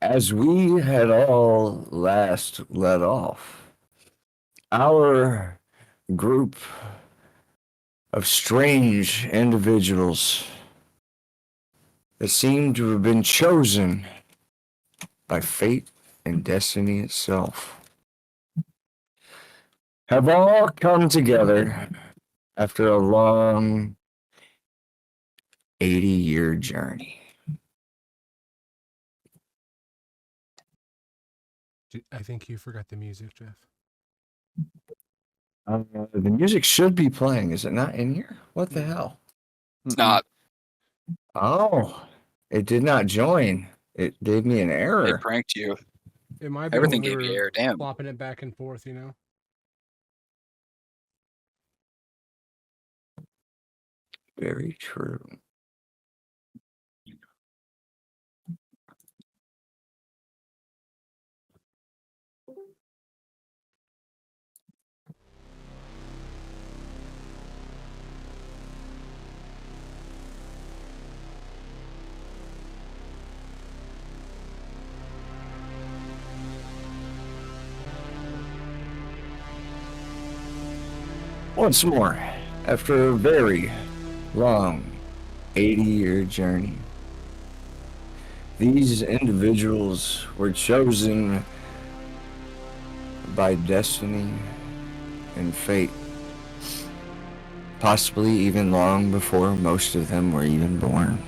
As we had all last let off, our group of strange individuals that seem to have been chosen by fate and destiny itself have all come together after a long 80-year journey. I think you forgot the music, Jeff. The music should be playing. Is it not in here? What the hell? It's not. Oh, it did not join. It gave me an They error. pranked you. It might be Everything when we gave you were air. Damn. flopping it back and forth, you know? Very true. Once more, after a very long 80-year journey, these individuals were chosen by destiny and fate, possibly even long before most of them were even born.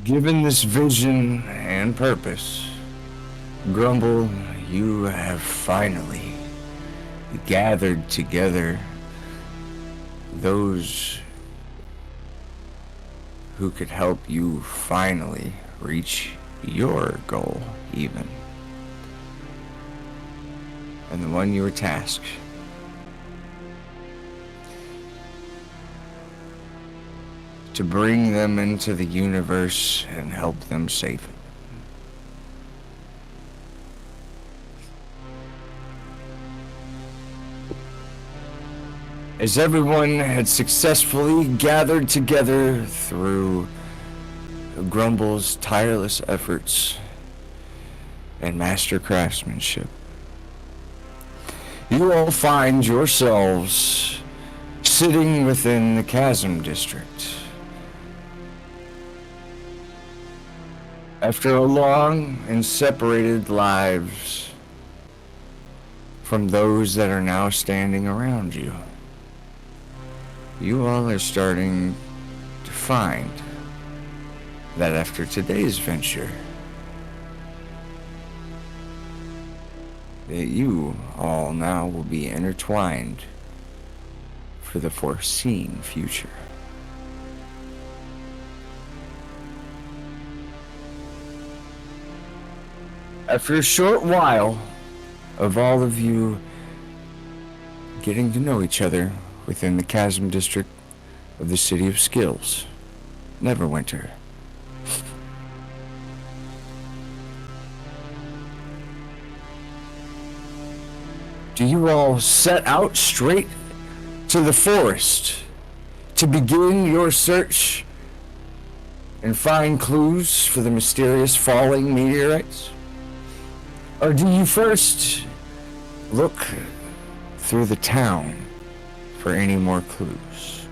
Given this vision and purpose, Grumble, you have finally gathered together those who could help you finally reach your goal, even. And the one you were tasked. To bring them into the universe and help them save it. As everyone had successfully gathered together through Grumble's tireless efforts and master craftsmanship, you all find yourselves sitting within the Chasm District. After a long and separated lives from those that are now standing around you, you all are starting to find that after today's venture, that you all now will be intertwined for the foreseen future. After a short while of all of you getting to know each other within the Chasm District of the City of Skills, Neverwinter, do you all set out straight to the forest to begin your search and find clues for the mysterious falling meteorites? Or do you first look through the town for any more clues?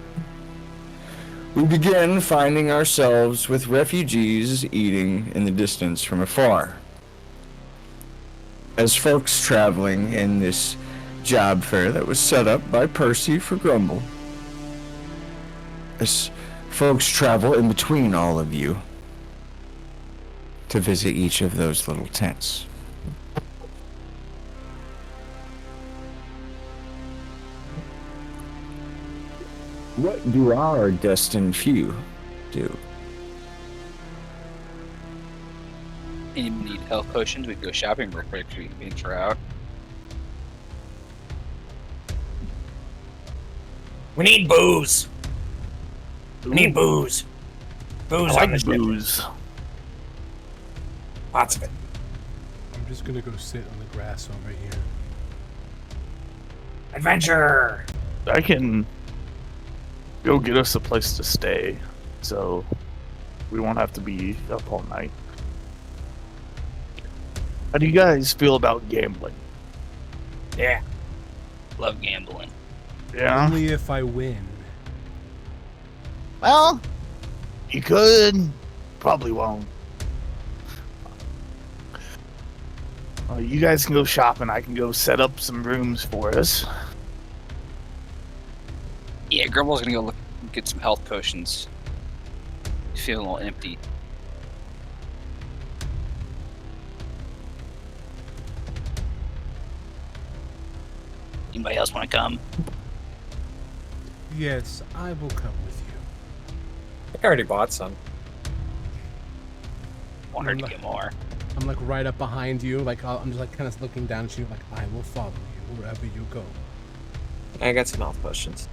We begin finding ourselves with refugees eating in the distance from afar. As folks traveling in this job fair that was set up by Percy for Grumble. As folks travel in between all of you to visit each of those little tents. What do our destined few do? You need health potions? We can go shopping real quick so we can venture out. We need booze. We need booze. Booze on the ship. booze. Lots of it. I'm just gonna go sit on the grass over here. Adventure. I can go get us a place to stay, so we won't have to be up all night. How do you guys feel about gambling? Yeah. Love gambling. Yeah. Only if I win. Well, you could. Probably won't. You guys can go shopping. I can go set up some rooms for us. Yeah, Grimble's gonna go get some health potions. He's feeling a little empty. Anybody else want to come? Yes, I will come with you. I already bought some. Want her to get more. I'm like right up behind you. Like I'm just like kind of looking down at you. Like I will follow you wherever you go. I got some health potions.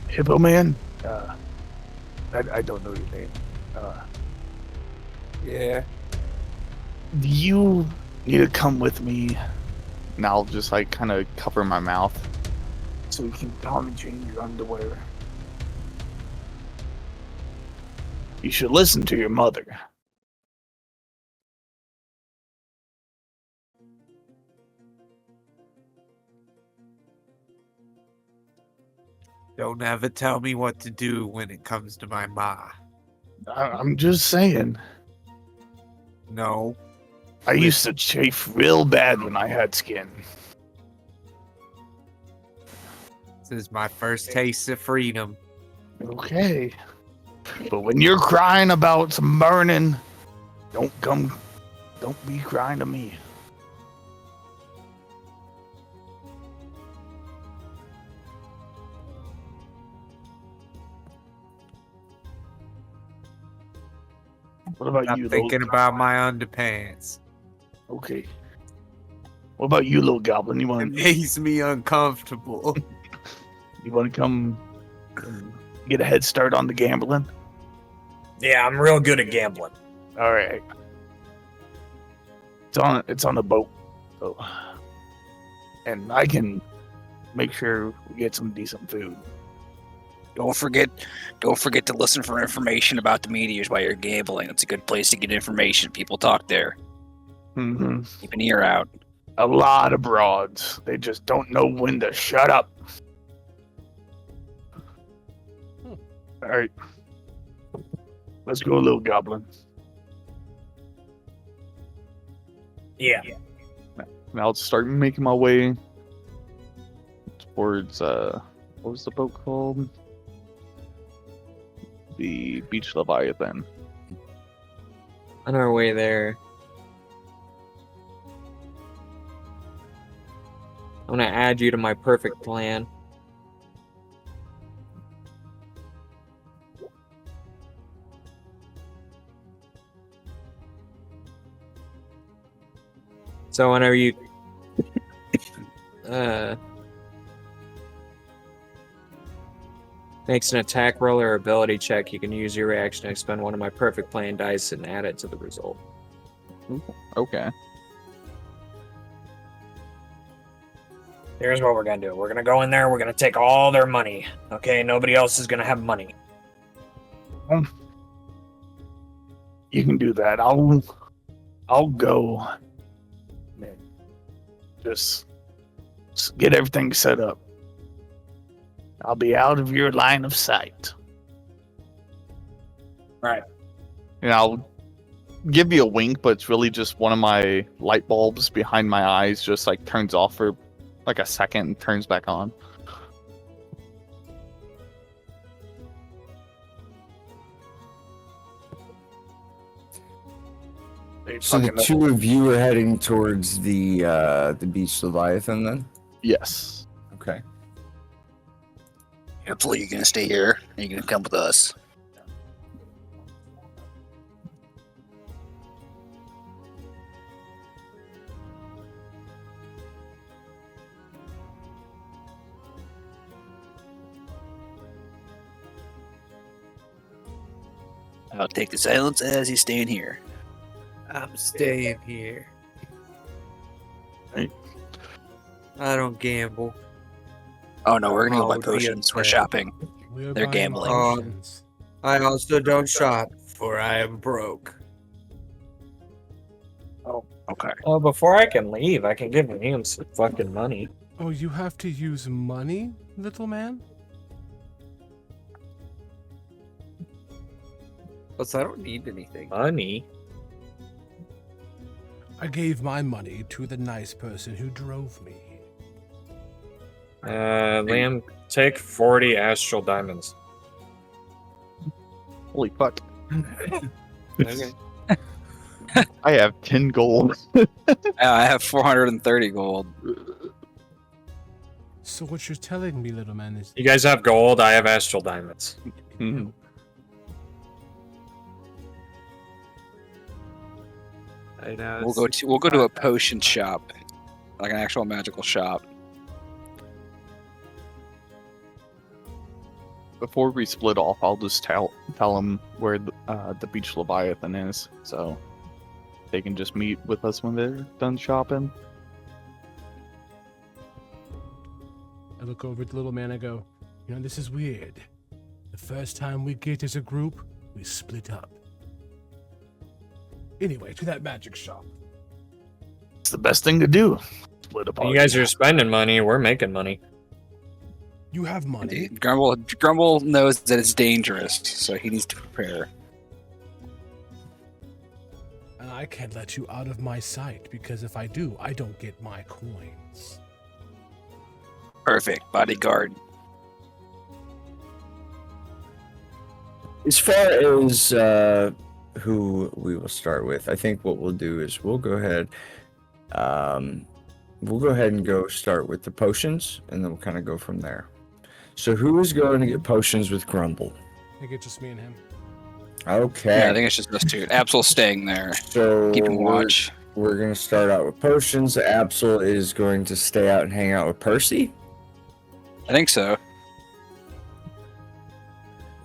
Hippo Man. I don't know your name. Yeah. Do you need to come with me? And I'll just like kind of cover my mouth so you can calm and change your underwear. You should listen to your mother. Don't ever tell me what to do when it comes to my ma. I'm just saying. No. I used to chafe real bad when I had skin. This is my first taste of freedom. Okay. But when you're crying about some burning, don't be crying to me. What about I'm you, thinking little... about my underpants. Okay. What about you, little goblin? You It want makes me uncomfortable. to come and get a head start on the gambling? Yeah, I'm real good at gambling. All right. It's on a boat, so, and I can make sure we get some decent food. Don't forget to listen for information about the meteors while you're gambling. It's a good place to get information. People talk there. Mm-hmm. Keep an ear out. A lot of broads. They just don't know when to shut up. All right. Let's go, little goblin. Yeah. Now I'll start making my way towards what was the boat called? The Beach Leviathan. On our way there, I'm gonna add you to my perfect plan. So whenever you makes an attack roll or ability check, you can use your reaction to expend one of my perfect plan dice and add it to the result. Okay. Here's what we're gonna do. We're gonna go in there, we're gonna take all their money. Okay, nobody else is gonna have money. You can do that. I'll go and just get everything set up. I'll be out of your line of sight. Right. And I'll give you a wink, but it's really just one of my light bulbs behind my eyes just like turns off for like a second and turns back on. So the two of you are heading towards the Beach Leviathan then? Yes. Okay. Hopefully you're gonna stay here and you're gonna come with us. I'll take the silence as he's staying here. I'm staying here. I don't gamble. Oh no, we're gonna go buy would be potions. We're upset. shopping. We're They're buying gambling. potions. I also don't shop, for I am broke. Okay. Well, before I can leave, I can give him some fucking money. Oh, you have to use money, little man? Plus, I don't need anything. Money? I gave my money to the nice person who drove me. Liam, take 40 astral diamonds. Holy fuck. Okay. I have 10 gold. I have 430 gold. So what you're telling me, little man, is You guys have gold, I have astral diamonds. Mhm. I know. We'll go to a potion shop, like an actual magical shop. Before we split off, I'll just tell them where the beach Leviathan is, so they can just meet with us when they're done shopping. I look over at the little man, I go, you know, this is weird. The first time we get as a group, we split up. Anyway, to that magic shop. It's the best thing to do. Split apart. You guys are spending money, we're making money. You have money. Grumble knows that it's dangerous, so he needs to prepare. And I can't let you out of my sight, because if I do, I don't get my coins. Perfect bodyguard. As far as who we will start with, I think what we'll do is we'll go ahead and go start with the potions, and then we'll kind of go from there. So who is going to get potions with Grumble? I think it's just me and him. Okay. Yeah, I think it's just us two. Absol's staying there, So keeping watch. we're going to start out with potions. Absol is going to stay out and hang out with Percy. I think so.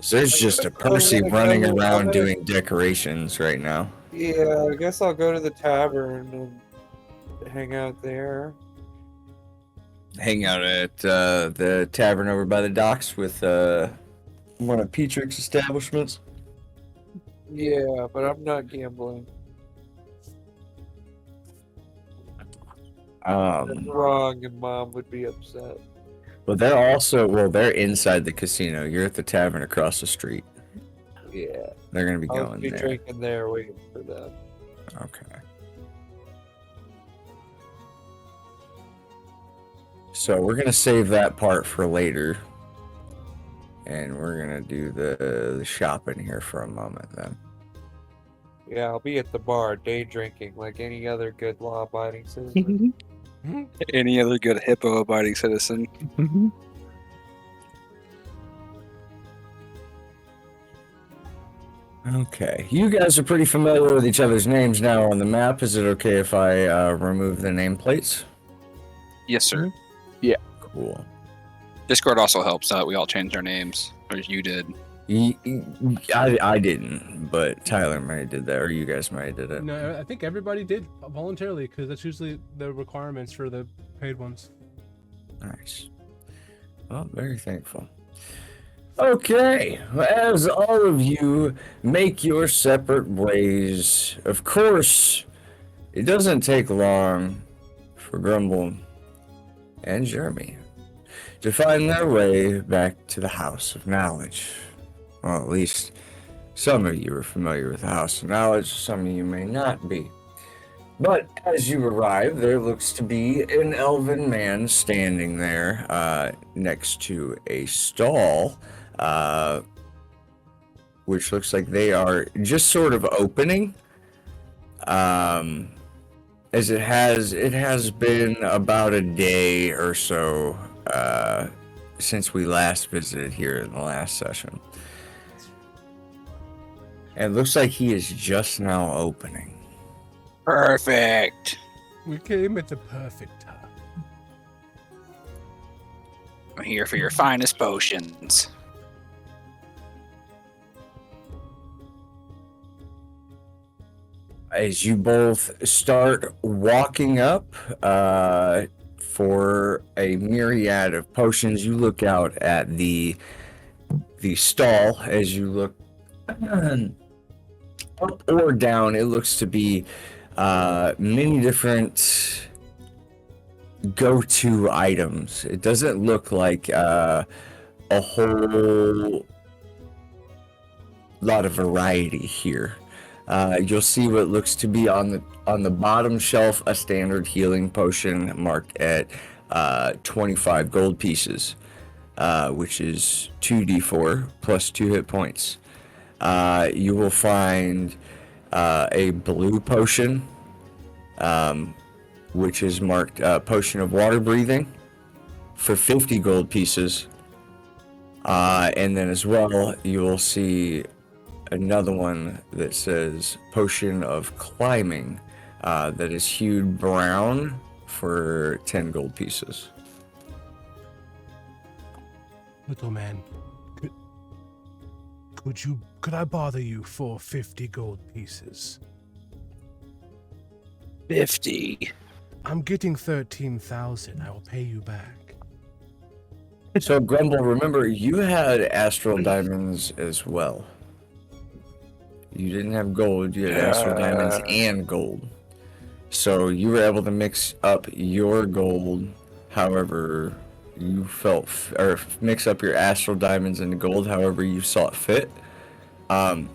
So there's just a Percy running around doing decorations right now. Yeah, I guess I'll go to the tavern and hang out there. Hang out at the tavern over by the docks with one of Petrick's establishments. Yeah, but I'm not gambling. That's wrong, and Mom would be upset. But they're inside the casino. You're at the tavern across the street. Yeah, They're gonna be I'll going be there. drinking there, waiting for them. Okay. So we're gonna save that part for later, and we're gonna do the shopping here for a moment then. Yeah, I'll be at the bar, day drinking, like any other good law-abiding citizen. Any other good hippo-abiding citizen? Okay, you guys are pretty familiar with each other's names now on the map. Is it okay if I remove the nameplates? Yes, sir. Cool. Discord also helps out. We all changed our names, or you did. I didn't, but Tyler might have did that, or you guys might have did it. No, I think everybody did voluntarily, because that's usually the requirements for the paid ones. Nice. Well, very thankful. Okay, as all of you make your separate ways, of course, it doesn't take long for Grumble and Jeremy to find their way back to the House of Knowledge. Well, at least some of you are familiar with the House of Knowledge, some of you may not be. But as you arrive, there looks to be an elven man standing there next to a stall, which looks like they are just sort of opening. As it has been about a day or so since we last visited here in the last session. And it looks like he is just now opening. Perfect. We came at the perfect time. I'm here for your finest potions. As you both start walking up, for a myriad of potions. You look out at the stall as you look up or down. It looks to be many different go-to items. It doesn't look like a whole lot of variety here. You'll see what looks to be on the bottom shelf a standard healing potion marked at 25 gold pieces, which is 2d4 plus 2 hit points. You will find a blue potion, which is marked potion of water breathing for 50 gold pieces. And then as well, you will see another one that says potion of climbing that is hued brown for 10 gold pieces. Little man, could I bother you for 50 gold pieces? 50. I'm getting 13,000. I will pay you back. So Grumble, remember you had astral diamonds as well. You didn't have gold, you had astral diamonds and gold. So you were able to mix up your gold however you felt, or mix up your astral diamonds into gold however you saw it fit.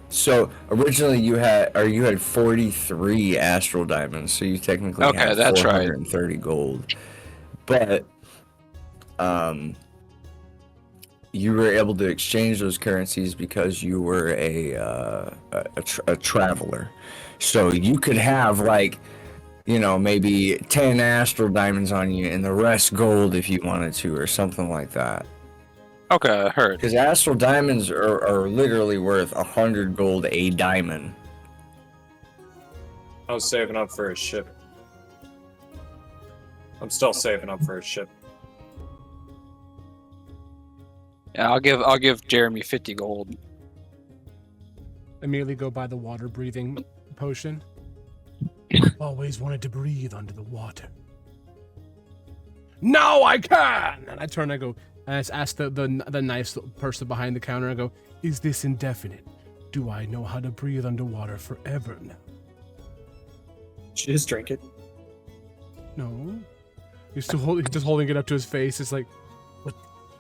So originally you had 43 astral diamonds, so you technically had that's right. 430 gold. But you were able to exchange those currencies because you were a traveler. So you could have maybe 10 astral diamonds on you and the rest gold if you wanted to, or something like that. Okay, I heard. Because astral diamonds are literally worth 100 gold a diamond. I was saving up for his ship. I'm still saving up for his ship. Yeah, I'll give Jeremy 50 gold. Immediately go buy the water breathing potion. Always wanted to breathe under the water. Now I can! And I turn and I go, and I ask the nice person behind the counter, I go, is this indefinite? Do I know how to breathe underwater forever now? Should just drink it. No. He's just holding it up to his face. It's like, but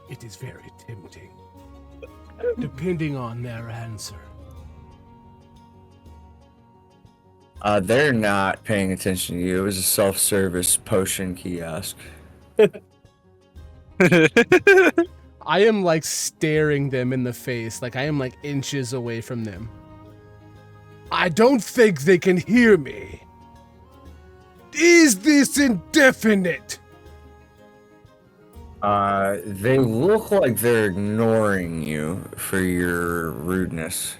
it is very tempting. Depending on their answer. They're not paying attention to you. It was a self-service potion kiosk. I am like staring them in the face, like I am like inches away from them. I don't think they can hear me. Is this indefinite? They look like they're ignoring you for your rudeness.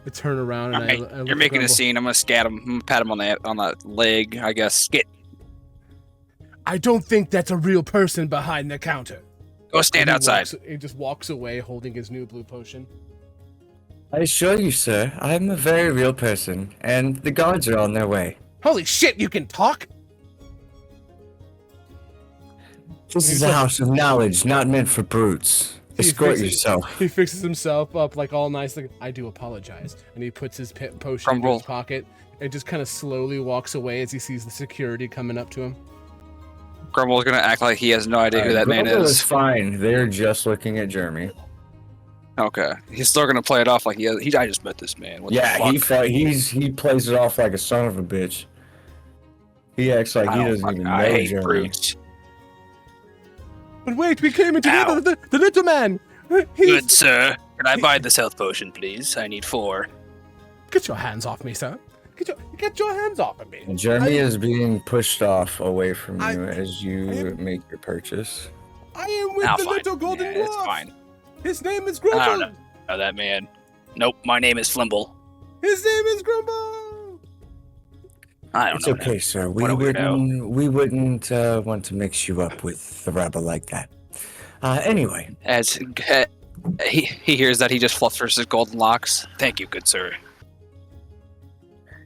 I turn around and Alright, I you're making a Grumble. scene. I'm gonna scat him. I'm gonna pat him on the leg. I guess. Skit. I don't think that's a real person behind the counter. Go stand outside. He just walks away holding his new blue potion. I assure you, sir, I'm a very real person, and the guards are on their way. Holy shit, you can talk? This is a house of knowledge, not meant for brutes. Escort yourself. He fixes himself up like all nice. Like, I do apologize. And he puts his potion in his pocket and just kind of slowly walks away as he sees the security coming up to him. Grumble's gonna act like he has no idea who that man Grumble is. is fine. They're just looking at Jeremy. Okay, he's still gonna play it off like I just met this man. What the fuck? He plays it off like a son of a bitch. He acts like he doesn't even know I hate Jeremy. brutes. But wait, we came in together. The little man. Good sir, can I buy this health potion, please? I need 4. Get your hands off me, sir. Get your hands off of me. Jeremy is being pushed off away from you as you make your purchase. I am with the little golden yeah, it's dwarf. fine. His name is I Grumble. don't know that man. Nope, my name is Flimble. His name is Grumble. I don't It's know. okay, sir. What a weirdo. We wouldn't want to mix you up with the rabble like that. Anyway. As he hears that, he just flutters his golden locks. Thank you, good sir.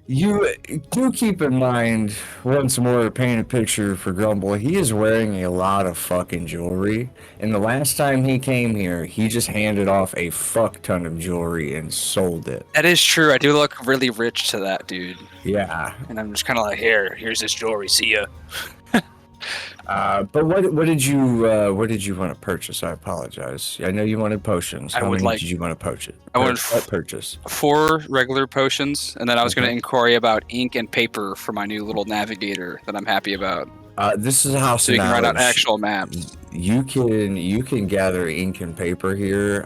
You do keep in mind, once more, paint a picture for Grumble. He is wearing a lot of fucking jewelry. And the last time he came here, he just handed off a fuck ton of jewelry and sold it. That is true. I do look really rich to that dude. Yeah. And I'm just kind of like, here's this jewelry. See ya. But what did you want to purchase? I apologize. I know you wanted potions. I How would many like- did you want to purchase? I wanted What purchase? 4 regular potions, and then I was going to Okay. inquire about ink and paper for my new little navigator that I'm happy about. This is a house So of you can write out knowledge. actual maps. You can gather ink and paper here.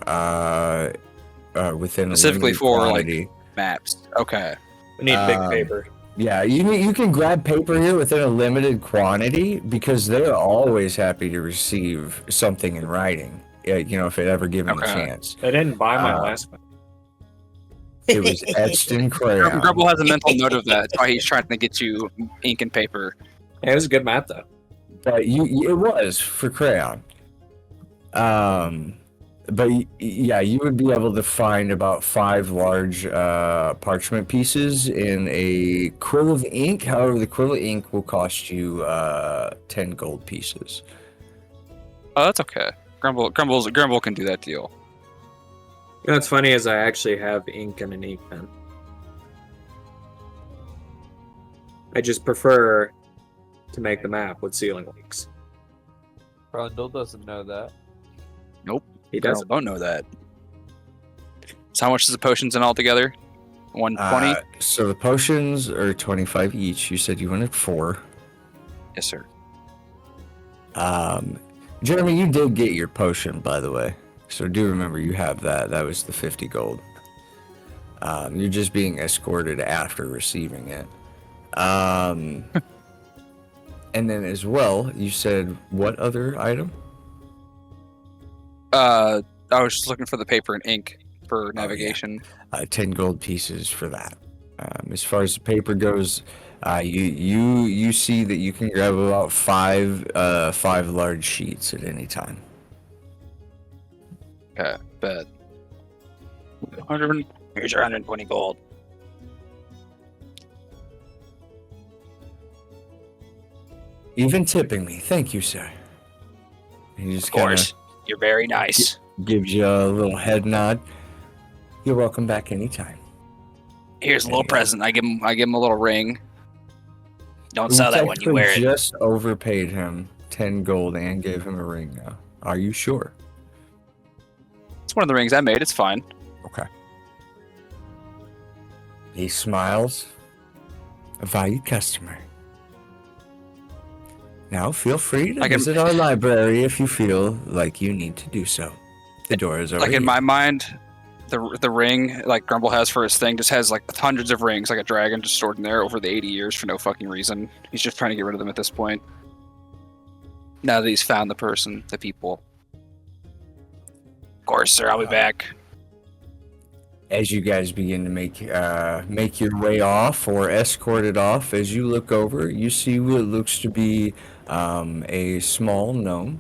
Within Specifically a limited for, like- quantity. Maps. Okay. We need big Um, paper. Yeah, you can grab paper here within a limited quantity because they're always happy to receive something in writing. If it ever given the Okay. chance. I didn't buy my uh, last one. It was etched in crayon. Grubble has a mental note of that. That's why he's trying to get you ink and paper. Yeah, it was a good map though. But it was for crayon. But yeah, you would be able to find about 5 large parchment pieces in a quill of ink. However, the quill of ink will cost you 10 gold pieces. Oh, that's okay. Grumble can do that deal. You know what's funny is I actually have ink and an ink pen. I just prefer to make the map with ceiling links. Brundle doesn't know that. He Grumble doesn't. don't know that. So how much is the potions in all together? 120? So the potions are 25 each. You said you wanted 4. Yes, sir. Jeremy, you did get your potion, by the way. So do remember you have that. That was the 50 gold. You're just being escorted after receiving it. And then as well, you said what other item? I was just looking for the paper and ink for navigation. 10 gold pieces for that. As far as the paper goes, you see that you can grab about 5 large sheets at any time. Okay, bet. 100. Here's your 120 gold. Even tipping me, thank you, sir. He just Of course. kinda You're very nice. gives you a little head nod. You're welcome back anytime. Here's a little Yeah. present. I give him a little ring. Don't We sell that when you technically wear it. just overpaid him 10 gold and gave him a ring now. Are you sure? It's one of the rings I made. It's fine. Okay. He smiles. A valued customer. Now feel free to I can- visit our library if you feel like you need to do so. The door is over Like in here. my mind, the ring like Grumble has for his thing just has like hundreds of rings, like a dragon just stored in there over the 80 years for no fucking reason. He's just trying to get rid of them at this point. Now that he's found the person, the people. Of course, sir. I'll be back. As you guys begin to make your way off or escorted off, as you look over, you see what looks to be a small gnome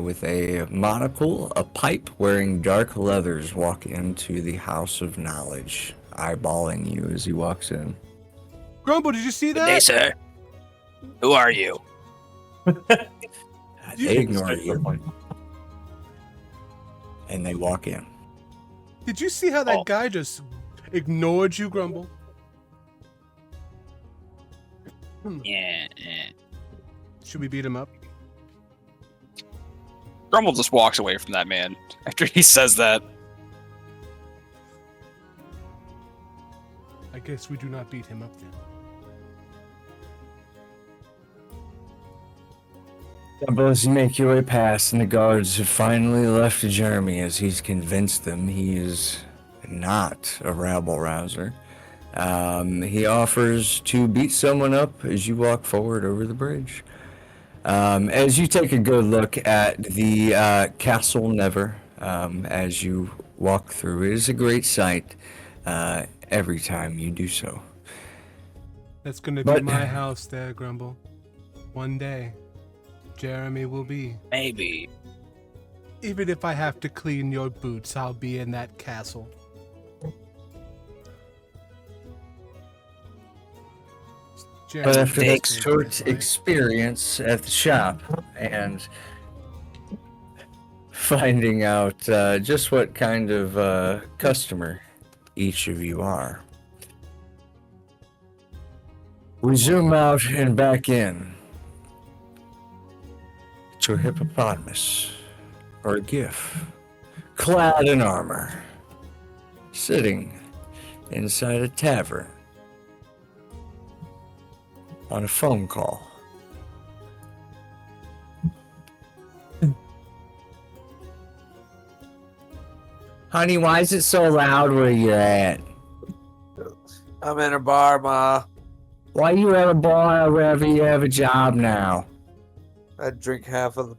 with a monocle, a pipe, wearing dark leathers walk into the House of Knowledge, eyeballing you as he walks in. Grumble, did you see Good day, that? sir. Who are you? They ignore you, and they walk in. Did you see how that Oh. guy just ignored you, Grumble? Yeah. Should we beat him up? Grumble just walks away from that man after he says that. I guess we do not beat him up then. As you make your way past, and the guards have finally left Jeremy as he's convinced them he is not a rabble rouser. He offers to beat someone up as you walk forward over the bridge. As you take a good look at the Castle Never, as you walk through, it is a great sight every time you do so. That's gonna be But- my house there, Grumble. One day, Jeremy will be. Maybe. Even if I have to clean your boots, I'll be in that castle. But after that Thanks. short experience at the shop and finding out just what kind of customer each of you are, we zoom out and back in to a hippopotamus or a gif, clad in armor, sitting inside a tavern on a phone call. Honey, why is it so loud where you're at? I'm in a bar, Ma. Why you at a bar wherever you have a job now? I drink half of the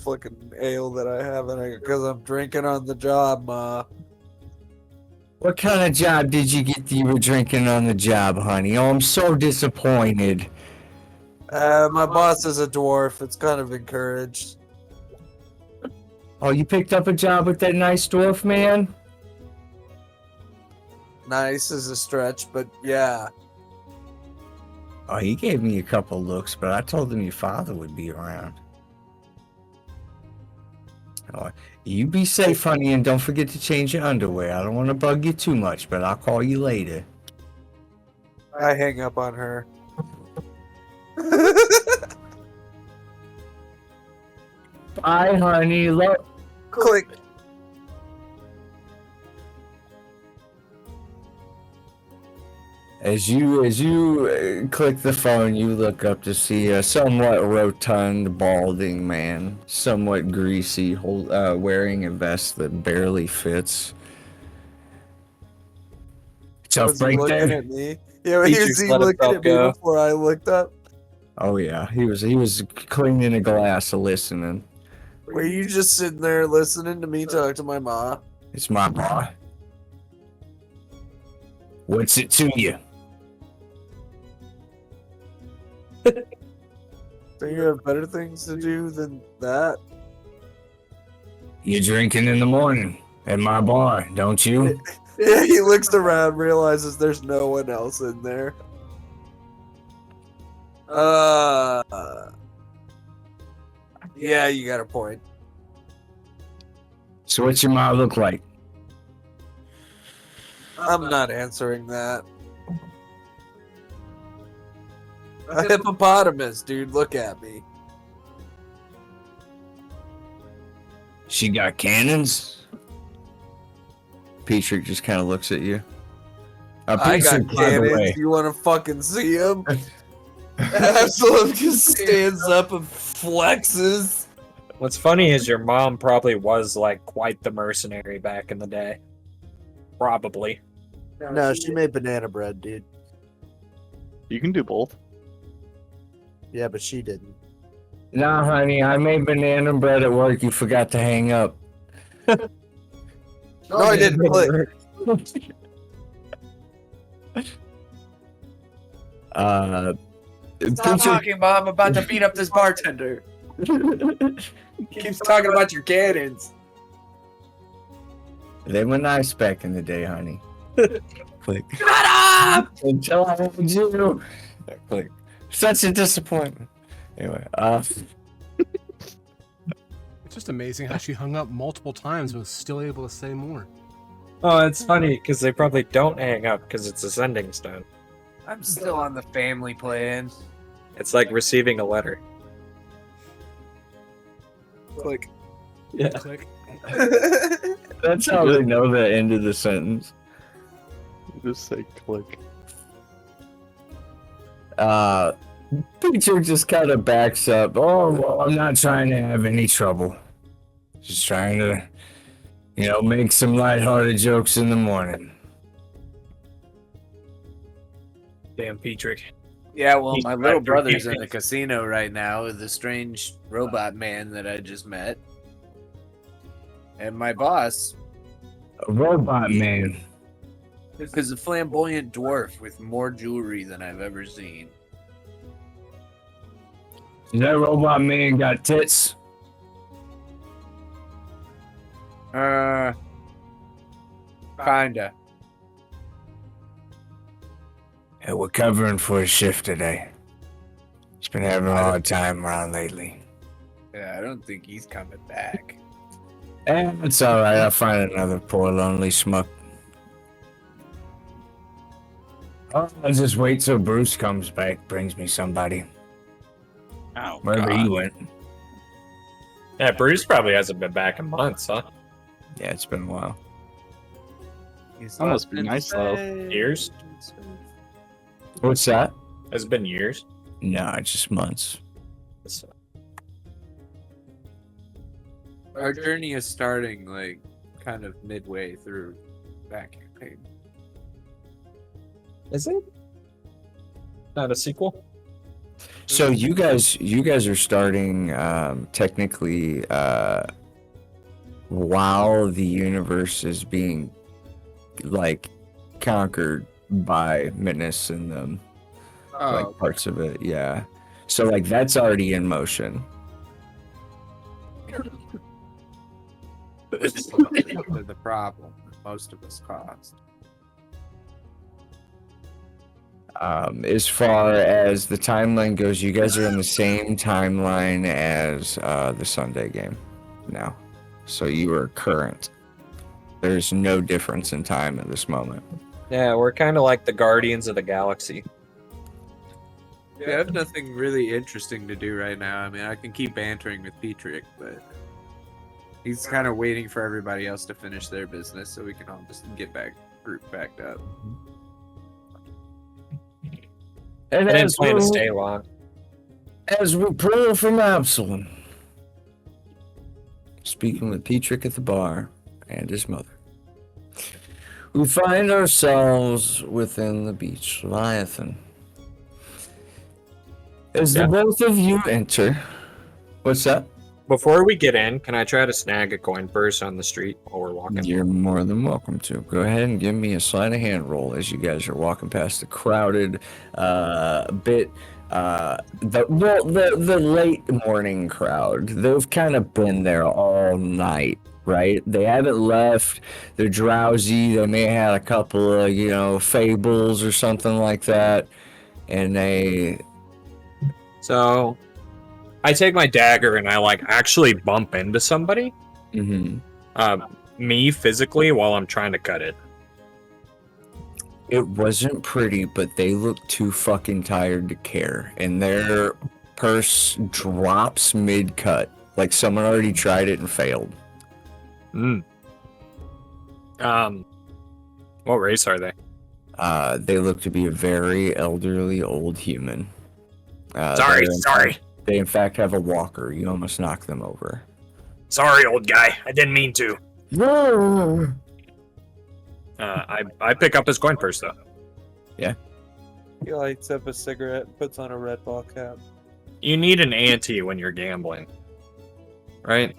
fucking ale that I have because I'm drinking on the job, Ma. What kind of job did you get that you were drinking on the job, honey? Oh, I'm so disappointed. My boss is a dwarf. It's kind of encouraged. Oh, you picked up a job with that nice dwarf man? Nice is a stretch, but yeah. Oh, he gave me a couple looks, but I told him your father would be around. Oh, you be safe, honey, and don't forget to change your underwear. I don't want to bug you too much, but I'll call you later. I hang up on her. Bye, honey. Look. Click. As you click the phone, you look up to see a somewhat rotund, balding man, somewhat greasy, wearing a vest that barely fits. Tough Was he break looking there. at me? Yeah, He was just he let looking himself at me go. before I looked up? Oh yeah, he was cleaning a glass, listening. Were you just sitting there listening to me talk to my ma? It's my boy. What's it to you? Do you have better things to do than that? You drinking in the morning at my bar, don't you? Yeah, he looks around, realizes there's no one else in there. Yeah, you got a point. So what's your mom look like? I'm not answering that. A hippopotamus, dude. Look at me. She got cannons? Petrick just kind of looks at you. I got Petrick, by the cannons. way. You want to fucking see him? Absalom just stands up and flexes. What's funny is your mom probably was like quite the mercenary back in the day. Probably. No, she made banana bread, dude. You can do both. Yeah, but she didn't. Nah, honey, I made banana bread at work. You forgot to hang up. No, I didn't. Click. Petrick, Stop talking, Mom. I'm about to beat up this bartender. Keeps talking about your cannons. they were nice back in the day, honey. Click. Shut up! Until I had you. Click. Such a disappointment. Anyway, It's just amazing how she hung up multiple times and was still able to say more. Oh, it's funny because they probably don't hang up because it's a sending stone. I'm still on the family plan. It's like receiving a letter. Click. Yeah. Click. that's how they know the end of the sentence. Just say click. Peter just kind of backs up. Oh, well, I'm not trying to have any trouble. Just trying to, make some lighthearted jokes in the morning. Damn, Petrick. Yeah, well, He's my little right, brother's dude. in the casino right now with the strange robot man that I just met. And my boss A robot man. is a flamboyant dwarf with more jewelry than I've ever seen. That robot man got tits? Kinda. Yeah, we're covering for a shift today. He's been having a hard time around lately. Yeah, I don't think he's coming back. It's alright, I'll find another poor lonely schmuck. I'll just wait till Bruce comes back, brings me somebody. Oh, Wherever God. he went. Yeah, Bruce probably hasn't been back in months, huh? Yeah, it's been a while. That must be nice, though. Years? What's that? Has it been years? No, just months. Our journey is starting like kind of midway through that campaign. Is it? Not a sequel? So you guys are starting technically while the universe is being like conquered by Midness and them, like parts of it, yeah. So like that's already in motion. This is the problem that most of us caused. As far as the timeline goes, you guys are in the same timeline as the Sunday game now. So you are current. There's no difference in time at this moment. Yeah, we're kind of like the Guardians of the Galaxy. We have nothing really interesting to do right now. I mean, I can keep bantering with Petrick, but he's kind of waiting for everybody else to finish their business so we can all just get grouped back up. And I didn't plan to stay long. as we pull from Absalom, speaking with Petrick at the bar and his mother, we find ourselves within the beach Leviathan. As the both of you enter, what's that? Before we get in, can I try to snag a coin purse on the street while we're walking? You're more than welcome to. Go ahead and give me a sleight of hand roll as you guys are walking past the crowded bit. The late morning crowd. They've kind of been there all night, right? They haven't left. They're drowsy. They may have had a couple of, fables or something like that. And So, I take my dagger and I actually bump into somebody. Mhm. Me physically while I'm trying to cut it. It wasn't pretty, but they look too fucking tired to care. And their purse drops mid-cut. Like someone already tried it and failed. What race are they? They look to be a very elderly old human. Sorry. They in fact have a walker. You almost knocked them over. Sorry, old guy. I didn't mean to. No. I pick up his coin purse though. He lights up a cigarette and puts on a red ball cap. You need an ante when you're gambling, right?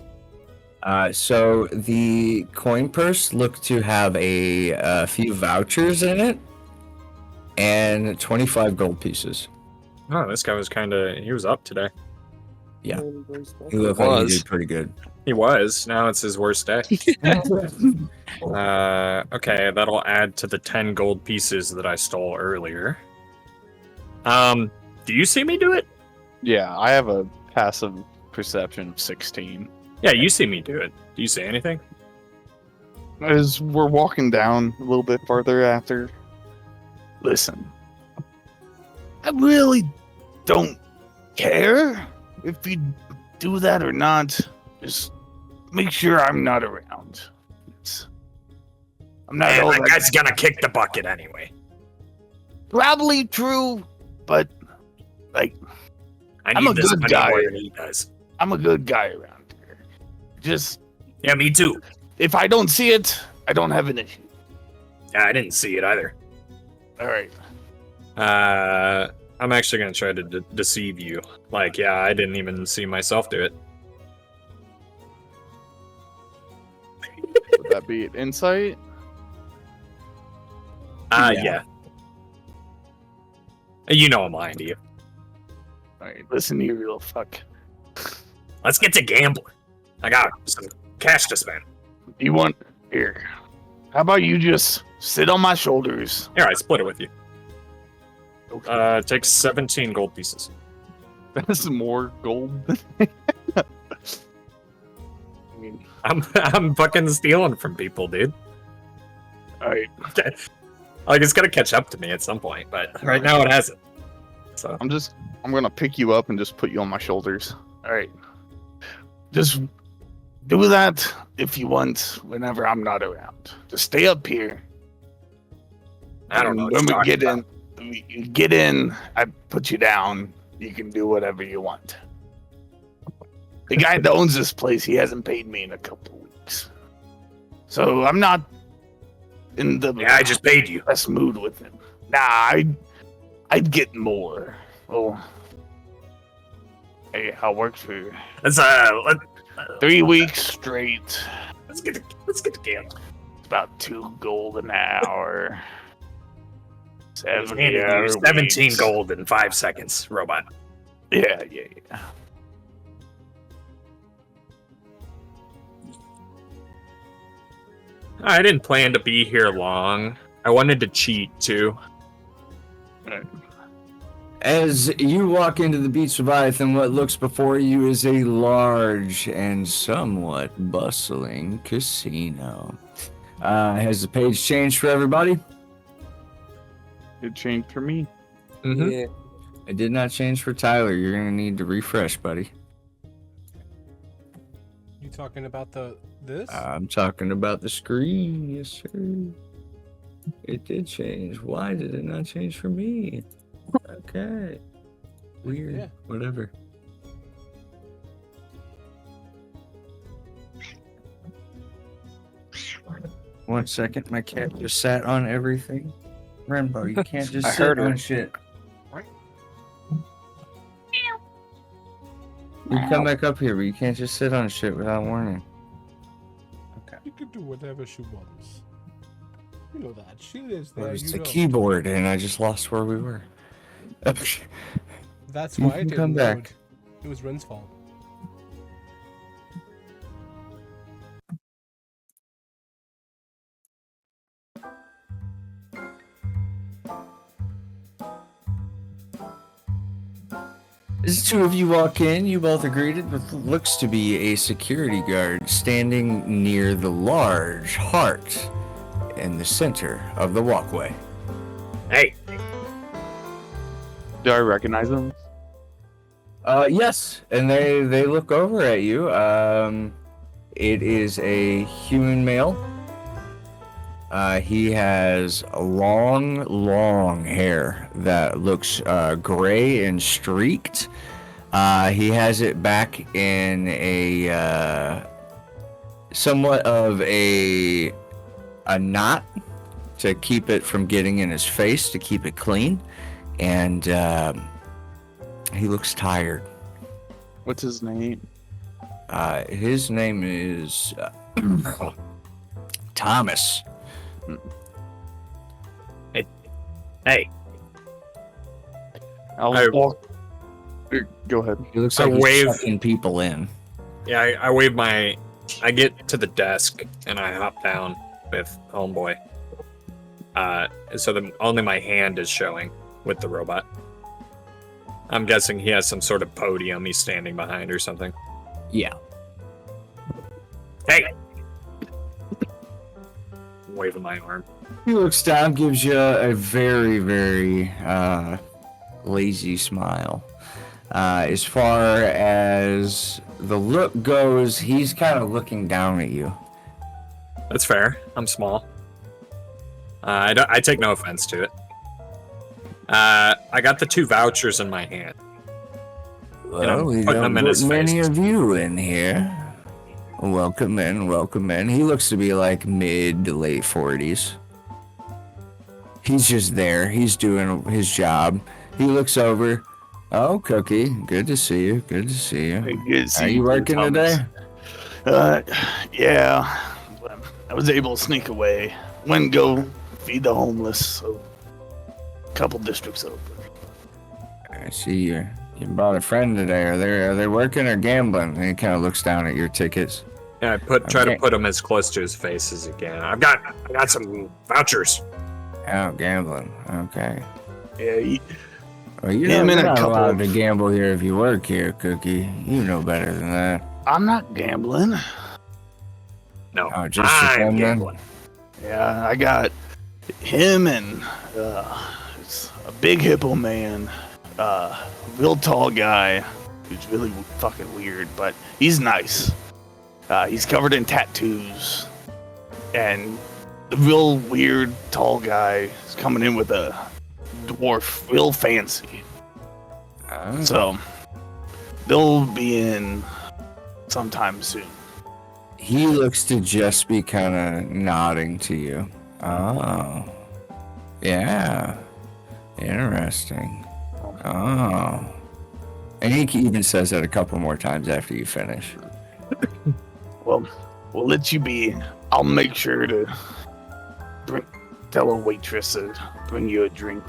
So the coin purse looked to have a few vouchers in it and 25 gold pieces. Oh, this guy was he was up today. Yeah. Holy baseball. He looked like he Was. did pretty good. He was. Now it's his worst day. Okay, that'll add to the 10 gold pieces that I stole earlier. Do you see me do it? Yeah, I have a passive perception of 16. Yeah, you see me do it. Do you say anything? As we're walking down a little bit farther after, listen, I really don't care if you do that or not. Just make sure I'm not around. I'm not all that guy's gonna kick the bucket anyway. probably true, but I I'm need a this good money guy. more than he does. I'm a good guy around here. Just Yeah, me too. if I don't see it, I don't have an issue. Yeah, I didn't see it either. All right. I'm actually gonna try to deceive you. I didn't even see myself do it. Would that be an insight? Yeah. You know I'm lying to you. All right, listen here, you little fuck. Let's get to gambling. I got some cash to spend. You want here? How about you just sit on my shoulders? Here, I split it with you. Okay. Takes 17 gold pieces. That's more gold. I mean, I'm fucking stealing from people, dude. all right. Like, it's gonna catch up to me at some point, but right now it hasn't. So I'm gonna pick you up and just put you on my shoulders. All right. Just do that if you want whenever I'm not around. Just stay up here. I don't know. And when we get in, I put you down. You can do whatever you want. The guy that owns this place, he hasn't paid me in a couple of weeks. So I'm not in the Yeah, I just paid you. best mood with him. Nah, I'd get more. Oh, hey, I'll work for Let's 3 weeks straight. let's get the game. It's about 2 gold an hour. 70 Handed you hour 17 weeks. gold in 5 seconds, robot. Yeah. I didn't plan to be here long. I wanted to cheat too. As you walk into the Beach Leviathan, what looks before you is a large and somewhat bustling casino. Has the page changed for everybody? It changed for me. Mm-hmm. Yeah. It did not change for Tyler. You're gonna need to refresh, buddy. You talking about this? I'm talking about the screen, yes sir. It did change. Why did it not change for me? Okay. Weird. Yeah. Whatever. One second, my cat just sat on everything. Rainbow, you can't just I sit heard her. on shit. You can come back up here, but you can't just sit on shit without warning. You can do whatever she wants. You know that. She lives Well, there. it's You the know. keyboard, and I just lost where we were. Okay. That's You why can it didn't come load. back. It was Ren's fault. As the two of you walk in, you both are greeted with what looks to be a security guard standing near the large heart in the center of the walkway. Hey, Do I recognize him? Yes, and they look over at you. It is a human male. He has long hair that looks gray and streaked. He has it back in a somewhat of a knot to keep it from getting in his face, to keep it clean, and he looks tired. What's his name? His name is Thomas. hey. I'll I- walk. Go ahead. He looks I like he's wave- sucking people in. Yeah, I wave my. I get to the desk and I hop down with homeboy. So only my hand is showing with the robot. I'm guessing he has some sort of podium he's standing behind or something. Yeah. Hey! Waving my arm. He looks down, gives you a very lazy smile. As far as the look goes, he's kind of looking down at you. That's fair. I'm small. I take no offense to it. I got the 2 vouchers in my hand. Well, we putting don't them in his put many face. of you in here. Welcome in. He looks to be like mid to late 40s. He's just there. He's doing his job. He looks over. Oh, Cookie, good to see you. Good to see you. Hey, good to see Are you working Thomas. today? Yeah. I was able to sneak away. Went and go feed the homeless. So, a couple districts over. I see you. You brought a friend today. Are they working or gambling? And he kind of looks down at your tickets. Yeah, try to Okay. put him as close to his face as you can. I got some vouchers. Oh, gambling. Okay. Yeah, Well, you Him know and you're a not couple allowed of- to gamble here if you work here, Cookie. You know better than that. I'm not gambling. No, Oh, just I'm pretend then? gambling. Yeah, I got him and it's a big hippo man, real tall guy who's really fucking weird, but he's nice. He's covered in tattoos, and the real weird tall guy is coming in with a dwarf, real fancy. Oh. So they'll be in sometime soon. He looks to just be kind of nodding to you. Oh. Yeah. Interesting. Oh. And he even says that a couple more times after you finish. Well, we'll let you be. I'll make sure to tell a waitress to bring you a drink.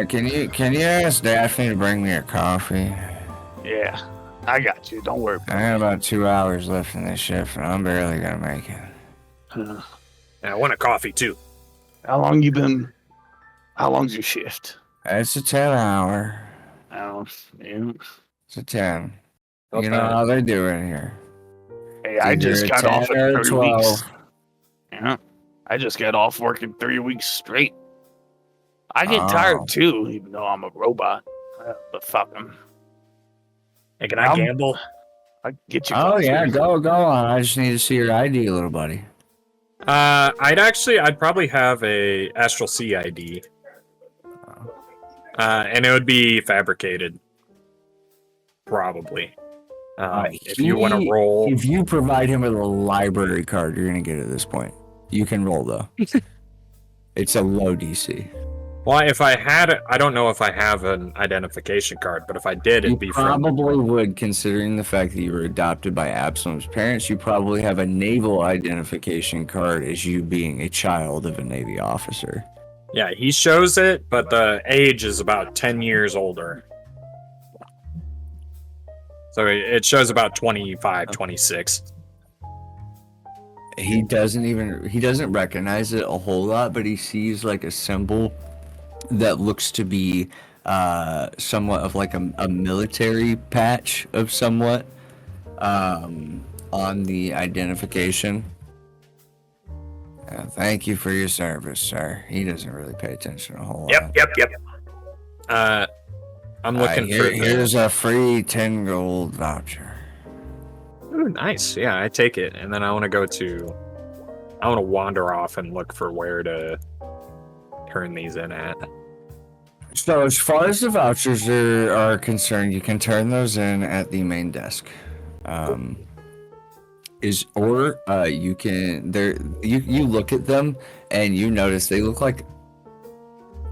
Can you ask Daphne to bring me a coffee? Yeah, I got you. Don't worry. I got about 2 hours left in this shift, and I'm barely gonna make it. Uh, And I want a coffee too. how long you been? How long's your shift? It's a 10-hour. Yeah. It's a 10. Not You know bad. how they do it here. Hey, I Either just a got 10 off at or a 3 12. weeks. Yeah, I just got off working 3 weeks straight. I get Oh. tired too, even though I'm a robot. But fuck 'em. Hey, can I I'm- gamble? I get you. Oh coffee. yeah, go on. I just need to see your ID, little buddy. I'd probably have a Astral Sea ID. And it would be fabricated. Probably. If you want to roll. If you provide him with a library card, you're gonna get it at this point. You can roll though. It's a low DC. Well, if I had, I don't know if I have an identification card, but if I did, You it'd be from. probably would, considering the fact that you were adopted by Absalom's parents. You probably have a naval identification card as you being a child of a Navy officer. Yeah, he shows it, but the age is about 10 years older. So it shows about 25, 26. He doesn't recognize it a whole lot, but he sees like a symbol that looks to be somewhat of like a military patch of somewhat on the identification. Thank you for your service, sir. He doesn't really pay attention a whole lot. Yep. I'm looking for Here's a free 10 gold voucher. Ooh, nice. Yeah, I take it. And then I want to wander off and look for where to turn these in at. So as far as the vouchers are concerned, you can turn those in at the main desk. You can you look at them and you notice they look like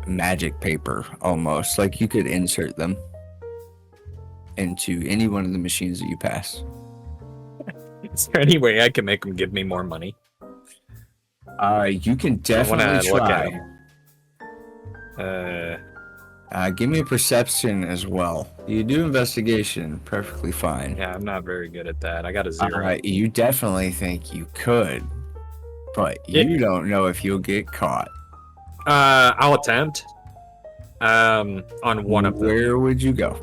magic paper almost. Like you could insert them into any one of the machines that you pass. Is there any way I can make them give me more money? You can I definitely want to look try. at them. Give me a perception as well. You do investigation perfectly fine. Yeah, I'm not very good at that. I got a 0. You definitely think you could, but you don't know if you'll get caught. I'll attempt. On one of them. Where would you go?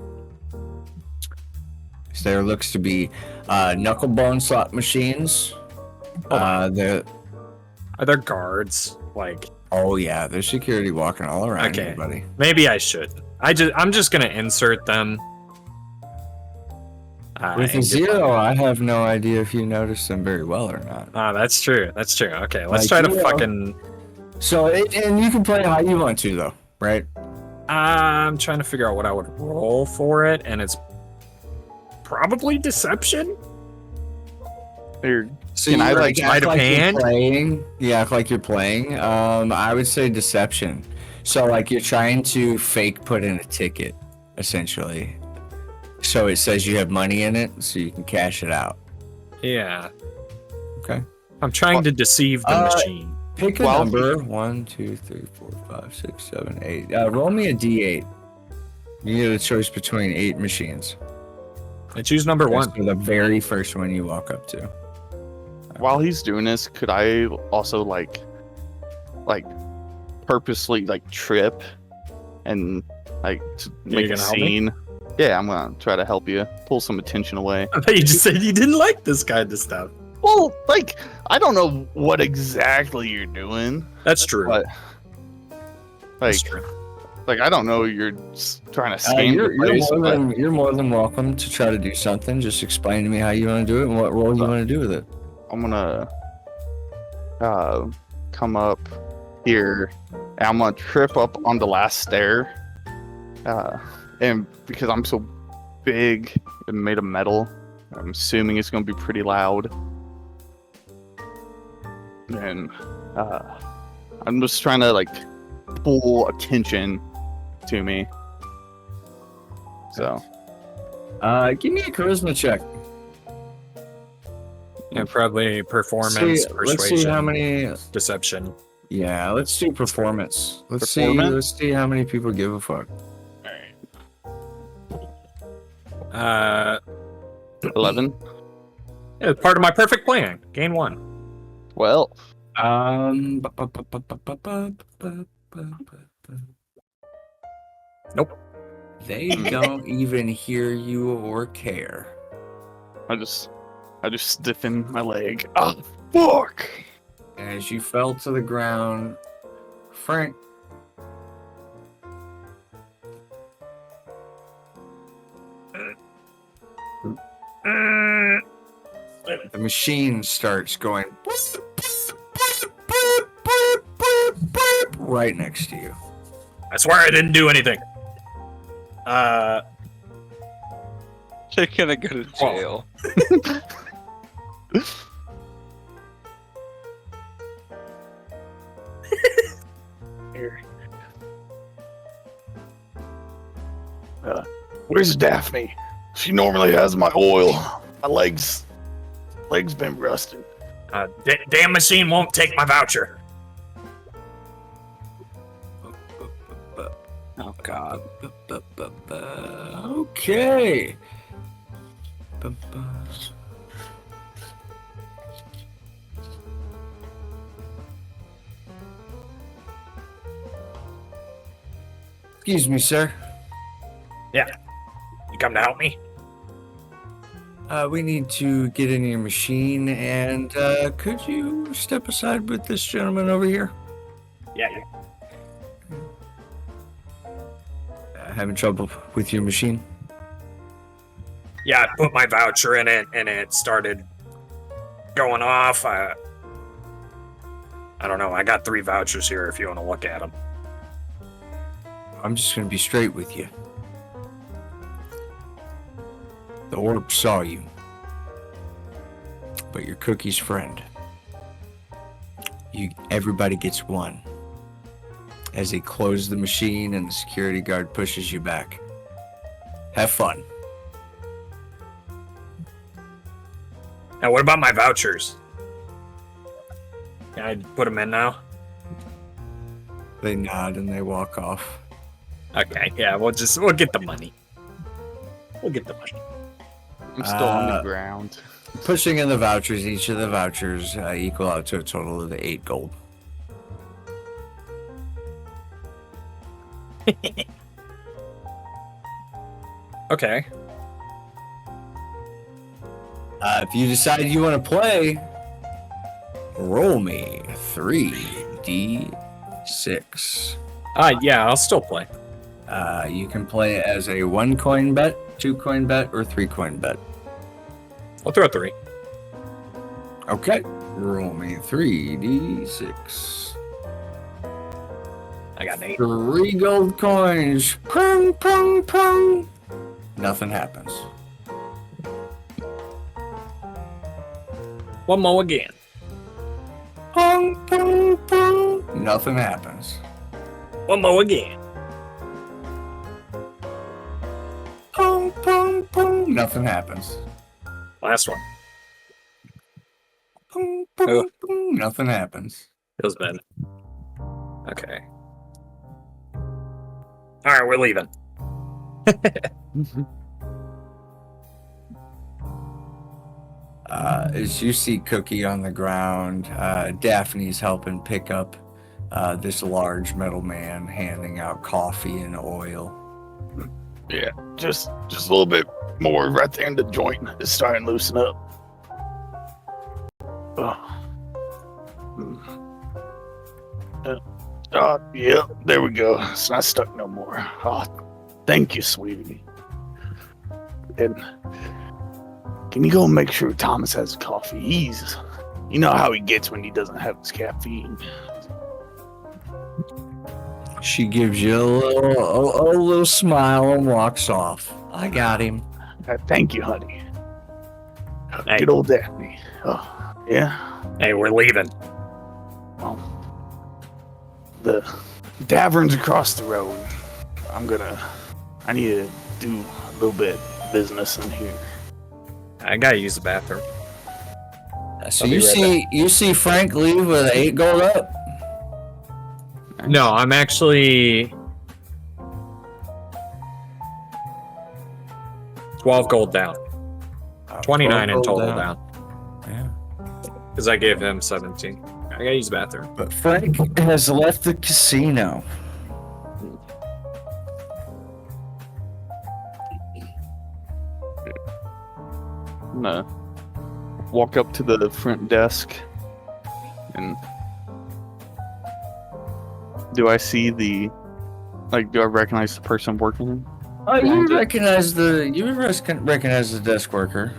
So there looks to be knucklebone slot machines. Are there guards? Like, Oh yeah, there's security walking all around Okay. you, buddy. maybe I should. I'm just gonna insert them. With a and get 0, money. I have no idea if you noticed them very well or not. That's true. That's true. Okay, let's Like, try to you know. fucking. So, and you can play how you want to, though, right? I'm trying to figure out what I would roll for it, and it's probably deception. So Can I, you like, sleight of hand? playing? Yeah, act like you're playing. I would say deception. So like you're trying to fake put in a ticket, essentially. So it says you have money in it, so you can cash it out. Yeah. Okay. I'm trying to deceive the machine. Pick a Well, number. 1, 2, 3, 4, 5, 6, 7, 8. Roll me a D8. You get a choice between 8 machines. I choose number 1. For the very first one you walk up to. While he's doing this, could I also like purposely like trip and like to You make a gonna help me? scene. Yeah, I'm gonna try to help you pull some attention away. I thought you just said you didn't like this kind of stuff. Well, like I don't know what exactly you're doing, That's true. but That's like true. like I don't know you're trying to scam the place. But you're more than welcome to try to do something. Just explain to me how you want to do it and what role you want to do with it. I'm gonna come up here and I'm gonna trip up on the last stair. And because I'm so big and made of metal, I'm assuming it's gonna be pretty loud. And I'm just trying to like pull attention to me. So Give me a charisma check. Yeah, probably performance, Let's persuasion, see how many. deception. Yeah, let's do performance. Let's Performance? see how many people give a fuck. 11, Yeah, part of my perfect plan. Gain 1. 12. Nope. They don't even hear you or care. I just stiffen my leg. Oh fuck! As you fell to the ground, Frank. The machine starts going right next to you. I swear I didn't do anything. You're gonna go to jail. Here. Where's Daphne? She normally has my oil. My legs been rusted. Damn machine won't take my voucher. Oh God. Okay. Excuse me, sir. You come to help me? We need to get in your machine, and could you step aside with this gentleman over here? Yeah. Having trouble with your machine? Yeah, I put my voucher in it, and it started going off. I don't know. I got 3 vouchers here if you want to look at them. I'm just going to be straight with you. The orb saw you, but you're Cookie's friend. Everybody gets 1. As they close the machine and the security guard pushes you back. Have fun. Now, what about my vouchers? Can I put them in now? They nod and they walk off. Okay, yeah, we'll get the money. We'll get the money. I'm still on the ground. Pushing in the vouchers, each of the vouchers equal out to a total of 8 gold. Okay. If you decide you want to play, roll me 3d6. Yeah, I'll still play. You can play as a 1 coin bet, 2 coin bet, or 3 coin bet. I'll throw 3. Okay. Roll me 3d6. I got an 8. 3 gold coins. Prong, prong, prong. Nothing happens. One more again. Pong, pong, pong. Nothing happens. One more again. Pong, pong, pong. Nothing happens. Last one. Pong, pong, pong. Nothing happens. Feels bad. Okay. Alright, we're leaving. As you see Cookie on the ground, Daphne's helping pick up this large metal man handing out coffee and oil. Yeah, just a little bit more right there in the joint. It's starting to loosen up. Yeah, there we go. It's not stuck no more. Oh, thank you, sweetie. And can you go and make sure Thomas has coffee? You know how he gets when he doesn't have his caffeine. She gives you a little smile and walks off. I got him. Thank you, honey. Hey. Good old Daphne. Oh, yeah? Hey, we're leaving. Well, the tavern's across the road. I need to do a little bit of business in here. I gotta use the bathroom. So I'll be right you see Frank leave with 8 gold up? No, I'm actually 12 gold down. 29 in total down. Yeah. Because I gave him 17. I gotta use the bathroom. But Frank has left the casino. I'm gonna walk up to the front desk and do I recognize the person working? You recognize the desk worker.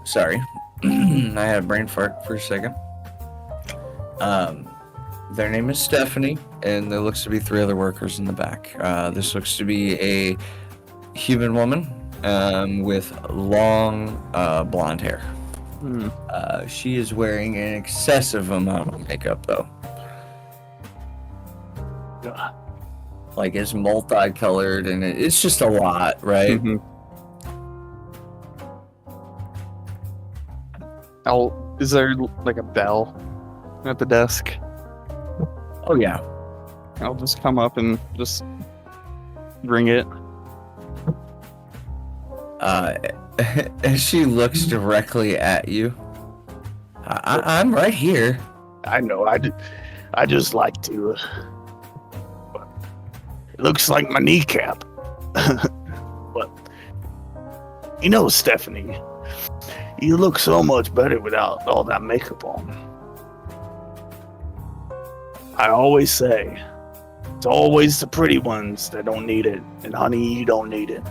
Sorry, I had a brain fart for a second. Their name is Stephanie, and there looks to be 3 other workers in the back. This looks to be a human woman with long blonde hair. She is wearing an excessive amount of makeup, though. Like, it's multicolored, and it's just a lot, right? Mm-hmm. Is there like a bell at the desk? Oh, yeah. I'll just come up and just ring it. As she looks directly at you, I'm right here. I know. I just like to. It looks like my kneecap. But Stephanie, you look so much better without all that makeup on. I always say, it's always the pretty ones that don't need it, and honey, you don't need it.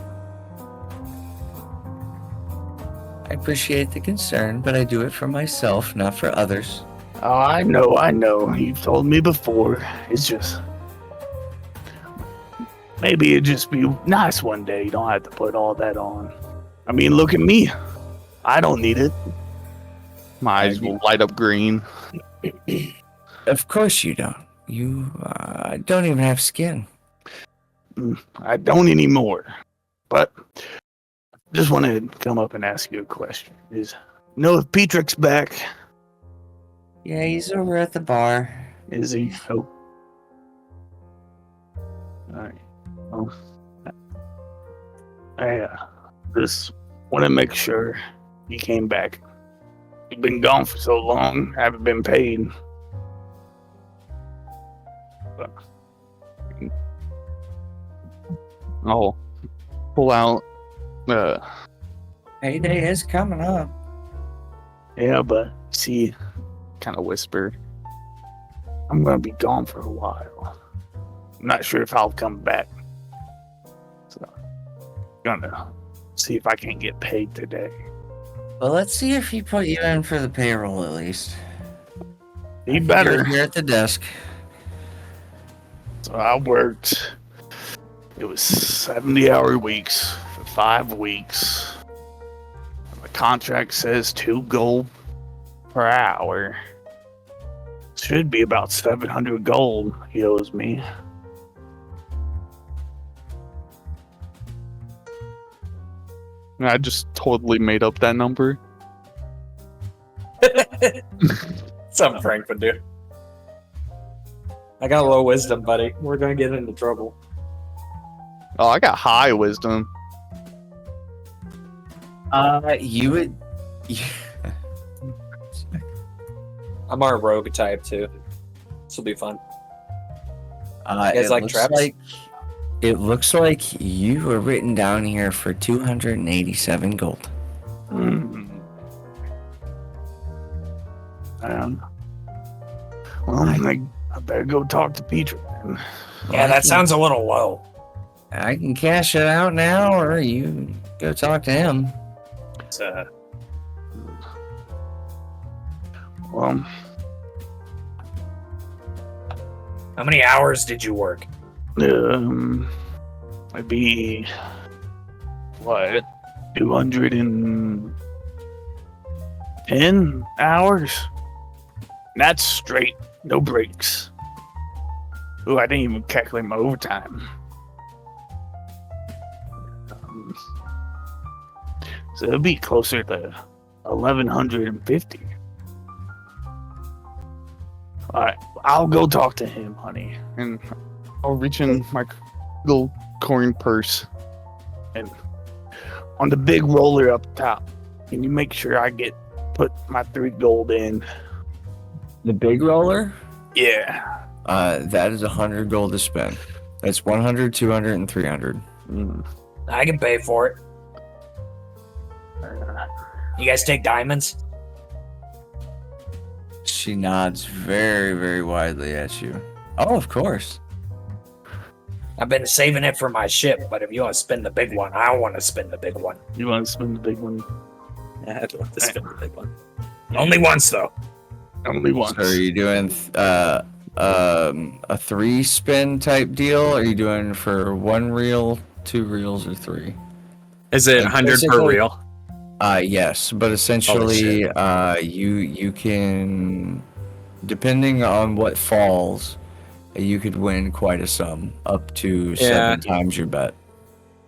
I appreciate the concern, but I do it for myself, not for others. Oh, I know. You've told me before. It's just... Maybe it'd just be nice one day. You don't have to put all that on. I mean, look at me. I don't need it. My eyes will light up green. Of course you don't. You don't even have skin. I don't anymore. But just wanted to come up and ask you a question. If Petrick's back? Yeah, he's over at the bar. Is he? Oh. Alright. Well, I just want to make sure you came back. You've been gone for so long, haven't been paid. But I'll pull out. Payday is coming up. yeah, but see, Kind of whisper. I'm gonna be gone for a while. I'm not sure if I'll come back. So, gonna see if I can get paid today. Well, let's see if he put you in for the payroll at least. He better. You're here at the desk. So I worked. It was 70-hour weeks for 5 weeks. The contract says 2 gold per hour. Should be about 700 gold he owes me. I just totally made up that number. Something Frank would do. I got low wisdom, buddy. We're gonna get into trouble. Oh, I got high wisdom. You would. I'm our rogue type too. This will be fun. You guys It like looks traps? like it looks like you were written down here for 287 gold. Hmm. Well, I better go talk to Peter. Then. Yeah, that sounds a little low. I can cash it out now, or you go talk to him. It's, Well, how many hours did you work? maybe what 210 hours. That's straight, no breaks. Ooh, I didn't even calculate my overtime. So it'll be closer to 1150. All right, I'll go talk to him, honey. And I'll reach in my little coin purse. And on the big roller up top, can you make sure I put my 3 gold in? The big roller? Yeah. That is 100 gold to spend. That's 100, 200, and 300. I can pay for it. You guys take diamonds? She nods very, very widely at you. Oh, of course. I've been saving it for my ship, but if you want to spend the big one, I want to spend the big one. You want to spend the big one? Yeah, I'd love to spend the big one. Only once, though. Only once. So are you doing a 3 spin type deal? Or are you doing for 1 reel, 2 reels, or 3? Is it Like, 100 per basically- reel? Yes, but essentially, you can, depending on what falls, you could win quite a sum, up to 7 times your bet.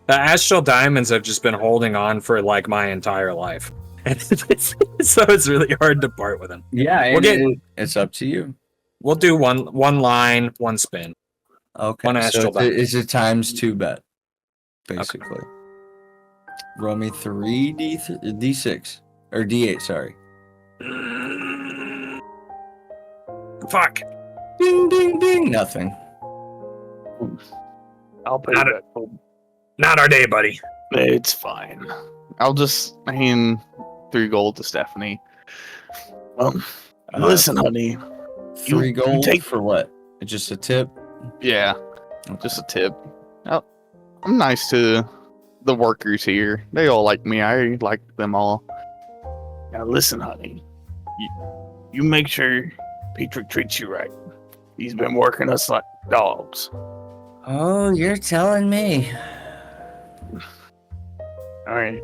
The Astral Diamonds I've just been holding on for like my entire life. So it's really hard to part with them. Yeah, it's up to you. We'll do one line, 1 spin. Okay, One so Astral it's a times 2 bet, basically. Okay. Roll me 3 D6 or D8. Sorry. Fuck. Ding ding ding. Nothing. I'll pay Not that. Not our day, buddy. It's fine. I'll just hand 3 gold to Stephanie. Listen, honey. 3 you gold take- for what? Just a tip. Yeah, just a tip. I'm nice to the workers here. They all like me. I like them all. Now listen, honey. You make sure Peter treats you right. He's been working us like dogs. Oh, you're telling me. All right.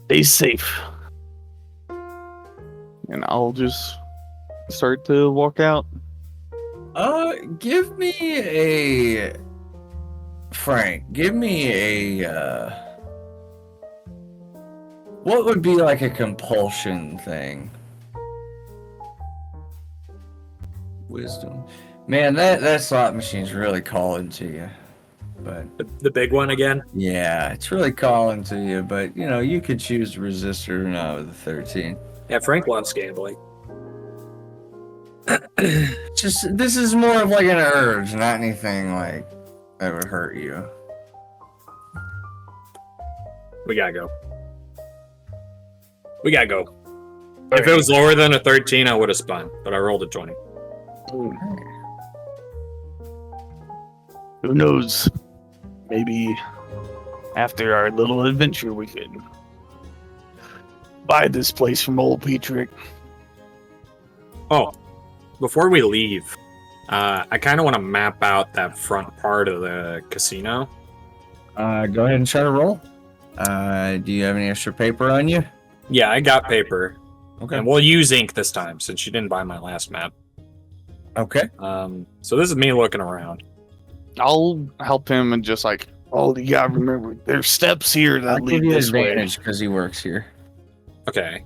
Stay safe. And I'll just start to walk out. Give me a Frank. Give me a what would be like a compulsion thing? Wisdom. Man, that slot machine's really calling to you. But The big one again? yeah, it's really calling to you, but you know, you could choose to resist it or not with a 13. Yeah, Frank loves gambling. Just this is more of like an urge, not anything like that would hurt you. We gotta go. If it was lower than a 13, I would have spun, but I rolled a 20. Who knows? Maybe after our little adventure, we could buy this place from old Petrick. Oh, before we leave, I kind of want to map out that front part of the casino. Go ahead and try to roll. Do you have any extra paper on you? Yeah, I got paper. Okay. And we'll use ink this time since you didn't buy my last map. Okay. So this is me looking around. I'll help him and just like, Oh, you gotta remember, there's steps here I'll that give lead you this way. advantage because he works here. Okay.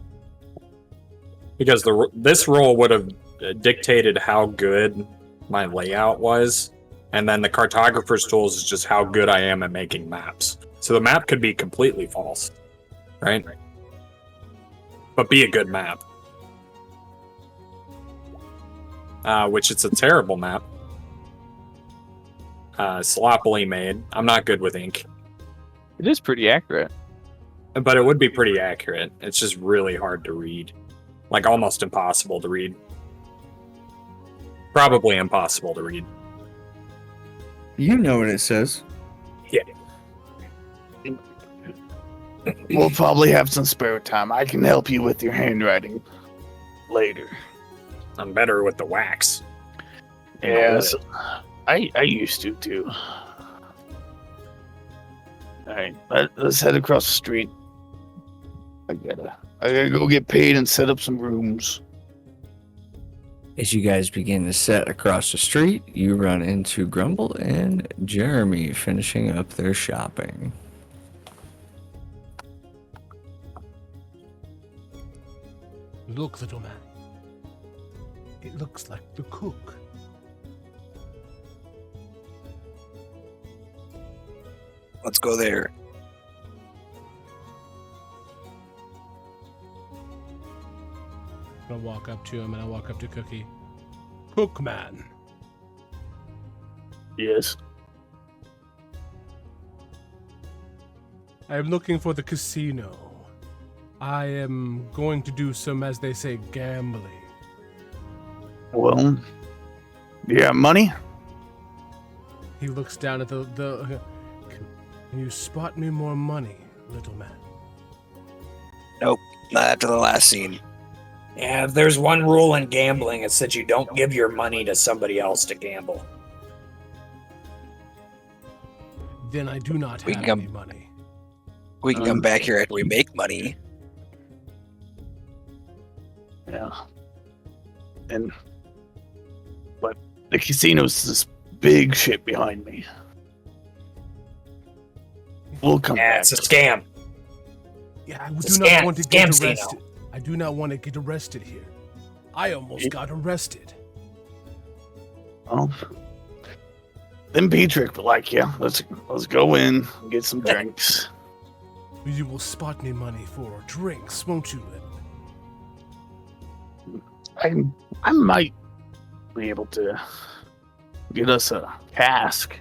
Because this roll would have dictated how good my layout was, and then the cartographer's tools is just how good I am at making maps. So the map could be completely false, right? But be a good map. which it's a terrible map. Sloppily made. I'm not good with ink, It is pretty accurate. but it would be pretty accurate. It's just really hard to read. Like, almost impossible to read. Probably impossible to read. You know what it says. We'll probably have some spare time. I can help you with your handwriting later. I'm better with the wax. Yes, I used to too. All right, let's head across the street. I gotta go get paid and set up some rooms. As you guys begin to set across the street, you run into Grumble and Jeremy finishing up their shopping. Look, little man. It looks like the cook. Let's go there. I walk up to him and I walk up to Cookie. Cookman. Yes. I am looking for the casino. I am going to do some, as they say, gambling. Well, you got money? He looks down at the Can you spot me more money, little man? Not after the last scene. Yeah, if there's one rule in gambling, it's that you don't give your money to somebody else to gamble. Then I do not We have can any money. We can come back here after we make money. Yeah. But the casino's this big shit behind me. We'll come Yeah, back. it's a scam. Yeah, I It's do a not scam- want to scam get casino. arrested. I do not want to get arrested here. I almost got arrested. Well, then Petrick will like you. Let's go in and get some drinks. You will spot me money for drinks, won't you? I might be able to get us a cask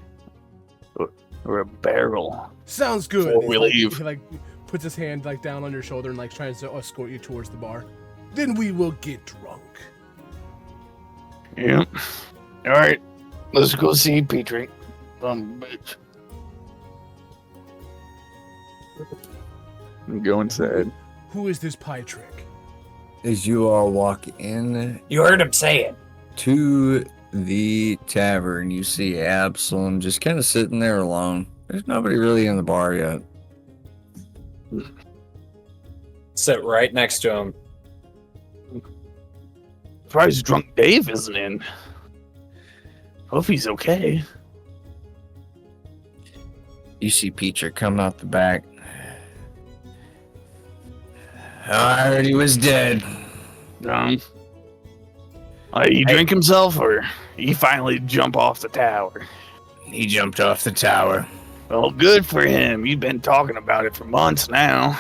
or a barrel. Sounds good. Before we leave. He puts his hand down on your shoulder and tries to escort you towards the bar. Then we will get drunk. Yep. All right, let's go see Petrick. Bitch. Go inside. Who is this pie trick? As you all walk in You heard him say it. to the tavern, you see Absalom just kind of sitting there alone. There's nobody really in the bar yet. Sit right next to him. Surprised drunk Dave isn't in. Hope he's okay. You see Peter come out the back. I heard he was dead. He drink himself, or he finally jump off the tower? He jumped off the tower. Well, good for him. You've been talking about it for months now.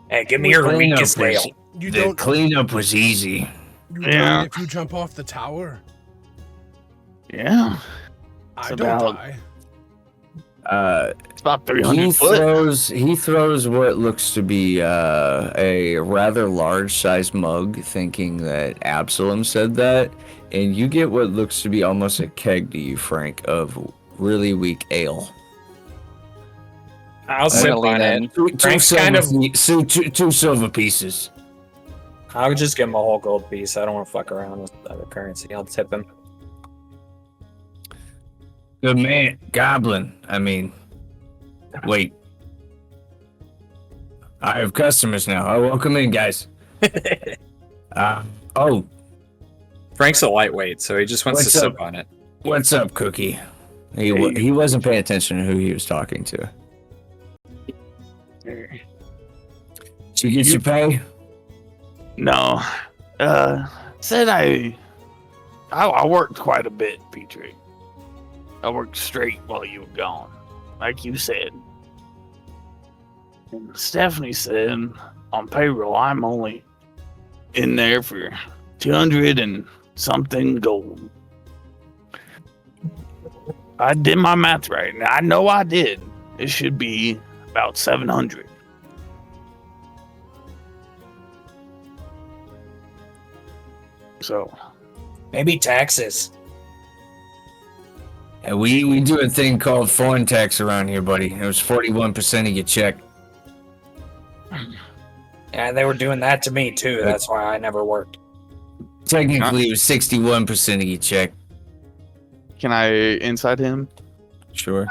Hey, give me your Cleanup weakest was- nail. You The don't. cleanup was easy. You Yeah. die if you jump off the tower. Yeah, I It's don't about- die. it's about 300 He foot. throws what looks to be a rather large sized mug, thinking that Absalom said that, and you get what looks to be almost a keg to you, Frank, of really weak ale. I'll I'm sip gonna lean on in. it. Two Frank's kind two silver pieces. I'll just give him a whole gold piece. I don't want to fuck around with other currency. I'll tip him. Good man, Goblin. I mean, wait. I have customers now. Oh, welcome in, guys. Oh, Frank's a lightweight, so he just wants What's to up? sip on it. what's up, Cookie? He wasn't paying attention to who he was talking to. Did you get your pay? No. Said I worked quite a bit, Petrie. I worked straight while you were gone, like you said. And Stephanie said on payroll I'm only in there for 260 something gold. I did my math right. I know I did. It should be about 700. So, Maybe taxes. And we do a thing called foreign tax around here, buddy. It was 41% of your check. Yeah, they were doing that to me too. That's why I never worked. Technically, it was 61% of your check. Can I inside him? Sure.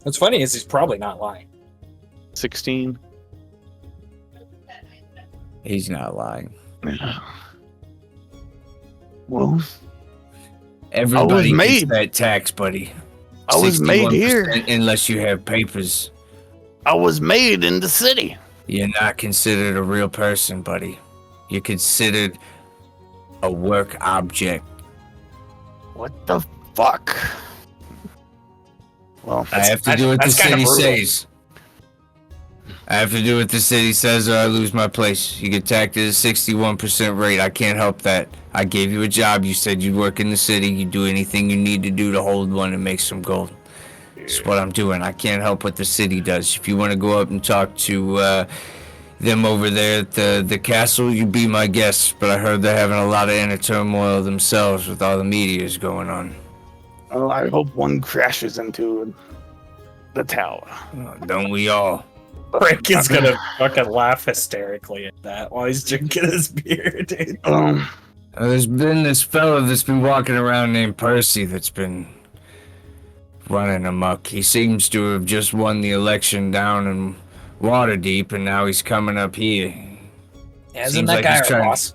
What's funny is he's probably not lying. 16. He's not lying. well, Everybody made- gets that tax, buddy. I was made here. 61% unless you have papers. I was made in the city. You're not considered a real person, buddy. You're considered a work object. What the fuck? Well, I have to do what the that's kinda city brutal. says. I have to do what the city says or I lose my place. You get taxed at a 61% rate. I can't help that. I gave you a job. You said you'd work in the city. You do anything you need to do to hold one and make some gold. That's what I'm doing. I can't help what the city does. If you want to go up and talk to them over there at the castle, you be my guest. But I heard they're having a lot of inner turmoil themselves with all the meteors going on. oh, I hope one crashes into the tower. Oh, don't we all? Rick is gonna fucking laugh hysterically at that while he's drinking his beer, dude. There's been this fella that's been walking around named Percy that's been running amok. He seems to have just won the election down in Waterdeep, and now he's coming up here. Yeah, isn't Seems that like guy he's our trying- boss?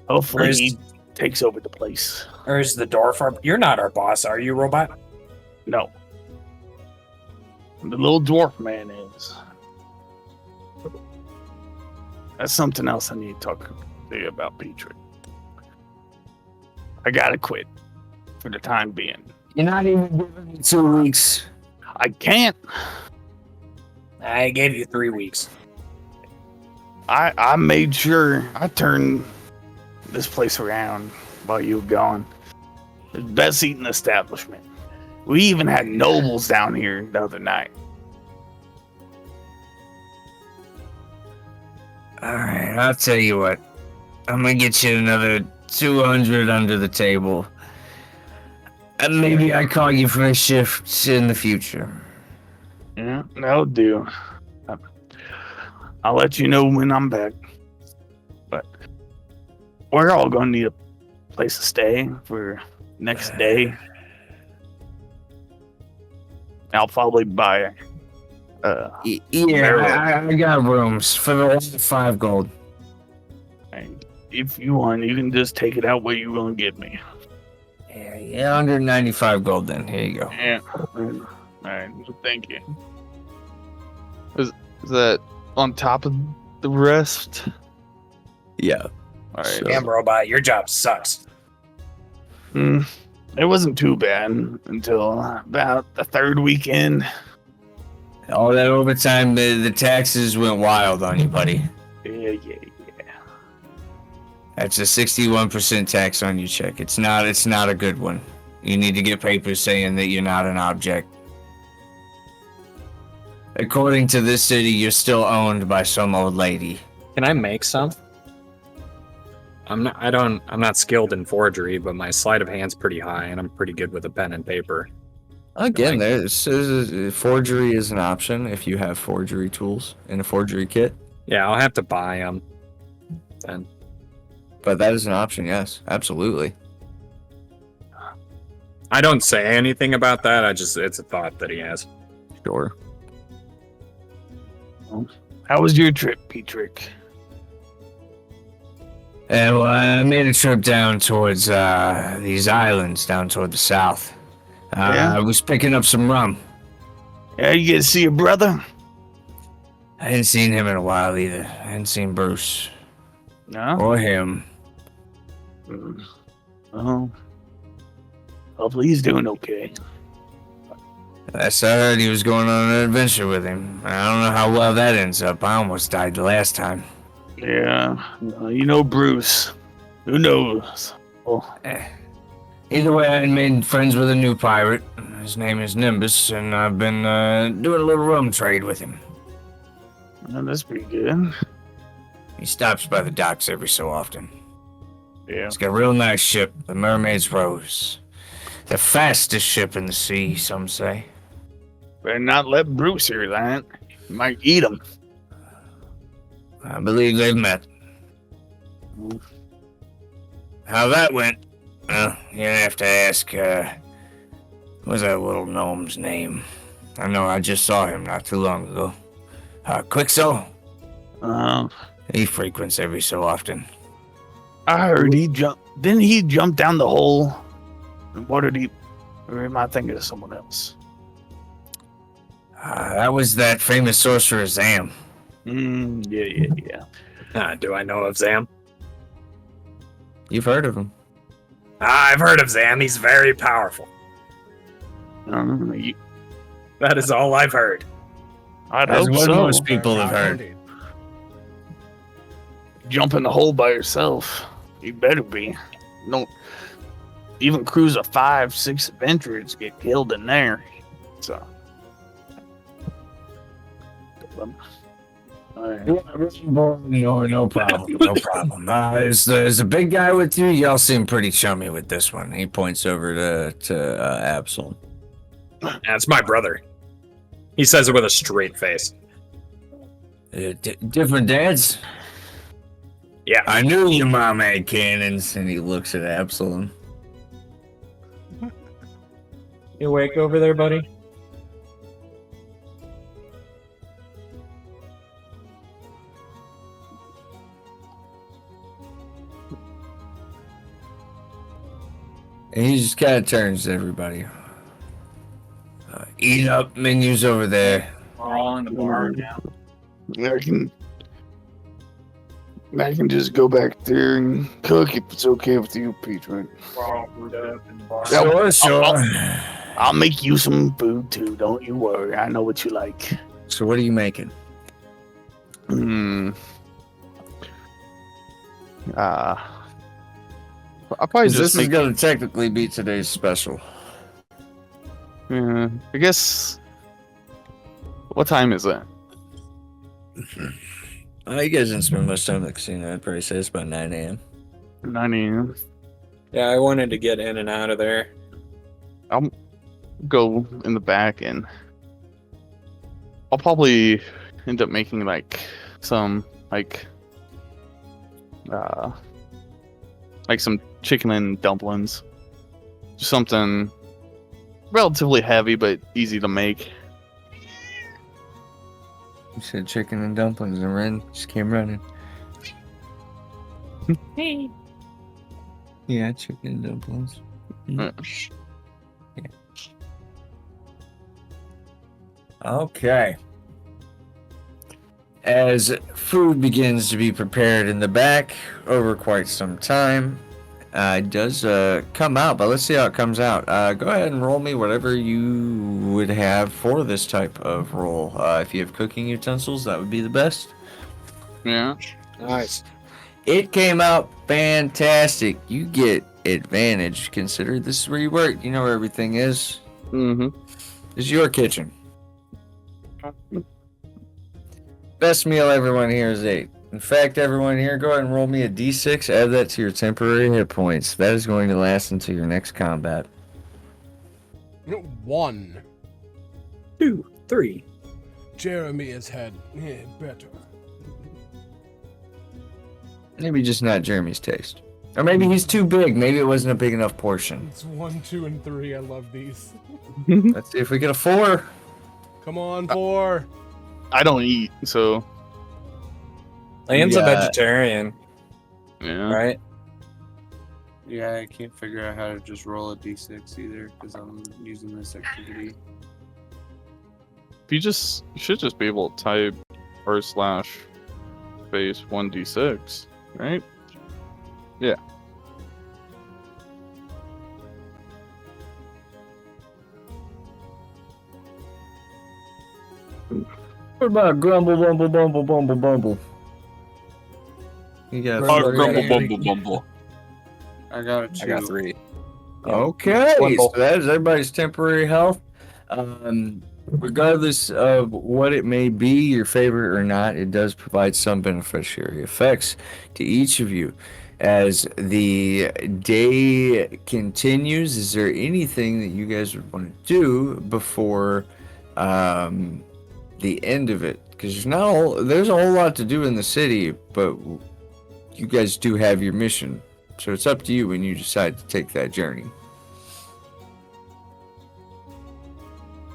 Hopefully Where's- he takes over the place. Or is the dwarf our... You're not our boss, are you, robot? No. The little dwarf man is. That's something else I need to talk to you about, Petrie. I gotta quit for the time being. You're not even giving me 2 weeks. I can't. I gave you 3 weeks. I made sure I turned this place around while you were gone. The best eating establishment. We even had nobles down here the other night. Alright, I'll tell you what. I'm gonna get you another 200 under the table. And maybe I call you for a shift in the future. Yeah, that'll do. I'll let you know when I'm back. But we're all gonna need a place to stay for next day. I'll probably buy Yeah, I got rooms for the 5 gold. and if you want, you can just take it out where you gonna get me. Yeah, 195 gold then. Here you go. Yeah. Alright, thank you. Is that on top of the rest? Yeah. Alright. Damn, robot, your job sucks. It wasn't too bad until about the third weekend. All that overtime, the taxes went wild on you, buddy. Yeah. That's a 61% tax on your check. It's not a good one. You need to get papers saying that you're not an object. According to this city, you're still owned by some old lady. Can I make some? I'm not skilled in forgery, but my sleight of hand's pretty high, and I'm pretty good with a pen and paper. Again, forgery is an option if you have forgery tools in a forgery kit. Yeah, I'll have to buy them. Then But that is an option, yes, absolutely. I don't say anything about that. It's a thought that he has. Sure. How was your trip, Petrick? And well, I made a trip down towards these islands down toward the south. Yeah? I was picking up some rum. Yeah, you get to see your brother? I hadn't seen him in a while either. I hadn't seen Bruce No? or him. Oh. Hopefully he's doing okay. Last I heard, he was going on an adventure with him. I don't know how well that ends up. I almost died the last time. Yeah, you know Bruce. Who knows? Well, Either way, I made friends with a new pirate. His name is Nimbus, and I've been doing a little rum trade with him. that's pretty good. He stops by the docks every so often. Yeah. He's got a real nice ship, the Mermaid's Rose. The fastest ship in the sea, some say. Better not let Bruce hear that. He might eat him. I believe they've met. How that went? Well, you have to ask, what's that little gnome's name? I know I just saw him not too long ago. Quixo? He frequents every so often. I heard he jumped. Didn't he jump down the hole? What did he? Or am I thinking of someone else? That was that famous sorcerer Zam. Yeah. Do I know of Zam? You've heard of him. I've heard of Zam. He's very powerful. You- That is all I've heard. I'd That's hope what so. most people have heard. Indeed. Jump in the hole by yourself. You better be. Don't even crews of 5, 6 adventurers get killed in there. So. No problem. No problem. Is the big guy with you? Y'all seem pretty chummy with this one. He points over to Absalom. That's my brother. He says it with a straight face. Different dads? Yeah. I knew your mom had cannons, and he looks at Absalom. You awake over there, buddy? And he just kind of turns to everybody. Eat up, menus over there. We're all in the bar now. I can just go back there and cook if it's okay with you, Pete, right? We're all brewed up in the bar. Sure. I'll make you some food too, don't you worry. I know what you like. So what are you making? I'll probably This just is make. going to technically be today's special. I guess. What time is it? You guys didn't spend much time at the casino. I'd probably say it's about 9 a.m. 9 a.m. Yeah, I wanted to get in and out of there. I'll go in the back and I'll probably end up making some some chicken and dumplings. Just something relatively heavy but easy to make. You said chicken and dumplings, and Ren just came running. Hey. Yeah, chicken and dumplings. Okay. As food begins to be prepared in the back over quite some time, it does come out, but let's see how it comes out. Go ahead and roll me whatever you would have for this type of roll. If you have cooking utensils, that would be the best. Yeah. Nice. It came out fantastic. You get advantage. Consider this is where you work. You know where everything is. Mm-hmm. This is your kitchen. Best meal everyone here is 8. In fact, everyone here, go ahead and roll me a d6. Add that to your temporary hit points. That is going to last until your next combat. 1. 2, 3. Jeremy has had better. Maybe just not Jeremy's taste. Or maybe he's too big. Maybe it wasn't a big enough portion. It's 1, 2, and 3. I love these. Let's see if we get a 4. Come on, 4. I don't eat, so Land's a Yeah. vegetarian, yeah. right? Yeah, I can't figure out how to just roll a d6 either because I'm using this activity. You should just be able to type /space 1d6, right? Yeah. What about grumble, bumble, bumble, bumble, bumble? You got Grumble, three. Grumble, yeah. bumble, bumble. I got a 2. I got 3. Okay, Grumble. so that is everybody's temporary health. Regardless of what it may be, your favorite or not, it does provide some beneficiary effects to each of you. As the day continues, is there anything that you guys would want to do before the end of it? Because there's a whole lot to do in the city, but you guys do have your mission. So it's up to you when you decide to take that journey.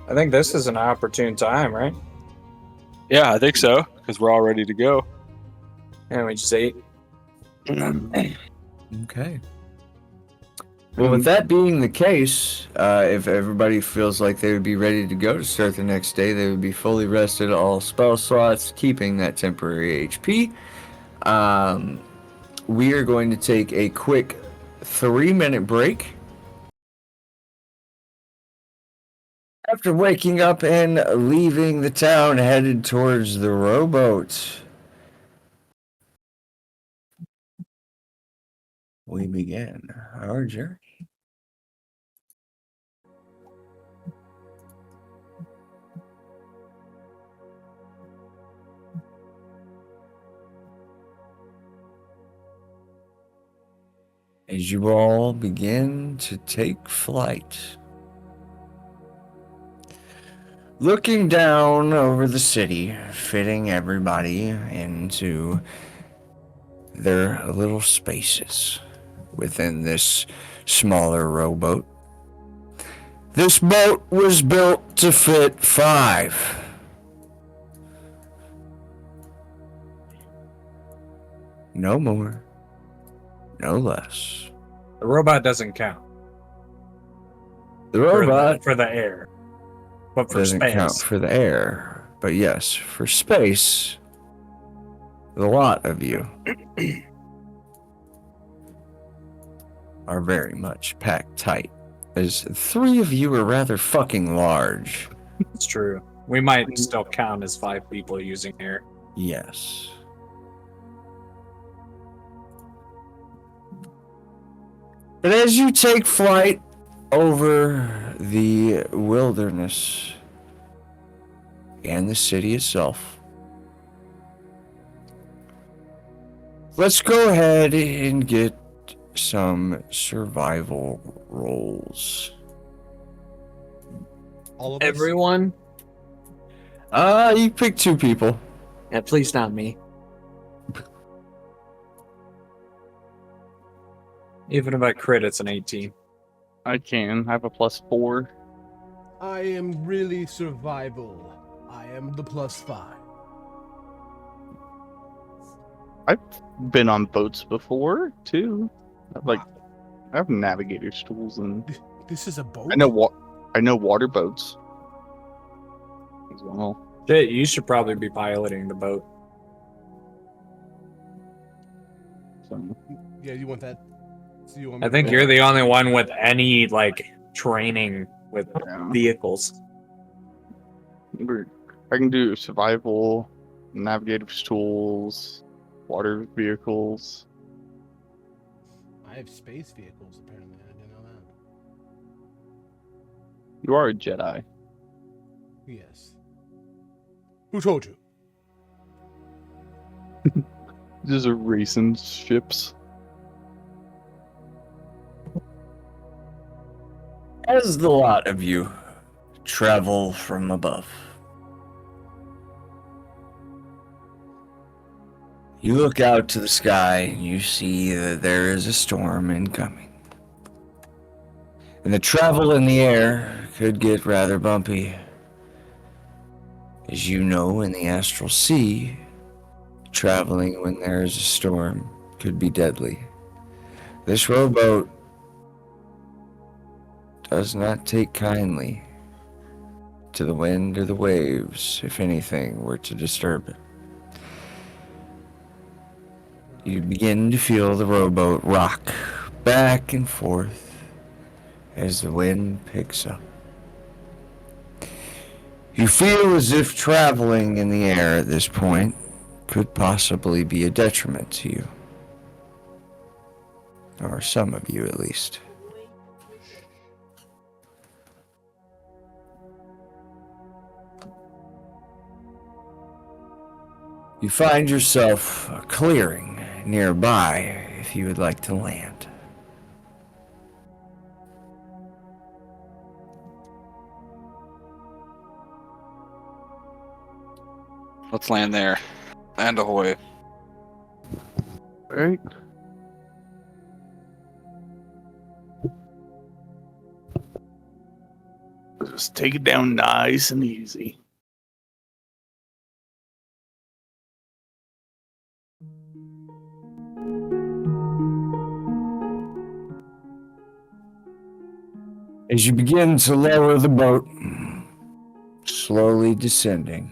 I think this is an opportune time, right? Yeah, I think so, because we're all ready to go. And we just ate. Okay. Well, with that being the case, if everybody feels like they would be ready to go to start the next day, they would be fully rested, all spell slots, keeping that temporary HP. We are going to take a quick 3-minute break. After waking up and leaving the town, headed towards the rowboat, we begin our journey. As you all begin to take flight, looking down over the city, fitting everybody into their little spaces within this smaller rowboat. This boat was built to fit 5. No more, no less. The robot doesn't count. The robot For the air. But for doesn't space. count for the air, but yes, for space, a lot of you are very much packed tight, as 3 of you are rather fucking large. It's true. We might still count as 5 people using air. Yes. But as you take flight over the wilderness and the city itself, let's go ahead and get some survival rolls. All of us? Everyone? You pick 2 people. Yeah, please not me. Even if I crit, it's an 18. I can. I have a +4. I am really survival. I am the +5. I've been on boats before too. I have navigator's tools and This is a boat? I know water boats as well. Shit, you should probably be piloting the boat. So Yeah, you want that? So you want I me think to- you're the only one with any, training with yeah. vehicles. I can do survival, navigator's tools, water vehicles. I have space vehicles, apparently. I didn't know that. You are a Jedi. Yes. Who told you? These are racing ships. As the lot of you travel from above, you look out to the sky and you see that there is a storm incoming. And the travel in the air could get rather bumpy. As you know, in the astral sea, traveling when there is a storm could be deadly. This rowboat does not take kindly to the wind or the waves if anything were to disturb it. You begin to feel the rowboat rock back and forth as the wind picks up. You feel as if traveling in the air at this point could possibly be a detriment to you. or some of you at least. You find yourself a clearing nearby if you would like to land. Let's land there. And ahoy. Right? Just take it down nice and easy. As you begin to lower the boat, slowly descending,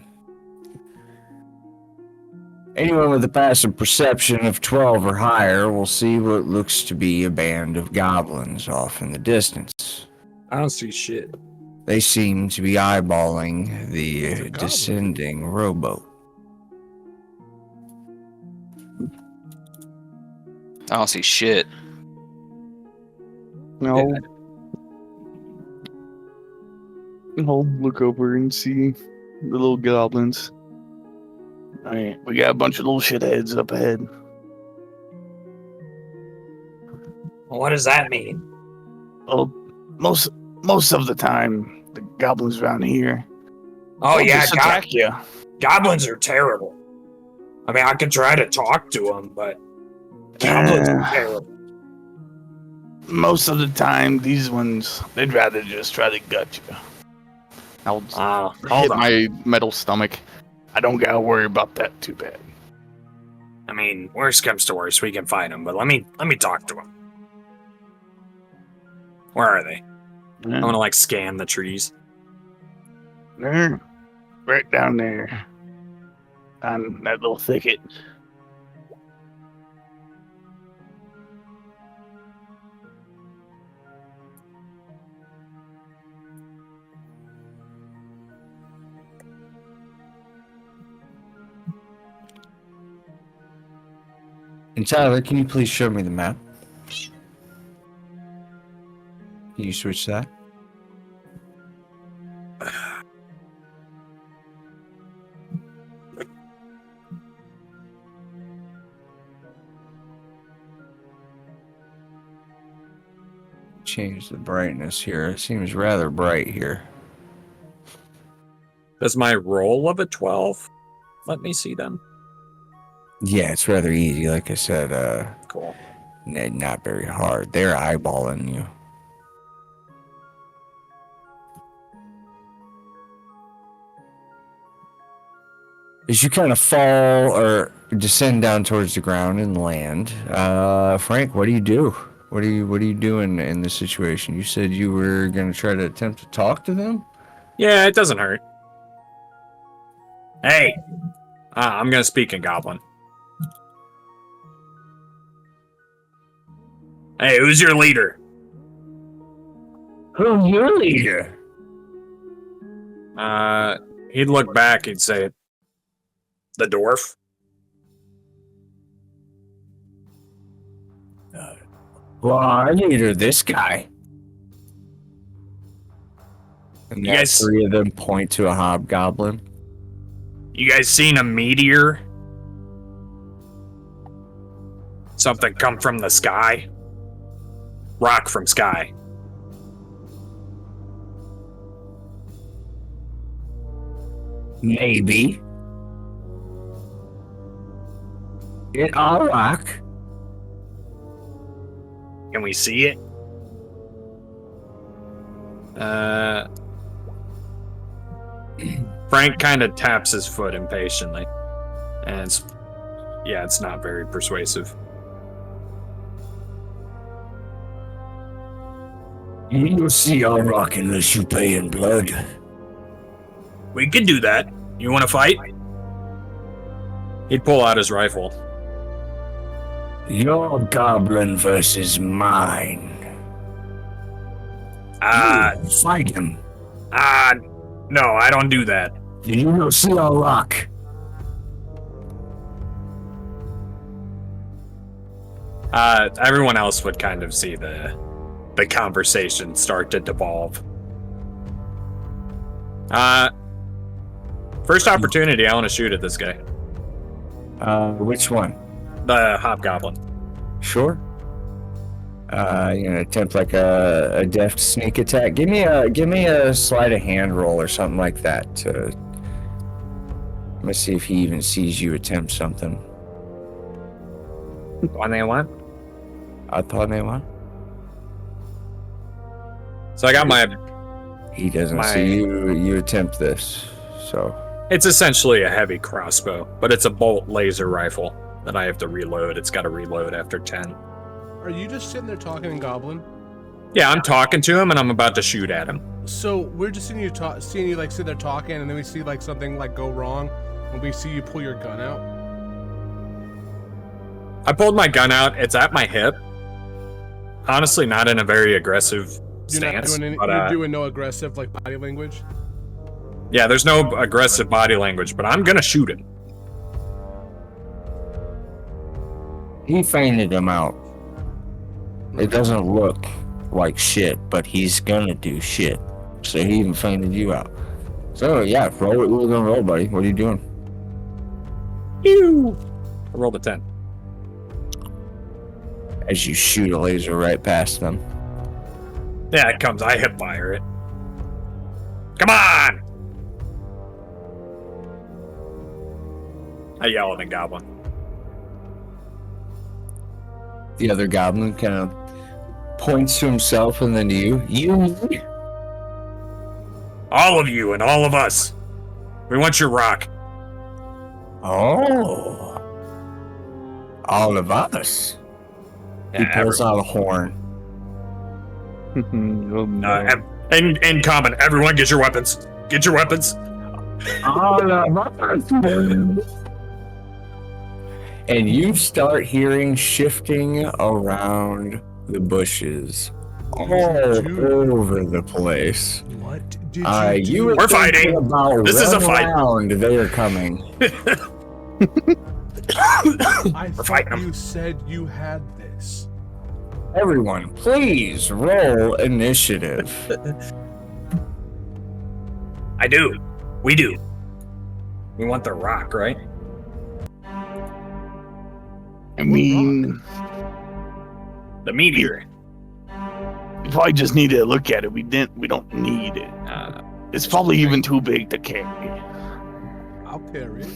anyone with a passive perception of 12 or higher will see what looks to be a band of goblins off in the distance. I don't see shit. They seem to be eyeballing the descending rowboat. I don't see shit. No. I'll look over and see the little goblins. Alright, we got a bunch of little shitheads up ahead. What does that mean? Well, most of the time, the goblins around here. Oh they'll yeah, just attack you. goblins are terrible. I mean, I could try to talk to them, but goblins are terrible. Most of the time, these ones, they'd rather just try to gut you. I'll Hold hit on. my metal stomach. I don't gotta worry about that too bad. I mean, worst comes to worst, we can fight them. But let me talk to them. Where are they? I want to like scan the trees. They're right down there on that little thicket. And Tyler, can you please show me the map? Can you switch that? Change the brightness here. It seems rather bright here. Does my roll of a 12 let me see them? Yeah, it's rather easy. Like I said, Cool. not very hard. They're eyeballing you. As you kind of fall or descend down towards the ground and land, Frank, what do you do? What are you doing in this situation? You said you were gonna try to attempt to talk to them? Yeah, it doesn't hurt. Hey! I'm gonna speak in Goblin. Hey, who's your leader? Who's your leader? He'd look back, he'd say, the dwarf. Well, our leader, this guy. And You guys- three of them point to a hobgoblin. You guys seen a meteor? Something come from the sky? Rock from sky. Maybe. In our rock. Can we see it? Frank kind of taps his foot impatiently. And it's not very persuasive. You will see our rock unless you pay in blood. We could do that. You want to fight? He'd pull out his rifle. Your goblin versus mine. Fight him. No, I don't do that. You will see our rock. Everyone else would kind of see the conversation start to devolve. First opportunity, I want to shoot at this guy. Which one? The hobgoblin. Sure. You're gonna attempt like a deft sneak attack. Give me a sleight of hand roll or something like that. Let me see if he even sees you attempt something. 21. I thought they won. So I got my. He doesn't see you attempt this, so. It's essentially a heavy crossbow, but it's a bolt laser rifle that I have to reload. It's got to reload after 10. Are you just sitting there talking in Goblin? Yeah, I'm talking to him and I'm about to shoot at him. So we're just seeing you like sit there talking, and then we see like something like go wrong, and we see you pull your gun out. I pulled my gun out. It's at my hip. Honestly, not in a very aggressive stance. You're doing no aggressive like body language. Yeah, there's no aggressive body language, but I'm gonna shoot him. He fainted him out. It doesn't look like shit, but he's gonna do shit. So he even fainted you out. So yeah, roll what we're gonna roll, buddy. What are you doing? Ew. I rolled a 10. As you shoot a laser right past them. Yeah, it comes. I hip fire it. Come on! I yell at the goblin. The other goblin kind of points to himself and then to you. You? All of you and all of us. We want your rock. Oh. All of us. He Yeah, pulls out a horn. Oh, no. In common, everyone get your weapons. Get your weapons. All of us. And you start hearing shifting around the bushes all over the place. What did you do? We're fighting. This is a fight. Round, they are coming. I thought fighting 'em. you said you had this. Everyone, please roll initiative. I do. We do. We want the rock, right? I mean, The meteor. if I just need to look at it, we don't need it. It's probably even too big to carry. I'll carry it.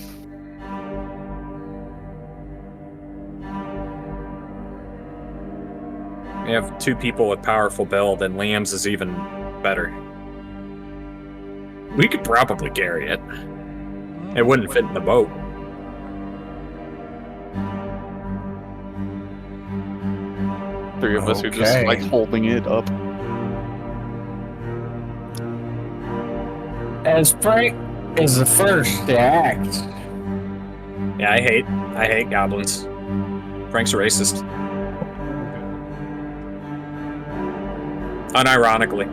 We have 2 people with powerful build, and Liam's is even better. We could probably carry it. It wouldn't fit in the boat. Three of us are just Okay. like holding it up. As Frank is the first to act. Yeah, I hate goblins. Frank's a racist. Unironically.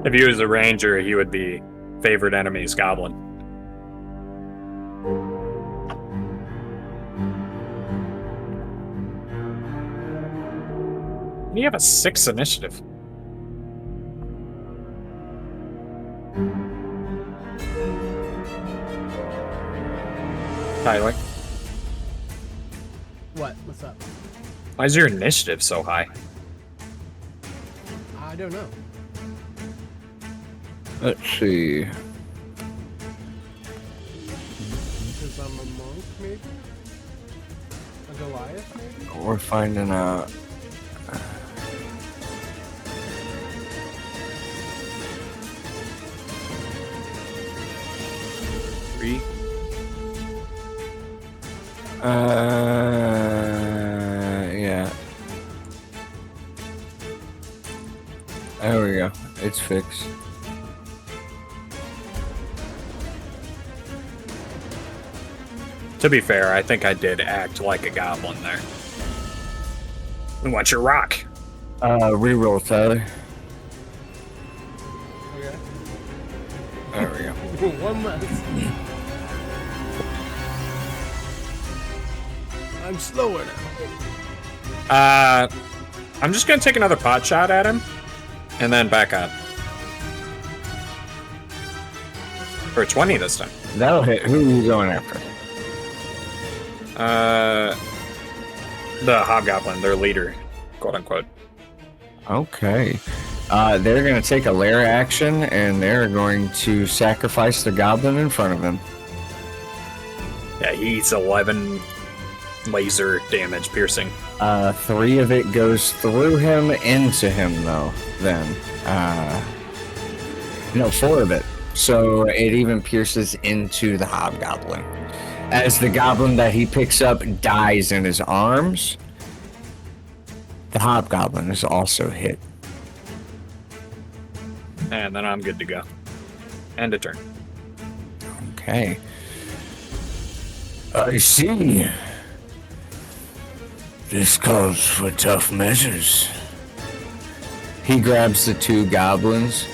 If he was a ranger, he would be favorite enemy's goblin. You have a 6 initiative. Tyler, What? What's up? why is your initiative so high? I don't know. Let's see. Because I'm a monk, maybe? A Goliath, maybe? We're finding out. Three. Yeah. There we go. It's fixed. To be fair, I think I did act like a goblin there. We want your rock. Reroll, Tyler. Okay. There we go. One less. I'm slower now. I'm just gonna take another pot shot at him, and then back up. For 20 this time. That'll hit. Who are you going after? The Hobgoblin, their leader, quote unquote. Okay. They're going to take a lair action, and they're going to sacrifice the goblin in front of him. Yeah, he's 11 laser damage piercing. 3 of it goes through him, into him, though, then. No, 4 of it. So it even pierces into the hobgoblin. As the goblin that he picks up dies in his arms, the hobgoblin is also hit. And then I'm good to go. End of turn. Okay. I see. This calls for tough measures. He grabs the 2 goblins,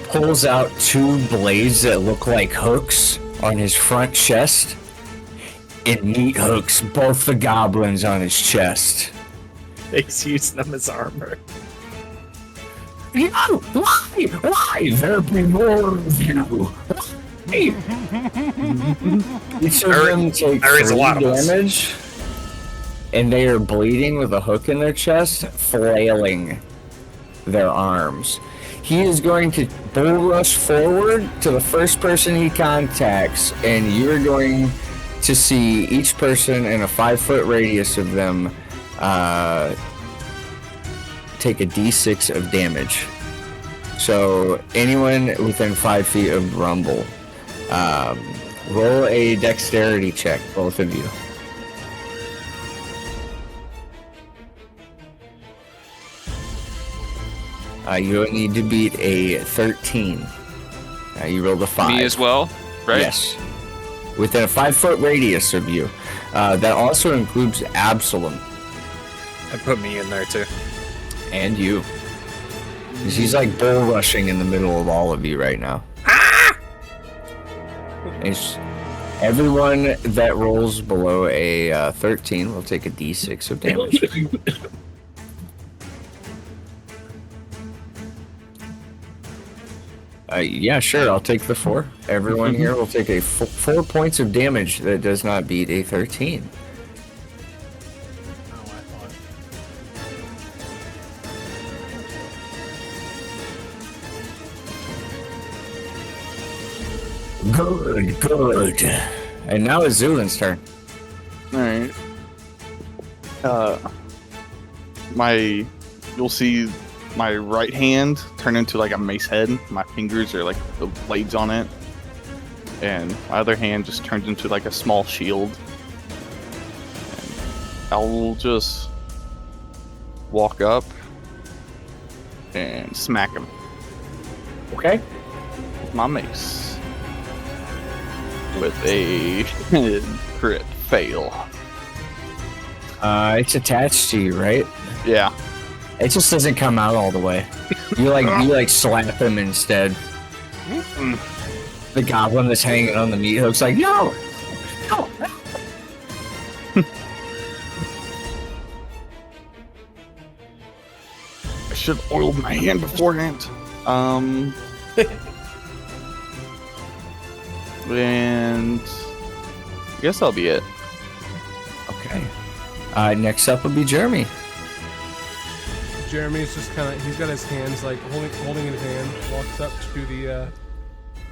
pulls out 2 blades that look like hooks on his front chest, and meat hooks both the goblins on his chest. He's using them as armor. No! Why? Why? There be more of you. Why? Each of them take there is a 3 lot of us. damage, and they are bleeding with a hook in their chest, flailing their arms. He is going to bull rush forward to the first person he contacts, and you're going to see each person in a 5-foot radius of them take a d6 of damage. So anyone within 5 feet of Rumble, roll a dexterity check, both of you. You need to beat a 13. You rolled a 5. Me as well, right? Yes. Within a 5-foot radius of you. That also includes Absalom. And put me in there too. And you. 'Cause he's like bull rushing in the middle of all of you right now. It's, everyone that rolls below a 13 will take a d6 of damage. Yeah, sure, I'll take the 4. Everyone here will take a 4 points of damage that does not beat a 13. Good, good. And now it's Zulin's turn. Alright. You'll see my right hand turn into like a mace head. My fingers are like the blades on it. And my other hand just turns into like a small shield. And I'll just walk up and smack him Okay. with my mace. With a crit fail. It's attached to you, right? Yeah. It just doesn't come out all the way. You slap him instead. The goblin that's hanging on the meat hook's like, no! No! I should have oiled my hand beforehand. And I guess that'll be it. Okay. Next up will be Jeremy. Jeremy's just kind of, he's got his hands like holding in his hand, walks up to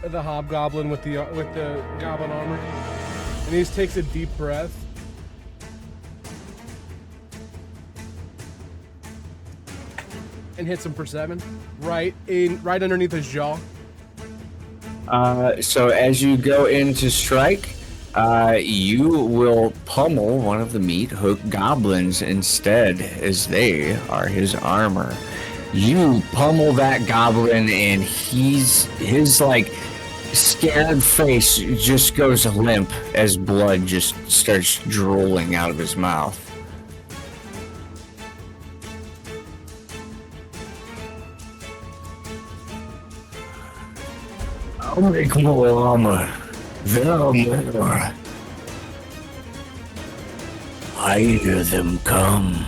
the hobgoblin with the goblin armor, and he just takes a deep breath. And hits him for 7, right underneath his jaw. So as you go in to strike, you will pummel one of the meat hook goblins instead, as they are his armor. You pummel that goblin, and his like scared face just goes limp as blood just starts drooling out of his mouth. I'll make more armor. There are more. I hear them come.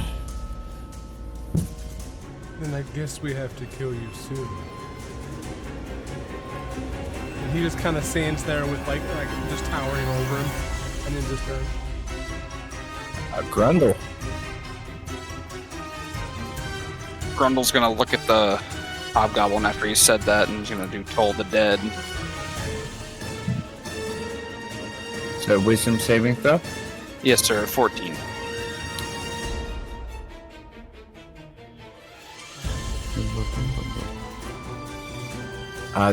Then I guess we have to kill you soon. And he just kind of stands there with like just towering over him, and then just turns. Grundle. Grundle's gonna look at the hobgoblin after he said that, and he's gonna do Toll the Dead. So wisdom saving throw? Yes, sir. 14.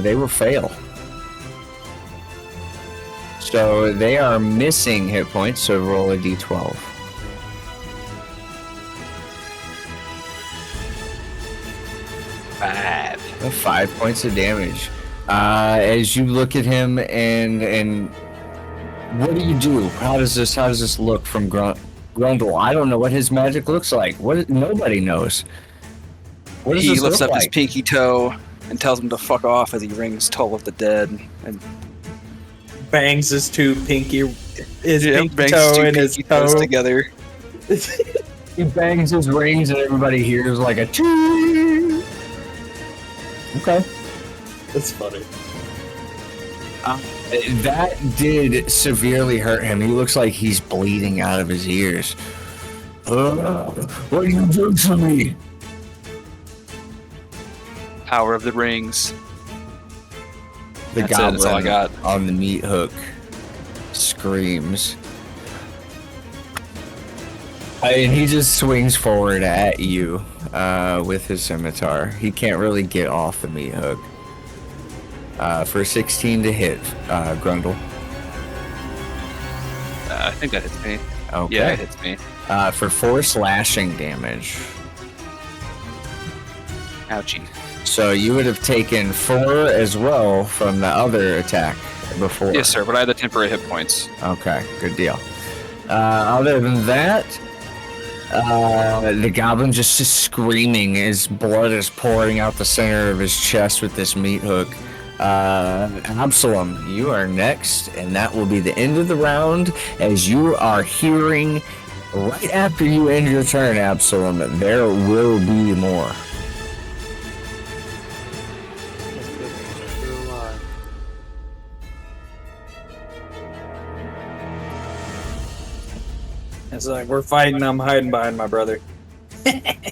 They will fail. So they are missing hit points, so roll a d12. Bad. 5 points of damage. As you look at him and what do you do? How does this look from Grundle? I don't know what his magic looks like. Nobody knows. What does He this lifts look up his like? pinky toe and tells him to fuck off as he rings Toll of the Dead. And Bangs his two pinky, his yeah, pinky bangs toe two and his pinky toes toe. together. He bangs his rings and everybody hears like a ching. Okay. That's funny. That did severely hurt him. He looks like he's bleeding out of his ears. What do you do to me? Power of the rings. The That's it, goblin that's all I got. on the meat hook screams. And he just swings forward at you with his scimitar. He can't really get off the meat hook. For 16 to hit, Grundle. I think that hits me. Okay. Yeah, it hits me. For 4 slashing damage. Ouchie. So you would have taken 4 as well from the other attack before. Yes, sir, but I had the temporary hit points. Okay, good deal. Other than that, the goblin just is screaming. His blood is pouring out the center of his chest with this meat hook. Absalom, you are next, and that will be the end of the round, as you are hearing, right after you end your turn, Absalom, there will be more. It's like, we're fighting, I'm hiding behind my brother. Right,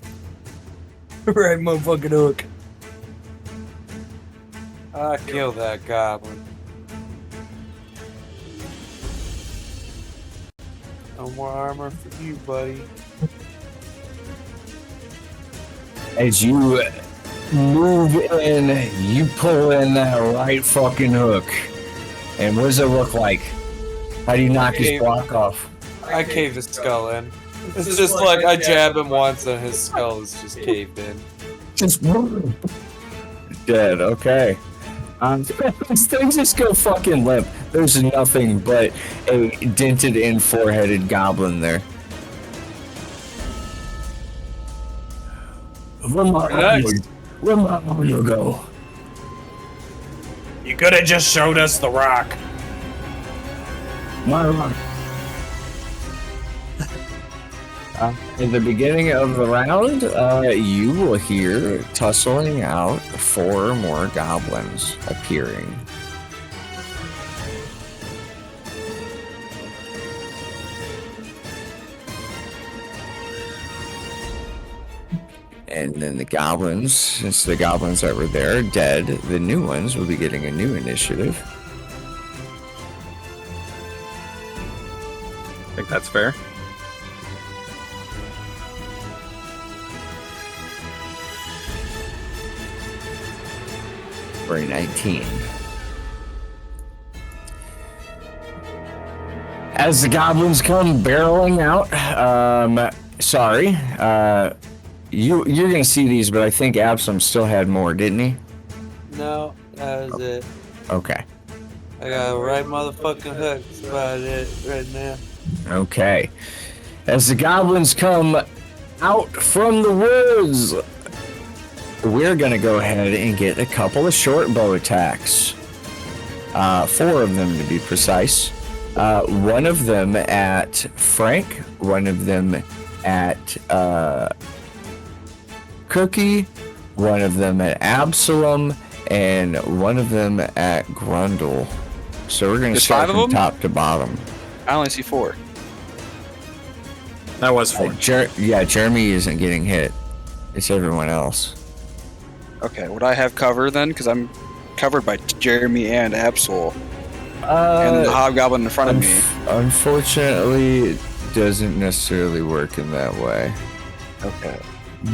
motherfucking hook. I killed that goblin. No more armor for you, buddy. As you move in, you pull in that right fucking hook. And what does it look like? How do you knock his block off? I caved his skull in. It's just like I jab him once and his skull is just caved in. Just dead, okay. These things just go fucking limp. There's nothing but a dented in four-headed goblin there. Where my you go? You could have just showed us the rock. My rock. At the beginning of the round, you will hear tussling out 4 more goblins appearing. And then the goblins, since the goblins that were there are dead, the new ones will be getting a new initiative. I think that's fair. For a 19. As the goblins come barreling out, you're gonna see these, but I think Absalom still had more, didn't he? No, that was it. Okay. I got a right motherfucking hook. That's about it right now. Okay. As the goblins come out from the woods, we're gonna go ahead and get a couple of short bow attacks. 4 of them to be precise. One of them at Frank, one of them at Cookie, one of them at Absalom, and one of them at Grundle. So we're going to There's start 5 of from them? top to bottom. I only see 4. That was 4. Jeremy isn't getting hit. It's everyone else. Okay, would I have cover then? Because I'm covered by Jeremy and Absol. And the hobgoblin in front of me. Unfortunately, it doesn't necessarily work in that way. Okay.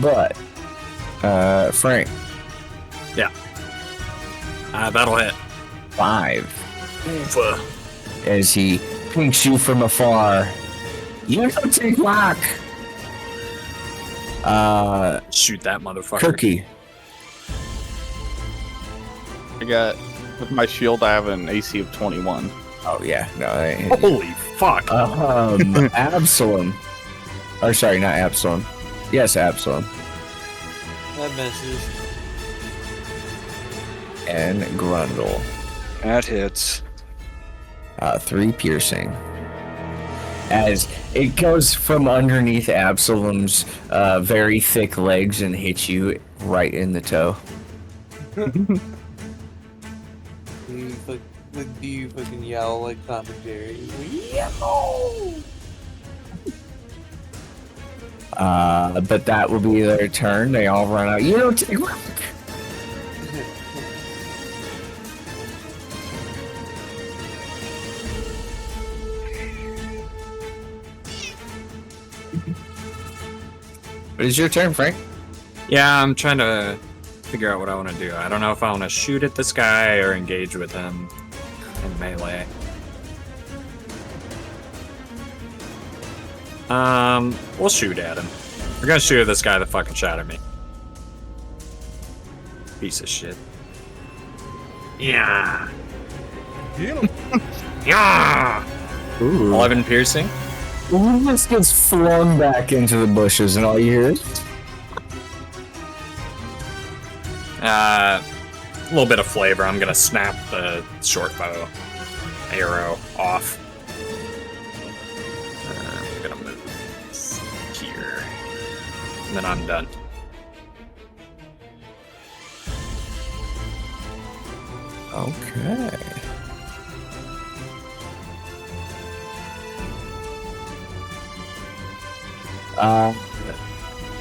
But, Frank, That'll hit. 5. Oof. As he pinks you from afar. You don't take luck. Shoot that motherfucker. Cookie. I got with my shield. I have an AC of 21. Oh yeah, no, that ain't. Holy fuck. Absalom. Or sorry, not Absalom. Yes, Absalom. That misses. And Grundle. That hits. 3 piercing. As it goes from underneath Absalom's very thick legs and hits you right in the toe. Do you fucking yell like Tom and Jerry? But that will be their turn. They all run out. You don't take luck. But it's your turn, Frank. Yeah, I'm trying to figure out what I want to do. I don't know if I want to shoot at this guy or engage with him in melee. We'll shoot at him. We're gonna shoot at this guy that fucking shot at me. Piece of shit. Yeah. Yeah. Ooh. 11 piercing. Ooh, this gets flung back into the bushes, and all you hear is A little bit of flavor. I'm gonna snap the short bow arrow off. I'm gonna move here, and then I'm done. okay.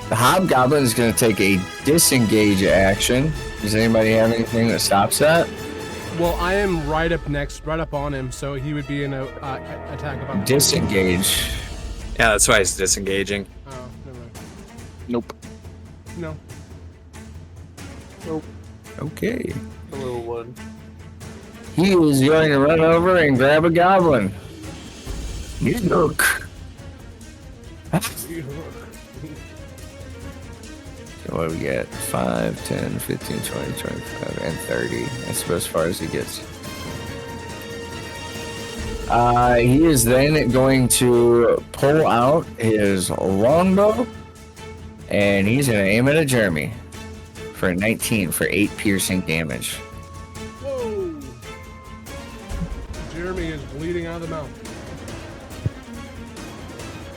The hobgoblin is going to take a disengage action. Does anybody have anything that stops that? Well, I am right up on him, so he would be in a attack of opportunity. Disengage. Yeah, that's why he's disengaging. Oh, never mind. Nope. No. Okay. The little one. He is going to run over and grab a goblin. You look. So what do we get? 5, 10, 15, 20, 25, and 30. That's about as far as he gets. He is then going to pull out his longbow, and he's going to aim it at Jeremy for a 19 for 8 piercing damage. Whoa! Jeremy is bleeding out of the mouth.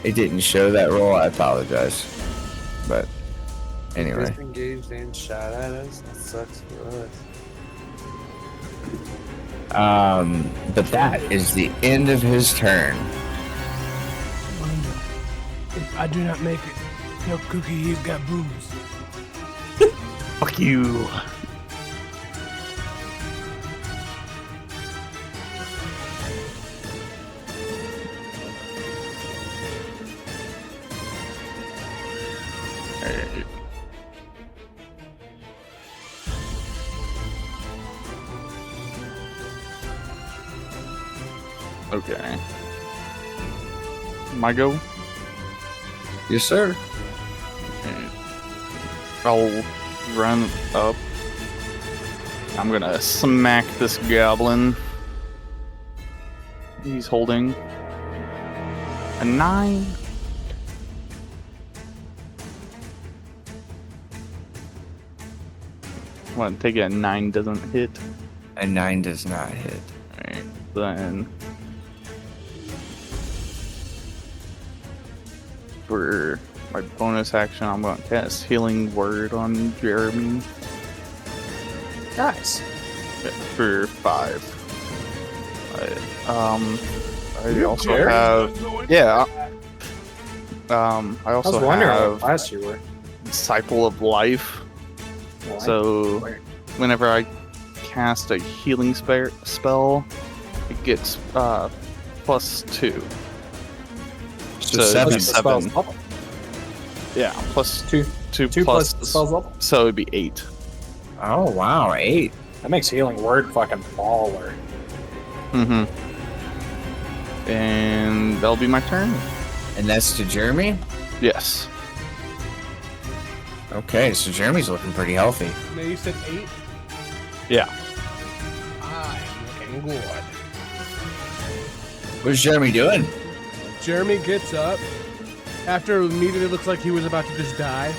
It didn't show that roll. I apologize. But anyway. Disengaged and shot at us. That sucks for us. But that is the end of his turn. If I do not make it, tell Cookie he's got booze. Fuck you. Okay. My go? Yes, sir. I'll run up. I'm gonna smack this goblin. He's holding a 9. What? Take a 9 doesn't hit. A 9 does not hit. Alright, then for my bonus action, I'm going to cast Healing Word on Jeremy Nice. for 5. I also Jeremy? have, yeah. I I was also wondering what have class you were. Disciple of Life. So whenever I cast a healing spell, it gets +2. So 7. Yeah, plus Two 2 plus plus, the spell's level. so it'd be 8. Oh, wow. 8. That makes healing word fucking baller. Mm-hmm. And that'll be my turn. And that's to Jeremy? Yes. Okay, so Jeremy's looking pretty healthy. Now you said 8? Yeah. I'm looking good. What's Jeremy doing? Jeremy gets up after immediately looks like he was about to just die.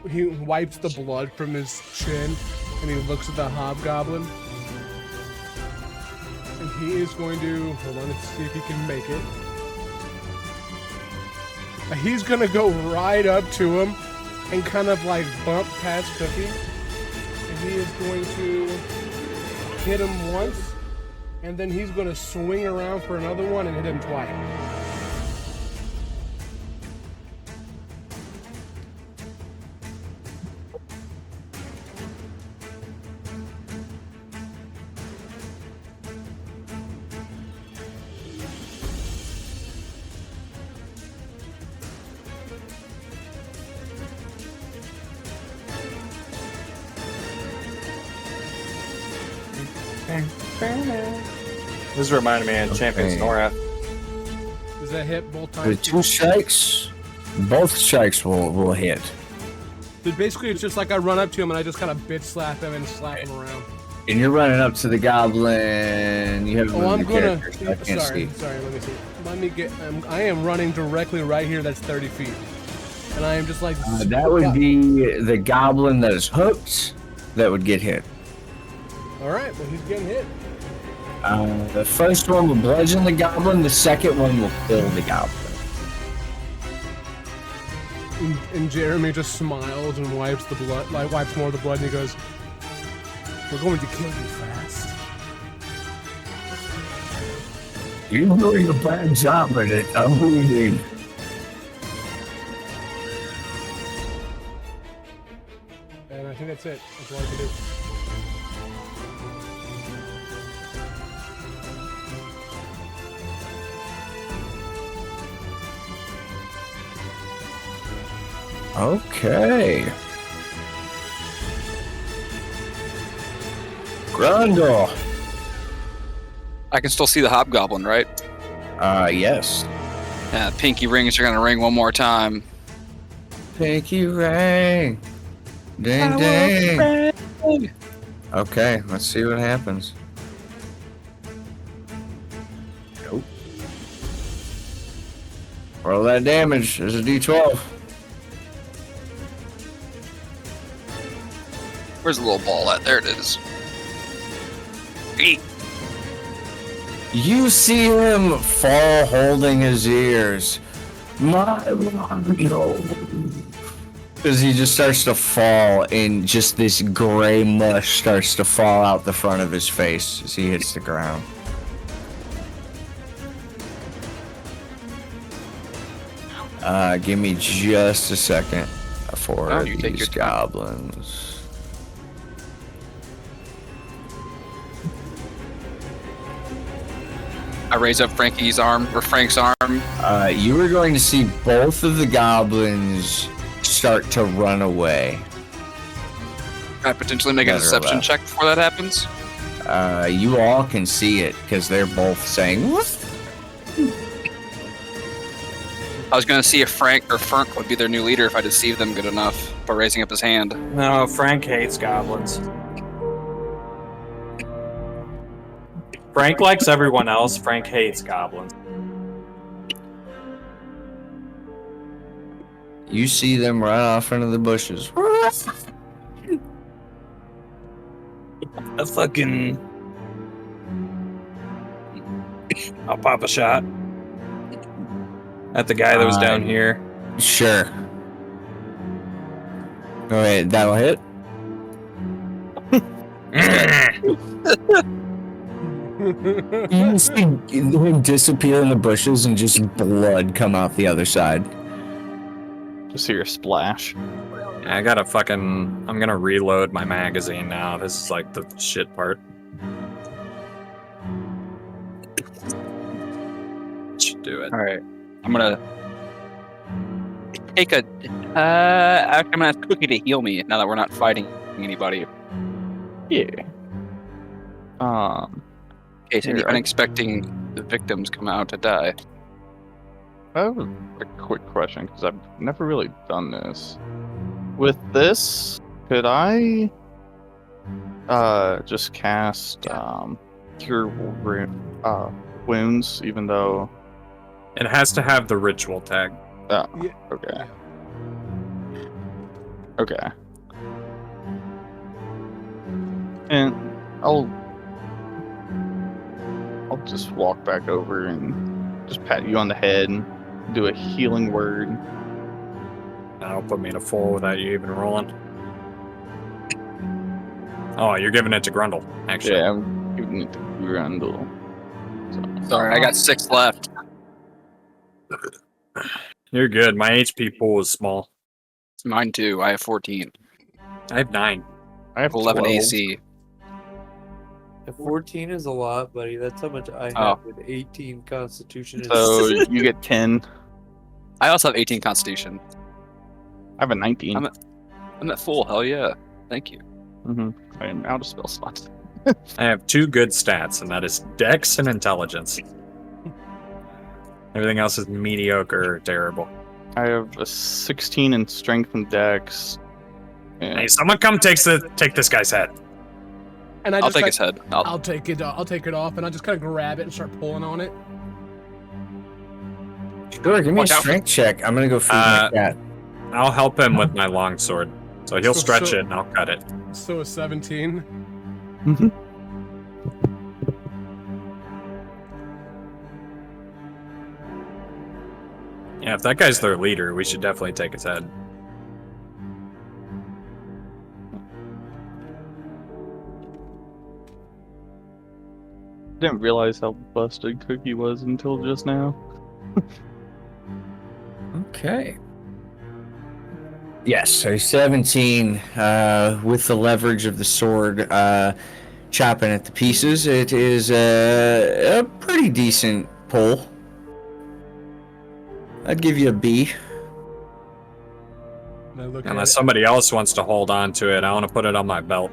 He wipes the blood from his chin and he looks at the hobgoblin. And he is going to hold on, let's see if he can make it. He's gonna go right up to him and kind of like bump past Cookie. And he is going to hit him once, and then he's gonna swing around for another one and hit him twice. This reminded me of Champions Okay. Nora. Does that hit both times? With 2 strikes, both strikes will hit. But basically, it's just like I run up to him and I just kind of bitch slap him and slap him around. And you're running up to the goblin. You have Oh, I'm gonna. characters. I can't Sorry, see. let me see. Let me get. I am running directly right here. That's 30 feet, and I am just like. That would be the goblin that is hooked that would get hit. All right, well he's getting hit. The first one will bludgeon the goblin. The second one will kill the goblin. And Jeremy just smiles and wipes the blood, like wipes more of the blood, and he goes, "We're going to kill you fast." You're doing a bad job at it. I'm bleeding. And I think that's it. That's all I can do. Okay. Grundle. I can still see the hobgoblin, right? Yes. Yeah, pinky rings are gonna ring one more time. Pinky ring. Ding ding. Okay, let's see what happens. Nope. Roll that damage. There's a D12. Where's the little ball at? There it is. 8. You see him fall holding his ears. As he just starts to fall and just this gray mush starts to fall out the front of his face as he hits the ground. Give me just a second for Oh, you take these your time. goblins. I raise up Frankie's arm, or Frank's arm. You are going to see both of the goblins start to run away. Can I potentially make a Better deception left. check before that happens? You all can see it because they're both saying, "Woof." I was gonna see if Frank or Funk would be their new leader if I deceived them good enough by raising up his hand. No, Frank hates goblins. Frank likes everyone else. Frank hates goblins. You see them run off into the bushes. a fucking. I'll pop a shot at the guy that was down here. Sure. All right, that'll hit. You see him disappear in the bushes and just blood come out the other side. Just hear a splash. I gotta fucking. I'm gonna reload my magazine now. This is like the shit part. Should do it. All right, I'm gonna take a. I'm gonna ask Cookie to heal me now that we're not fighting anybody. Yeah. In case any Here, unexpected victims come out to die. I have a quick question because I've never really done this. With this, could I just cast cure wounds, even though It has to have the ritual tag. oh, Yeah. okay. Okay. And I'll just walk back over and just pat you on the head and do a healing word. That'll put me to 4 without you even rolling. Oh, you're giving it to Grundle, actually. Yeah, I'm giving it to Grundle. Sorry, I got 6 left. You're good. My HP pool is small. It's mine too. I have 14. I have 9. I have 11 12. AC. If 14 is a lot, buddy. That's how much I Oh. have with 18 Constitution. And So you get 10. I also have 18 Constitution. I have a 19. I'm at full. Hell yeah. Thank you. I am out of spell slots. I have 2 good stats, and that is Dex and Intelligence. Everything else is mediocre or terrible. I have a 16 in strength and dex. And Hey, someone come take this guy's head. And I I'll just take kinda- his head. I'll take it. I'll take it off, and I'll just kind of grab it and start pulling on it. Sure, give me Watch a out. strength check. I'm gonna go feed my cat. I'll help him with my longsword. So he'll So- stretch so- it and I'll cut it. So a 17. Yeah, if that guy's their leader, we should definitely take his head. didn't realize how busted Cookie was until just now. Okay. Yes, so 17, with the leverage of the sword, chopping it to pieces. It is a pretty decent pull. I'd give you a B. And I look at Unless it. somebody else wants to hold on to it, I want to put it on my belt.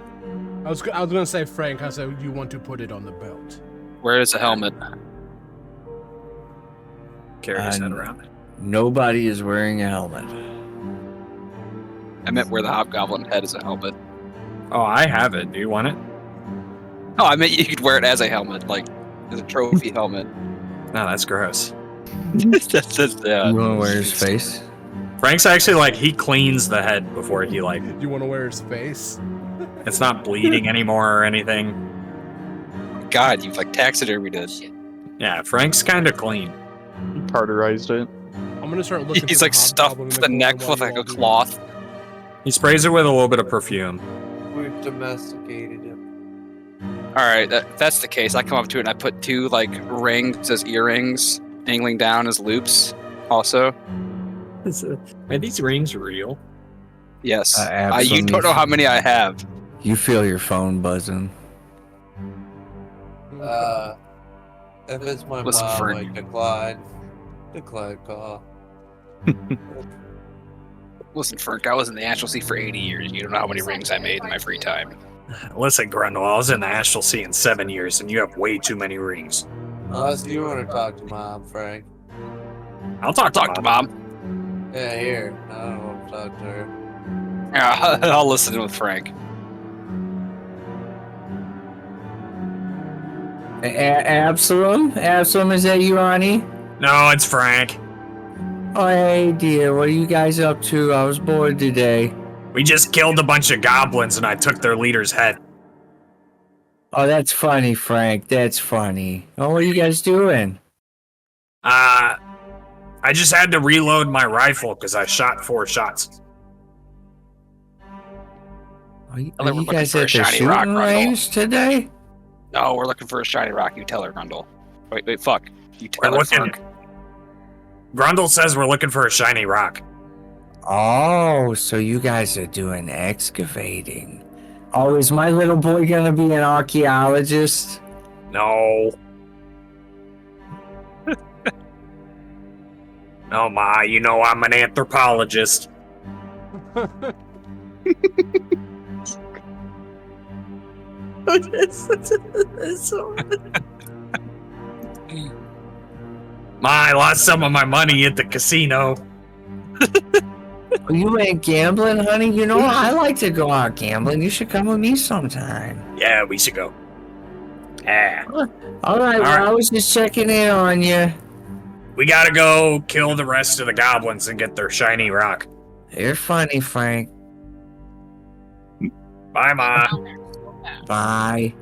I was gonna say Frank. I said you want to put it on the belt. Where is the helmet? Carry his head around. Nobody is wearing a helmet. I meant where the hobgoblin head is a helmet. Oh, I have it. Do you want it? No, I meant you could wear it as a helmet, like as a trophy helmet. No, that's gross. That's yeah. You want to wear his face? Frank's actually like, he cleans the head before he like, You want to wear his face? it's not bleeding anymore or anything. God, you've like taxidermied it. Yeah, Frank's kind of clean. He carterized it. I'm gonna start looking. He's for like stuffed hobgoblin in the corner neck while with you like all a do cloth. He sprays it with a little bit of perfume. We've domesticated him. All right, that's the case. I come up to it and I put 2 like rings as earrings, dangling down as loops. Also, Are these rings real? yes. You absolutely. don't know how many I have. You feel your phone buzzing. If it's my Listen, mom, Frank. I decline. Decline call. Listen, Frank, I was in the Astral Sea for 80 years. You don't know how many rings I made in my free time. Listen, Grundle, I was in the Astral Sea in 7 years, and you have way too many rings. Unless you want to talk to mom, Frank. I'll talk to Mom. Yeah, here. I don't want to talk to her. Yeah, I'll listen in with Frank. Absalom? Absalom, is that you, Ronnie? No, it's Frank. Oh, hey, dear. What are you guys up to? I was bored today. We just killed a bunch of goblins, and I took their leader's head. Oh, that's funny, Frank. That's funny. Oh, what are you guys doing? I just had to reload my rifle because I shot 4 shots. Are you, I think we're looking guys for a at the shiny rock, shooting Grundle. range today? No, we're looking for a shiny rock. You tell her, Grundle. Wait, fuck. You tell We're her, looking. fuck. Grundle says we're looking for a shiny rock. Oh, so you guys are doing excavating. Oh, is my little boy gonna be an archaeologist? No. No, Ma, you know I'm an anthropologist. Ma, I lost some of my money at the casino. Oh, you ain't gambling, honey? You know, I like to go out gambling. You should come with me sometime. Yeah, we should go. Yeah. All right, well, I was just checking in on you. We gotta go kill the rest of the goblins and get their shiny rock. You're funny, Frank. Bye, Ma. Bye.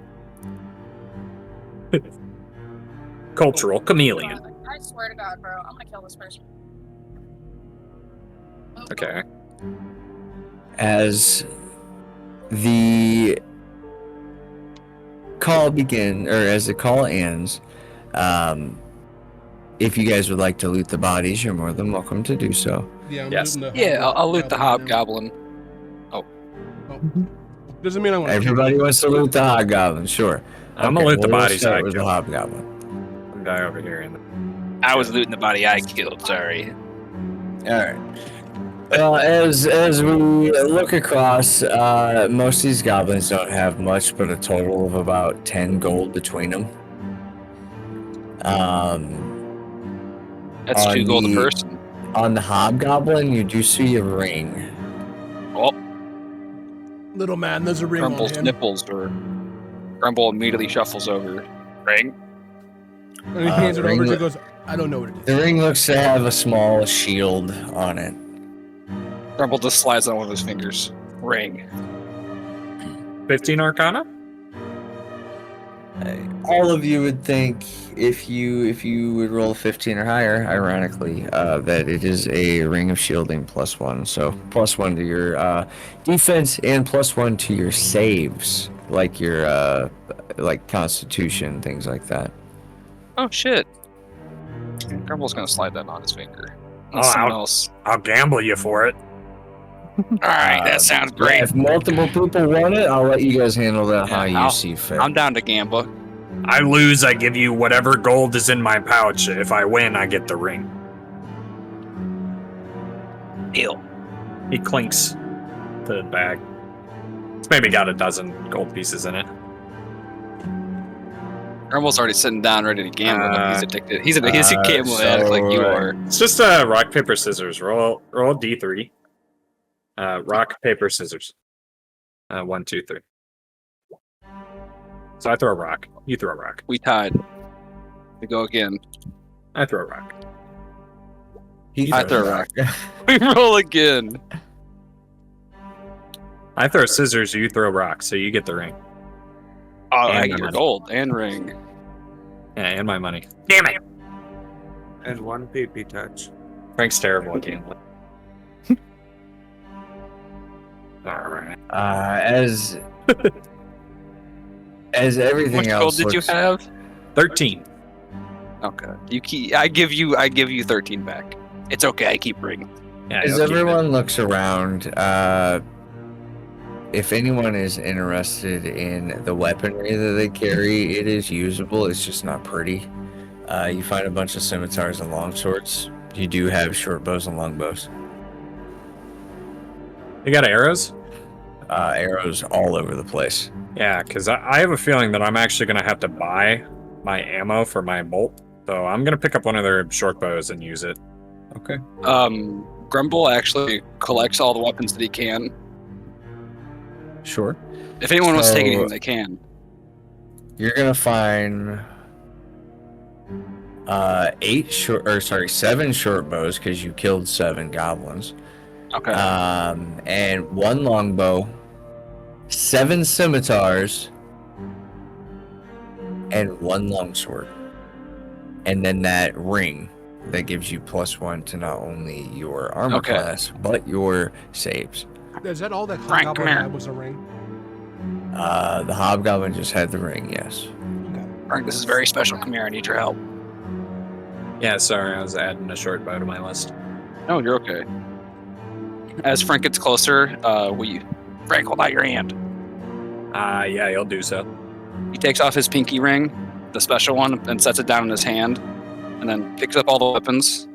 Cultural chameleon. I swear to God, bro, I'm gonna kill this person. Okay. As the call as the call ends, if you guys would like to loot the bodies, you're more than welcome to do so. Yeah, I'm Yes. looting the Yeah, I'll loot the hobgoblin hobgoblin. Doesn't mean I want to. Everybody wants to loot the hobgoblin, sure. I'm gonna loot the we'll bodies I start with the killed. hobgoblin. Some guy over here. I was looting the body I killed, sorry. All right. Well, as we look across, most of these goblins don't have much, but a total of about 10 gold between them. That's On 2 gold a the- person. On the hobgoblin, you do see a ring. Oh, Little man, there's a ring Grumble's on him. nipples or Grumble immediately shuffles over. Ring? And he hands it ring over to li- goes, I don't know what it is. The ring looks to have a small shield on it. Grumble just slides on one of his fingers. Ring. 15 Arcana? All of you would think if you would roll 15 or higher, ironically, that it is a ring of shielding +1. So +1 to your defense and +1 to your saves, like your like Constitution, things like that. Oh shit. Grumble's gonna slide that on his finger. Oh, Someone else. I'll gamble you for it. Alright, that sounds great. If multiple people want it, I'll let you guys handle that how you see fit. I'm down to gamble. I lose, I give you whatever gold is in my pouch. If I win, I get the ring. Deal. He clinks the bag. It's maybe got a dozen gold pieces in it. Grumble's already sitting down ready to gamble. He's addicted. He's a gambling so, addict like you are. It's just rock, paper, scissors. Roll D3. Rock, paper, scissors. 1, 2, 3. So I throw a rock. You throw a rock. We tied. We go again. I throw a rock. I throw a rock. We roll again. I throw scissors, you throw rock, so you get the ring. Oh, And I my get your money. gold and ring. Yeah, and my money. Damn it! And 1 pee touch. Frank's terrible at gambling. Alright. As everything How much else gold did you looks- have? 13. Okay. I give you 13 back. It's okay. I keep ring. Yeah, As you'll keep it. everyone looks around, if anyone is interested in the weaponry that they carry, it is usable. It's just not pretty. You find a bunch of scimitars and longswords. You do have short bows and long bows. You got arrows? Arrows all over the place. Yeah, because I have a feeling that I'm actually going to have to buy my ammo for my bolt. So I'm going to pick up one of their short bows and use it. Okay. Grumble actually collects all the weapons that he can. Sure. If anyone wants to take So- anything, they can. You're gonna find 7 short bows because you killed 7 goblins. Okay. And 1 longbow, 7 scimitars, and 1 longsword. And then that ring that gives you +1 to not only your armor Okay. class, but your saves. Is that all that Frank, Hobgoblin come here. had was a ring? The hobgoblin just had the ring, yes. Okay. Frank, this is very special. Come here, I need your help. Yeah, sorry, I was adding a short bow to my list. No, you're okay. As Frank gets closer, Frank, hold out your hand. Yeah, he'll do so. He takes off his pinky ring, the special one, and sets it down in his hand, and then picks up all the weapons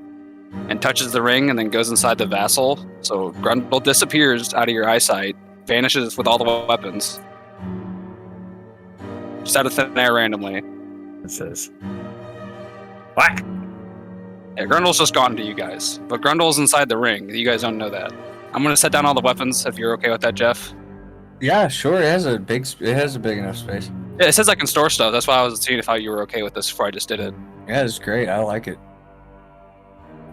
and touches the ring and then goes inside the vassal. So Grundle disappears out of your eyesight, vanishes with all the weapons. Just out of thin air randomly. It says, "What?" Yeah, Grundle's just gone to you guys. But Grundle's inside the ring. You guys don't know that. I'm going to set down all the weapons if you're okay with that, Jeff. Yeah, sure. It has a big enough space. Yeah, it says I can store stuff. That's why I was seeing if you were okay with this before I just did it. Yeah, it's great. I like it.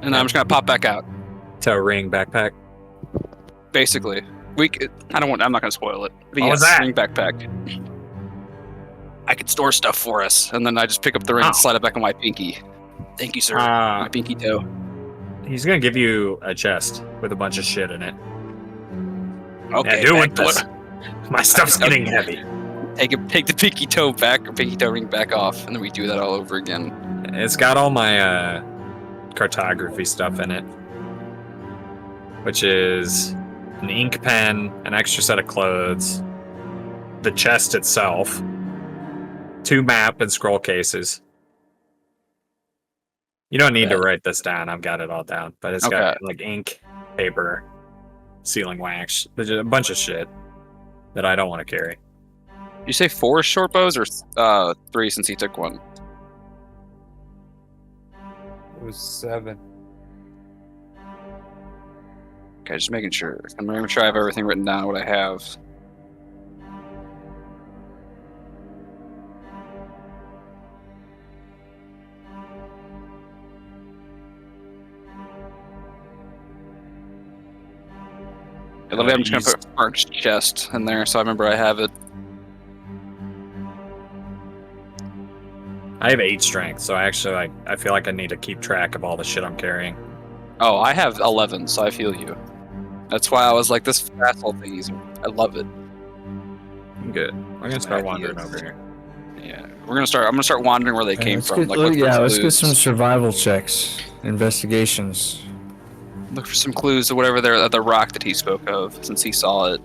And then I'm just going to pop back out. Toe ring backpack. Basically. I'm not going to spoil it. But What was that? Ring backpack. I could store stuff for us. And then I just pick up the ring and slide it back on my pinky. Thank you, sir. My pinky toe. He's gonna give you a chest with a bunch of shit in it. Okay. Yeah, do back with this. My stuff's getting heavy. Take the pinky toe back, or pinky toe ring back off, and then we do that all over again. It's got all my cartography stuff in it, which is an ink pen, an extra set of clothes, the chest itself, 2 map and scroll cases. You don't need to write this down. I've got it all down, but it's got like ink, paper, sealing wax, there's a bunch of shit that I don't want to carry. You say 4 short bows or 3 since he took one? It was 7. Okay, just making sure. I'm making sure I have everything written down, what I have. I'm just going to put Mark's chest in there so I remember I have it. I have 8 strength, so actually I feel like I need to keep track of all the shit I'm carrying. Oh, I have 11, so I feel you. That's why I was like, this vassal thing, I love it. I'm good. I'm gonna start wandering over here. Yeah, I'm gonna start wandering where they came from. Let's get some survival checks, investigations. Look for some clues to whatever the rock that he spoke of, since he saw it.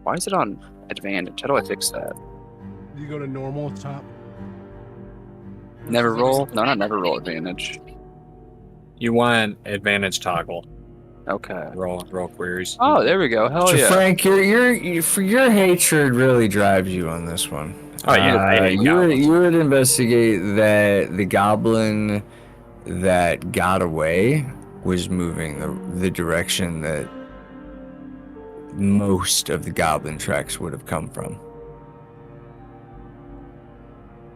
Why is it on advantage? How do I fix that? You go to normal top. Never roll? No, not never roll advantage. You want advantage toggle. Okay. Roll queries. Oh, there we go. Hell So yeah. Frank, your hatred really drives you on this one. Oh yeah, I hate goblins. You would investigate that the goblin that got away was moving the direction that most of the goblin tracks would have come from.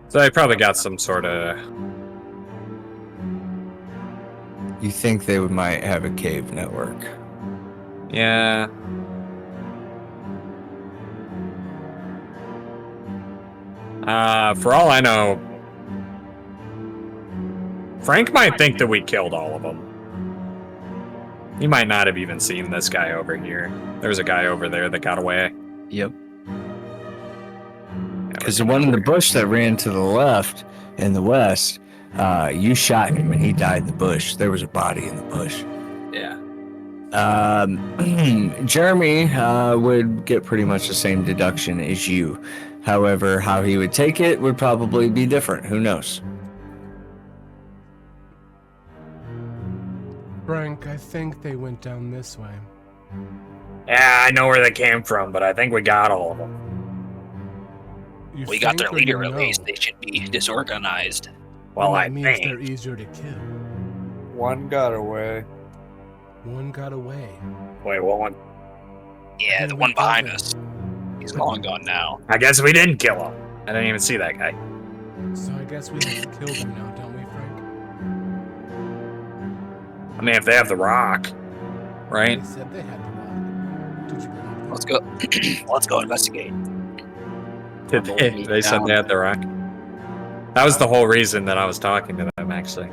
So I probably got some sort of. You think they might have a cave network? Yeah. For all I know, Frank might think that we killed all of them. He might not have even seen this guy over here. There's a guy over there that got away. Yep. Because the one in the bush that ran to the left in the west, you shot him and he died in the bush. There was a body in the bush. Yeah. Jeremy would get pretty much the same deduction as you. However, how he would take it would probably be different. Who knows? Frank, I think they went down this way. Yeah, I know where they came from, but I think we got all of them. You We got their think or leader you know? released. They should be disorganized. Well, that I means think. they're easier to kill. One got away. One got away. Wait, what one? Yeah, the one behind us. He's long gone now. I guess we didn't kill him. I didn't even see that guy. So I guess we have to kill them now, don't we, Frank? I mean, if they have the rock, right? They said they had the rock. Did you believe them? Let's go. Let's go investigate. They said they had the rock. That was the whole reason that I was talking to them, actually.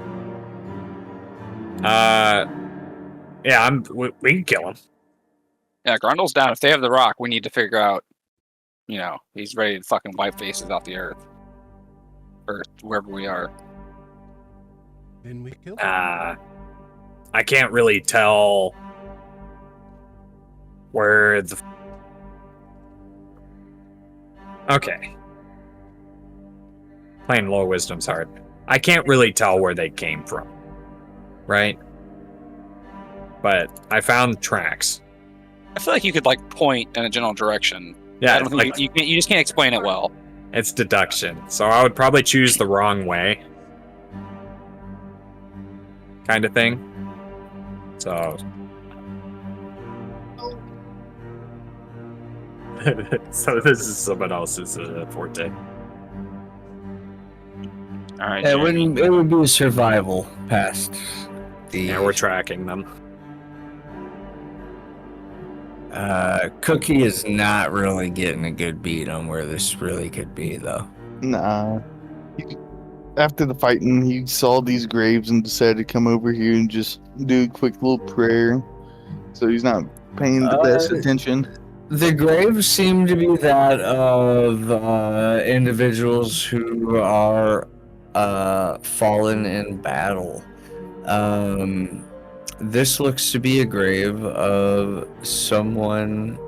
Yeah, we can kill him. Yeah, Grundle's down. If they have the rock, we need to figure out, he's ready to fucking wipe faces off the earth. Or wherever we are. Then we kill him. I can't really tell where the... Okay. Playing low wisdom's hard. I can't really tell where they came from. Right? But I found tracks. I feel like you could point in a general direction. Yeah, I don't think you just can't explain it well. It's deduction, so I would probably choose the wrong way. Kind of thing. So... so this is someone else's forte. Alright, It would be a survival past the... Yeah, we're tracking them. Cookie is not really getting a good beat on where this really could be, though. Nah. After the fighting, he saw these graves and decided to come over here and just do a quick little prayer. So he's not paying the best attention. The graves seem to be that of individuals who are fallen in battle. This looks to be a grave of someone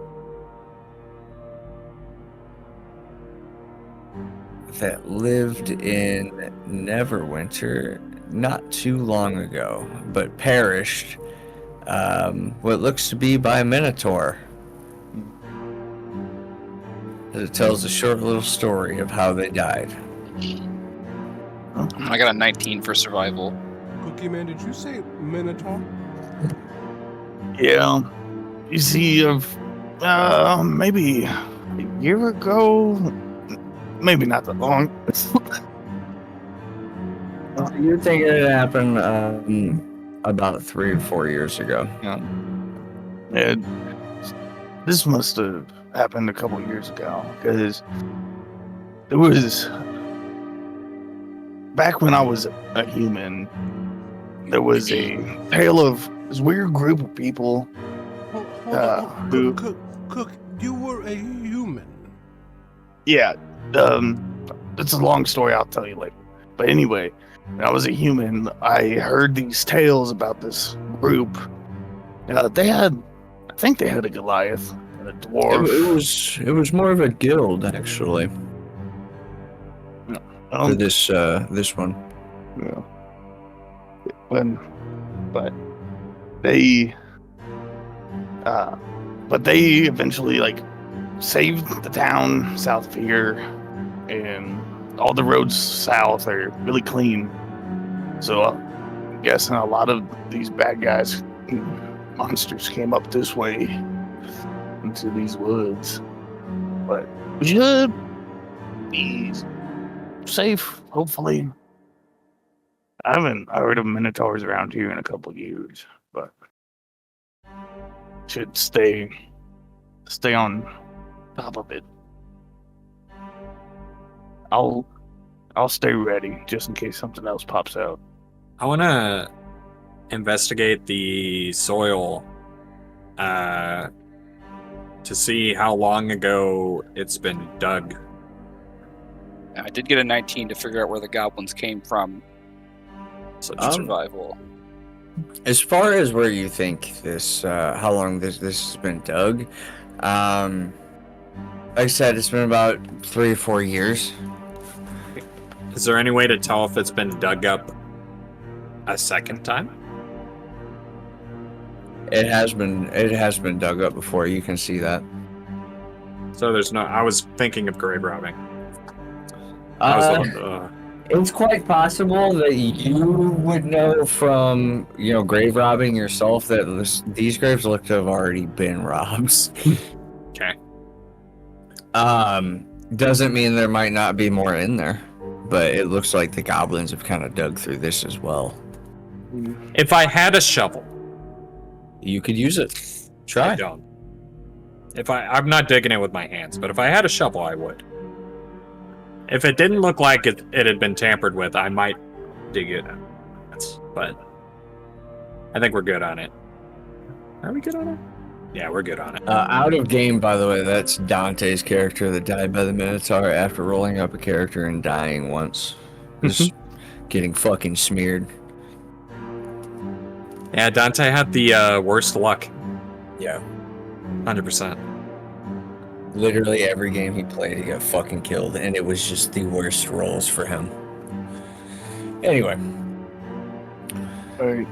that lived in Neverwinter not too long ago, but perished, what looks to be by a Minotaur. It tells a short little story of how they died. I got a 19 for survival. Cookie Man, did you say Minotaur? Yeah. You see, maybe a year ago, maybe not that long. You're thinking it happened about 3 or 4 years ago. Yeah, this must have happened a couple years ago, because there was, back when I was a human, there was a tale of this weird group of people who... Cook, you were a human. Yeah, it's a long story, I'll tell you later. But anyway, when I was a human, I heard these tales about this group. I think they had a Goliath and a dwarf. It was more of a guild, actually. For this one. Yeah. But they eventually saved the town south of here, and all the roads south are really clean. So I'm guessing a lot of these bad guys, monsters, came up this way into these woods. But we should be safe, hopefully. I haven't heard of minotaurs around here in a couple of years, but should stay on top of it. I'll stay ready just in case something else pops out. I want to investigate the soil to see how long ago it's been dug. I did get a 19 to figure out where the goblins came from. So just survival. As far as where you think this, how long this has been dug, like I said, it's been about 3 or 4 years. Is there any way to tell if it's been dug up a second time? It has been dug up before. You can see that. So there's no. I was thinking of grave robbing. It's quite possible that you would know from grave robbing yourself that these graves look to have already been robbed. Okay. Doesn't mean there might not be more in there, but it looks like the goblins have kind of dug through this as well. If I had a shovel, you could use it. Try. I don't. I'm not digging it with my hands, but if I had a shovel, I would. If it didn't look like it had been tampered with, I might dig it. But I think we're good on it. Are we good on it? Yeah, we're good on it. Out of game, by the way, that's Dante's character that died by the Minotaur after rolling up a character and dying once. Just getting fucking smeared. Yeah, Dante had the worst luck. Yeah. 100%. Literally every game he played, he got fucking killed, and it was just the worst rolls for him. Anyway. Alright.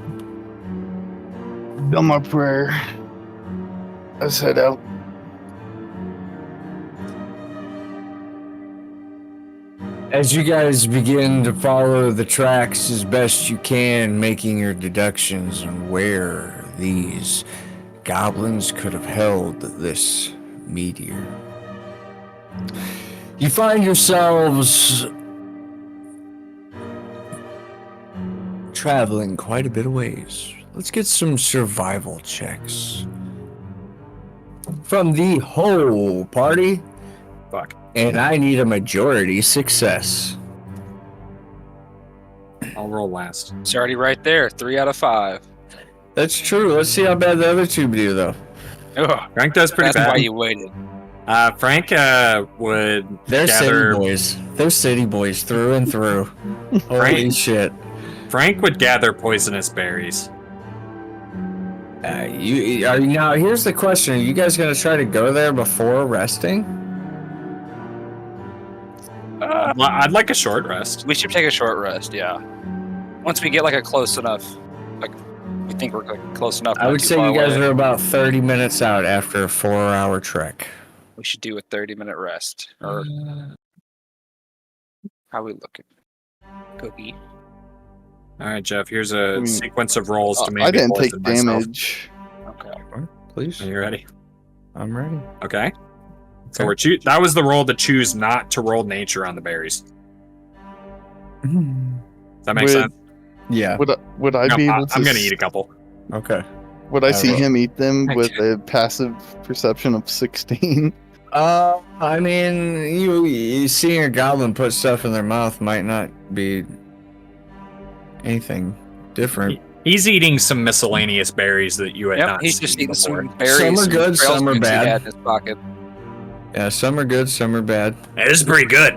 Done my prayer. Let's head out. As you guys begin to follow the tracks as best you can, making your deductions on where these goblins could have held this meteor, you find yourselves traveling quite a bit of ways. Let's get some survival checks from the whole party. Fuck. And I need a majority success. I'll roll last. It's already right there. 3 out of 5. That's true. Let's see how bad the other two do, though. Ugh, Frank does pretty that's bad. why you waited. Frank would They're gather. city boys. They're city boys through and through. Holy shit. Frank would gather poisonous berries. Now, here's the question. Are you guys going to try to go there before resting? I'd like a short rest. We should take a short rest, yeah. Once we get like a close enough, like we think we're like close enough. I not would too say far you guys away. are about 30 minutes out after a 4-hour trek. We should do a 30-minute rest. Or how we looking? Cookie. All right, Jeff. Here's a sequence of rolls to make. I didn't take damage. Okay. Please. Are you ready? I'm ready. Okay. So we're that was the roll to choose not to roll nature on the berries. Does that make sense? Yeah. Would I be able to? I'm gonna eat a couple. Okay. Would I see will. him eat them with a passive perception of 16? I mean, you seeing a goblin put stuff in their mouth might not be anything different. He's eating some miscellaneous berries that you had not He's seen just eating before. some berries. Some are good, trail some are sticks he bad. had in his pocket. Yeah, some are good, some are bad. It is pretty good.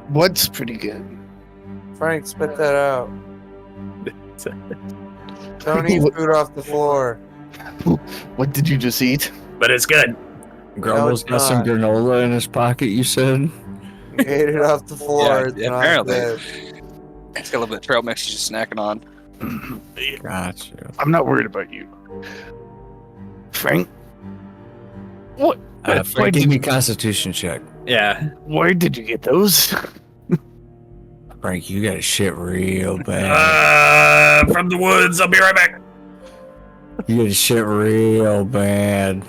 What's pretty good? Frank, spit that out. Don't eat food off the floor. What did you just eat? But it's good. Grumble's got some not. granola in his pocket, you said? You ate it off the floor. It's not apparently. good. It's got a little bit of trail mix he's just snacking on. Gotcha. I'm not worried about you. Frank? What? Frank, give me a constitution check. Yeah. Where did you get those? Frank, you got shit real bad. From the woods. I'll be right back. You got shit real bad.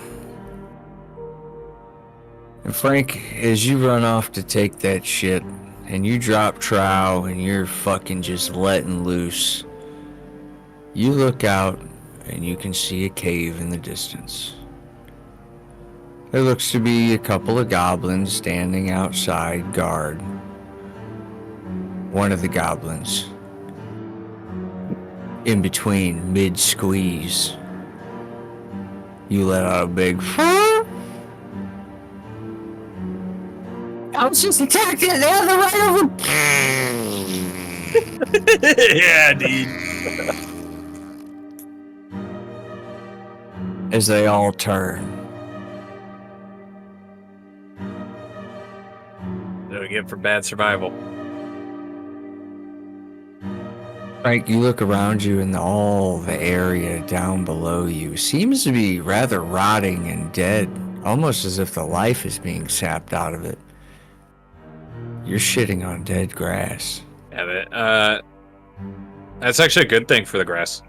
And Frank, as you run off to take that shit, and you drop trow, and you're fucking just letting loose, you look out, and you can see a cave in the distance. There looks to be a couple of goblins standing outside guard. One of the goblins, in between, mid-squeeze, you let out a big I was just attacked in the other right over. Yeah, dude. As they all turn. What do we get for bad survival? Frank, you look around you and all the area down below you seems to be rather rotting and dead, almost as if the life is being sapped out of it. You're shitting on dead grass. Yeah, but, that's actually a good thing for the grass.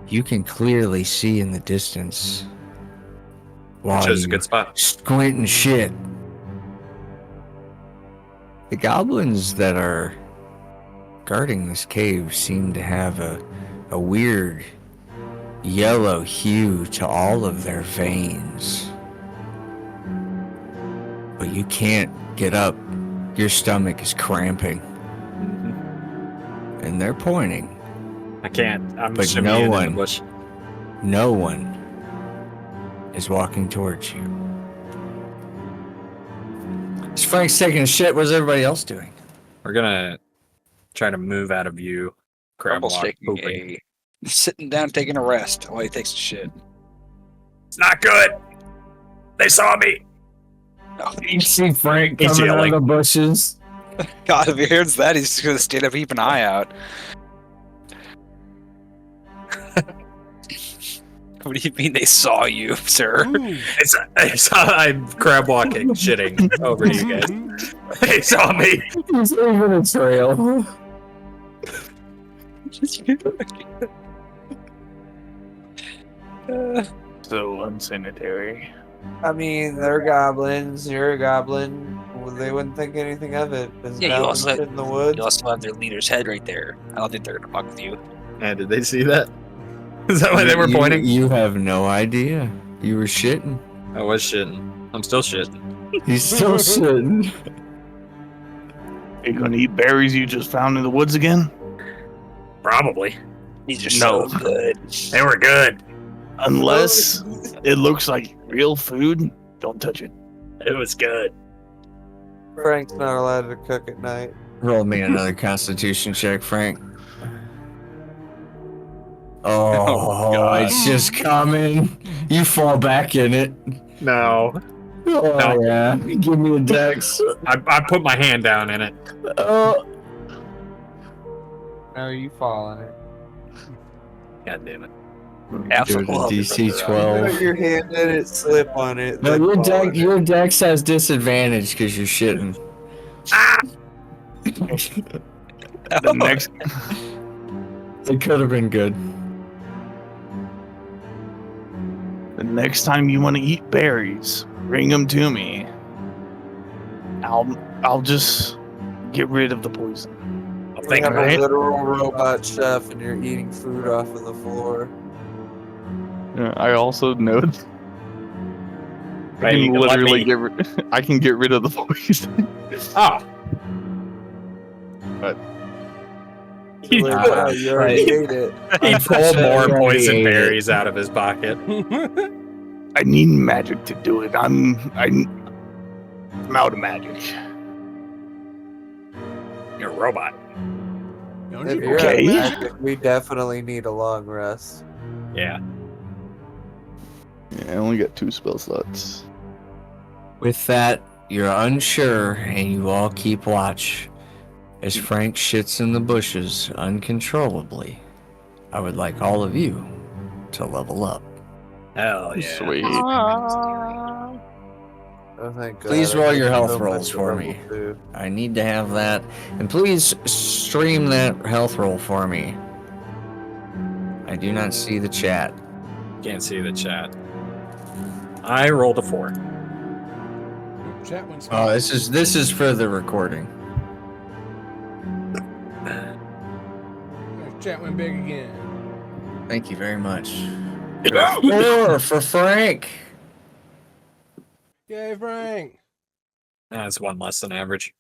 You can clearly see in the distance. Which is a good spot. Squinting shit. The goblins that are guarding this cave seem to have a weird yellow hue to all of their veins. You can't get up. Your stomach is cramping. And they're pointing. I can't. I'm But shimmying no in one- the bush. No one is walking towards you. Is Frank's taking a shit? What's everybody else doing? We're gonna try to move out of view. Crab Grumble's walk, taking pooping. sitting down, taking a rest while he takes a shit. It's not good. They saw me. No, You see Frank He's coming out of yelling. the bushes. God, if he hears that, he's just gonna stand up, keep an eye out. What do you mean they saw you, sir? I'm crab walking, shitting over to you guys. They saw me. He's leaving a trail. So unsanitary. I mean, they're goblins. You're a goblin. Well, they wouldn't think anything of it. There's Yeah, you goblins also- in the woods. You also have their leader's head right there. I don't think they're gonna fuck with you. And did they see that? Is that why they were You- pointing? You have no idea. You were shitting. I was shitting. I'm still shitting. He's still shitting. You gonna eat berries you just found in the woods again? Probably. These are so good. They were good. Unless it looks like real food, don't touch it. It was good. Frank's not allowed to cook at night. Roll me another Constitution check, Frank. Oh, God. it's just coming. You fall back in it. No. Oh, No. yeah. Give me a dex. I put my hand down in it. Oh, No, you fall in it. God damn it. do it Absolutely. a DC Put 12. your hand in it, slip on it. No, then your, fall in deck, it. your dex has disadvantage because you're shitting. The next It could have been good. the next time you want to eat berries, bring them to me. I'll just get rid of the poison. I'll You think have about a it. literal robot chef and you're eating food off of the floor. I also know that I Right, you can can let literally me- I can get rid of the poison. Oh. But He, Wow, you already ate it. he pulled more Already poison ate it. berries out of his pocket. I need magic to do it. I'm out of magic. You're a robot. Don't If you? you're Okay. at magic, we definitely need a long rest. Yeah. yeah, I only got 2 spell slots. With that, you're unsure, and you all keep watch as Frank shits in the bushes uncontrollably. I would like all of you to level up. Hell yeah. Sweet. Oh, thank God. Please I roll have your health so rolls much for level me. 2. I need to have that. And please stream that health roll for me. I do not see the chat. Can't see the chat. I rolled a 4. Chat went Oh, this is for the recording. Chat went big again. Thank you very much. 4 for Frank. Yay, Frank! That's 1 less than average.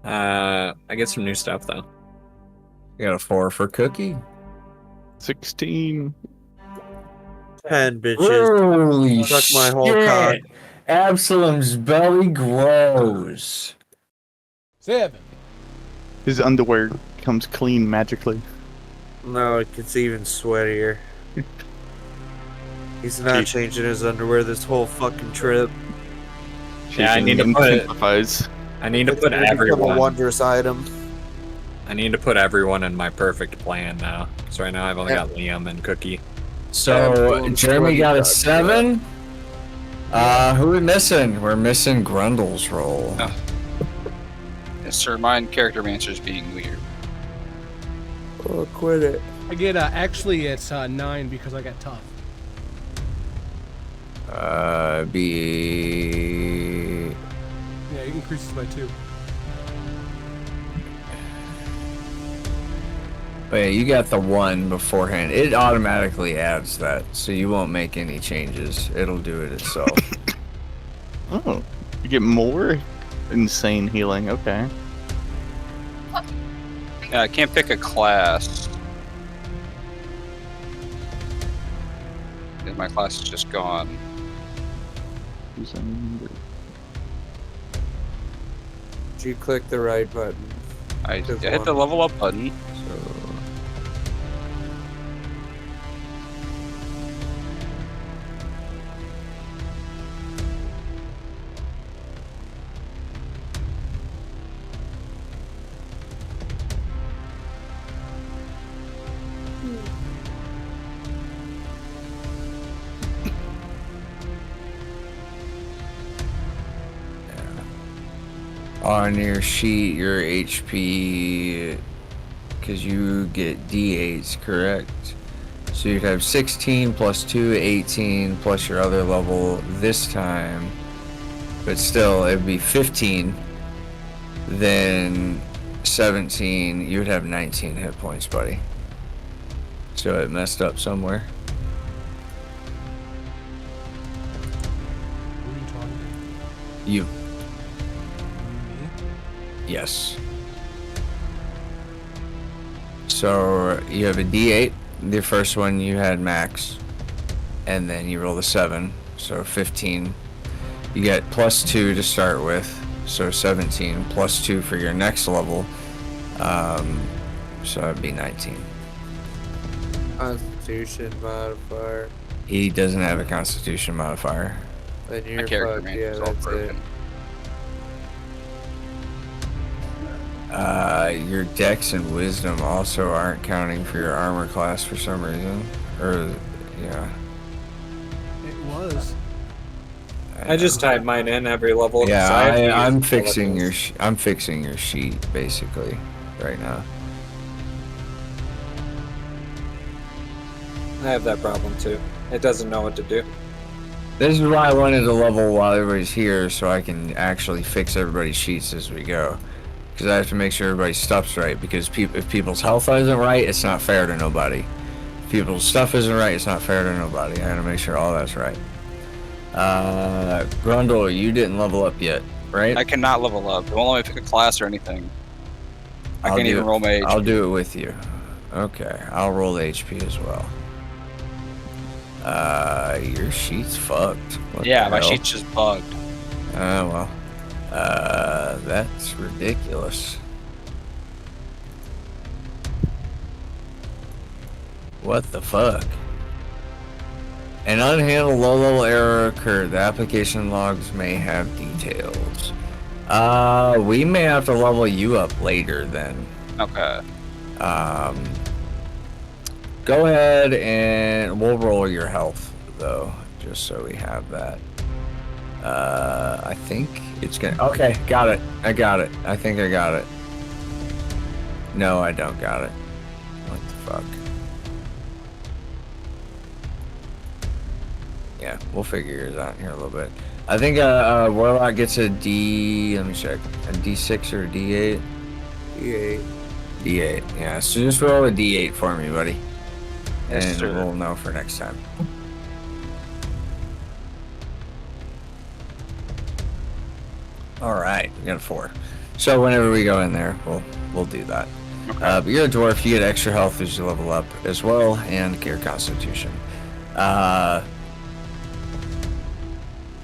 I get some new stuff though. You got a 4 for Cookie. 16. 10 bitches. Holy Suck my whole shit. cock. Absalom's belly grows. 7. His underwear comes clean magically. No, it gets even sweatier. He's not changing his underwear this whole fucking trip. Yeah, I need to put it- I need to It's put gonna become a everyone. wondrous item. I need to put everyone in my perfect plan now. So right now I've only got Liam and Cookie. So Jeremy got a 7. Who are we missing? We're missing Grundle's roll. Oh. Yes, sir. Mine character answers being weird. Oh, quit it. I get actually it's 9 because I got tough. Be Yeah, it increases by 2. But yeah, you got the 1 beforehand. It automatically adds that, so you won't make any changes. It'll do it itself. Oh, you get more insane healing. Okay. Yeah, I can't pick a class. My class is just gone. Did you click the right button? I There's hit the one. level up button. On your sheet, your HP, because you get D8s, correct? So you'd have 16 plus 2, 18 plus your other level this time. But still, it'd be 15. Then 17, you would have 19 hit points, buddy. So it messed up somewhere. Who are you talking to? You. Me? Yes. So you have a D8. The first one you had max. And then you roll a 7. So 15. You get plus 2 to start with. So 17. Plus 2 for your next level. So that'd be 19. Constitution modifier. He doesn't have a constitution modifier. Then My you're character fucked. man Yeah, is all that's it. broken. Your dex and wisdom also aren't counting for your armor class for some reason. Or, yeah. It was. I just type mine in every level. 'cause Yeah, I have to use I'm the fixing your levels. I'm fixing your sheet basically right now. I have that problem too. It doesn't know what to do. This is why I wanted to level while everybody's here, so I can actually fix everybody's sheets as we go. Because I have to make sure everybody's stuff's right. Because if people's health isn't right, it's not fair to nobody. If people's stuff isn't right, it's not fair to nobody. I gotta make sure all that's right. Grundle, you didn't level up yet, right? I cannot level up. It won't let me pick a class or anything. I can't even roll my HP. I'll do it with you. Okay, I'll roll the HP as well. Your sheet's fucked. What Yeah, the my hell? sheet's just bugged. Oh, well. That's ridiculous. What the fuck? An unhandled low-level error occurred. The application logs may have details. We may have to level you up later then. Okay. Go ahead and we'll roll your health though, just so we have that. I think it's gonna. Okay, got it. I got it. I think I got it. No, I don't got it. What the fuck? Yeah, we'll figure yours out here a little bit. I think Warlock gets a D. Let me check. A D6 or a D8. D8. D8. Yeah. So just roll a D8 for me, buddy. Yes, And sir. we'll know for next time. All right, we got a 4. So whenever we go in there, we'll do that. Okay. But you're a dwarf. You get extra health as you level up as well, and your constitution. But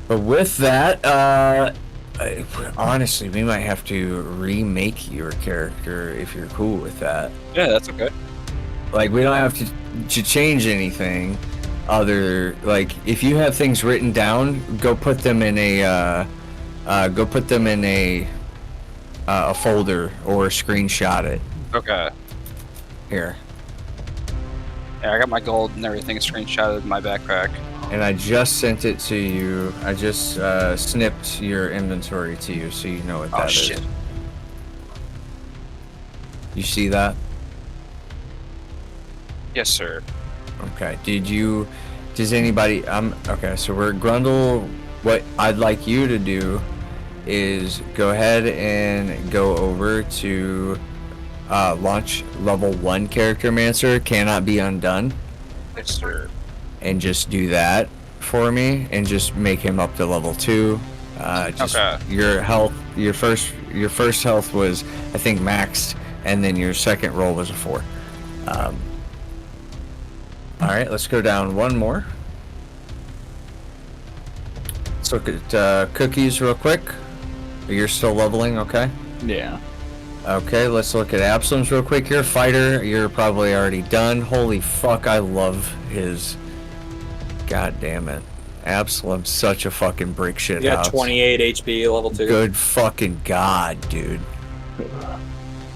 with that, honestly, we might have to remake your character if you're cool with that. Yeah, that's okay. Like, we don't have to change anything other, like, if you have things written down, go put them in a folder or screenshot it. Okay. Here. Yeah, I got my gold and everything screenshotted in my backpack. And I just sent it to you. I just snipped your inventory to you so you know what that is. Shit. You see that? Yes, sir. Okay. Does anybody, okay, so we're Grundle. What I'd like you to do is go ahead and go over to launch level 1 character mancer, cannot be undone, Yes, sir. and just do that for me and just make him up to level 2. Just Okay. your health, your first health was, I think, maxed, and then your second roll was a 4. All right, let's go down one more. Let's look at cookies real quick. You're still leveling, okay? Yeah. Okay, let's look at Absalom's real quick here. Fighter, you're probably already done. Holy fuck, I love his. God damn it. Absalom's such a fucking brick shit You got house. 28 HP, level 2. Good fucking god, dude.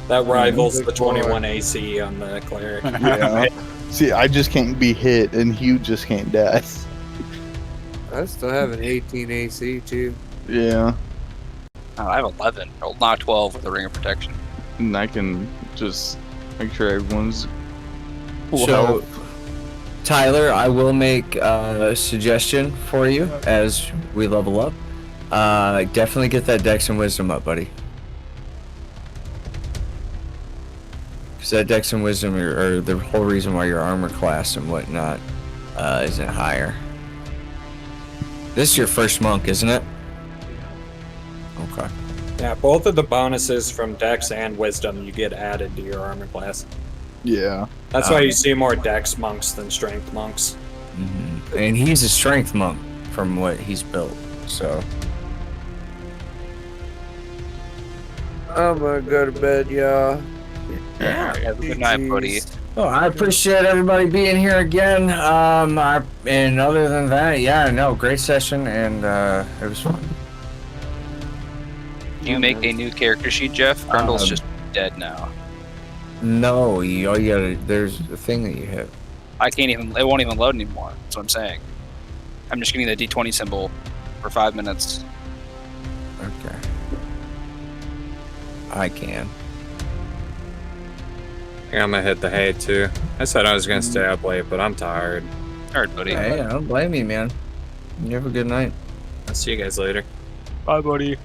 That rivals the 21 AC on the cleric. Yeah. See, I just can't be hit, and Hugh just can't die. I still have an 18 AC too. Yeah. Oh, I have 11. Well, not 12 with the Ring of Protection. And I can just make sure everyone's full So, health. Tyler, I will make a suggestion for you as we level up. Definitely get that Dex and Wisdom up, buddy. Because that Dex and Wisdom are the whole reason why your armor class and whatnot isn't higher. This is your first monk, isn't it? Okay. Yeah, both of the bonuses from Dex and Wisdom you get added to your armor class. Yeah. That's why you see more Dex monks than Strength monks. Mm-hmm. And he's a strength monk from what he's built, so. I'm gonna go to bed, y'all. Have a good night, buddy. Well, I appreciate everybody being here again. And other than that, yeah, no, great session, and it was fun. Do you make a new character sheet, Jeff? Grundle's just dead now. No, all you gotta, there's a thing that you hit. I can't even, it won't even load anymore. That's what I'm saying. I'm just getting the D20 symbol for 5 minutes. Okay. I can. I think I'm gonna hit the hay too. I said I was gonna stay up late, but I'm tired. Alright, buddy. Hey, I don't blame you, man. You have a good night. I'll see you guys later. Bye, buddy.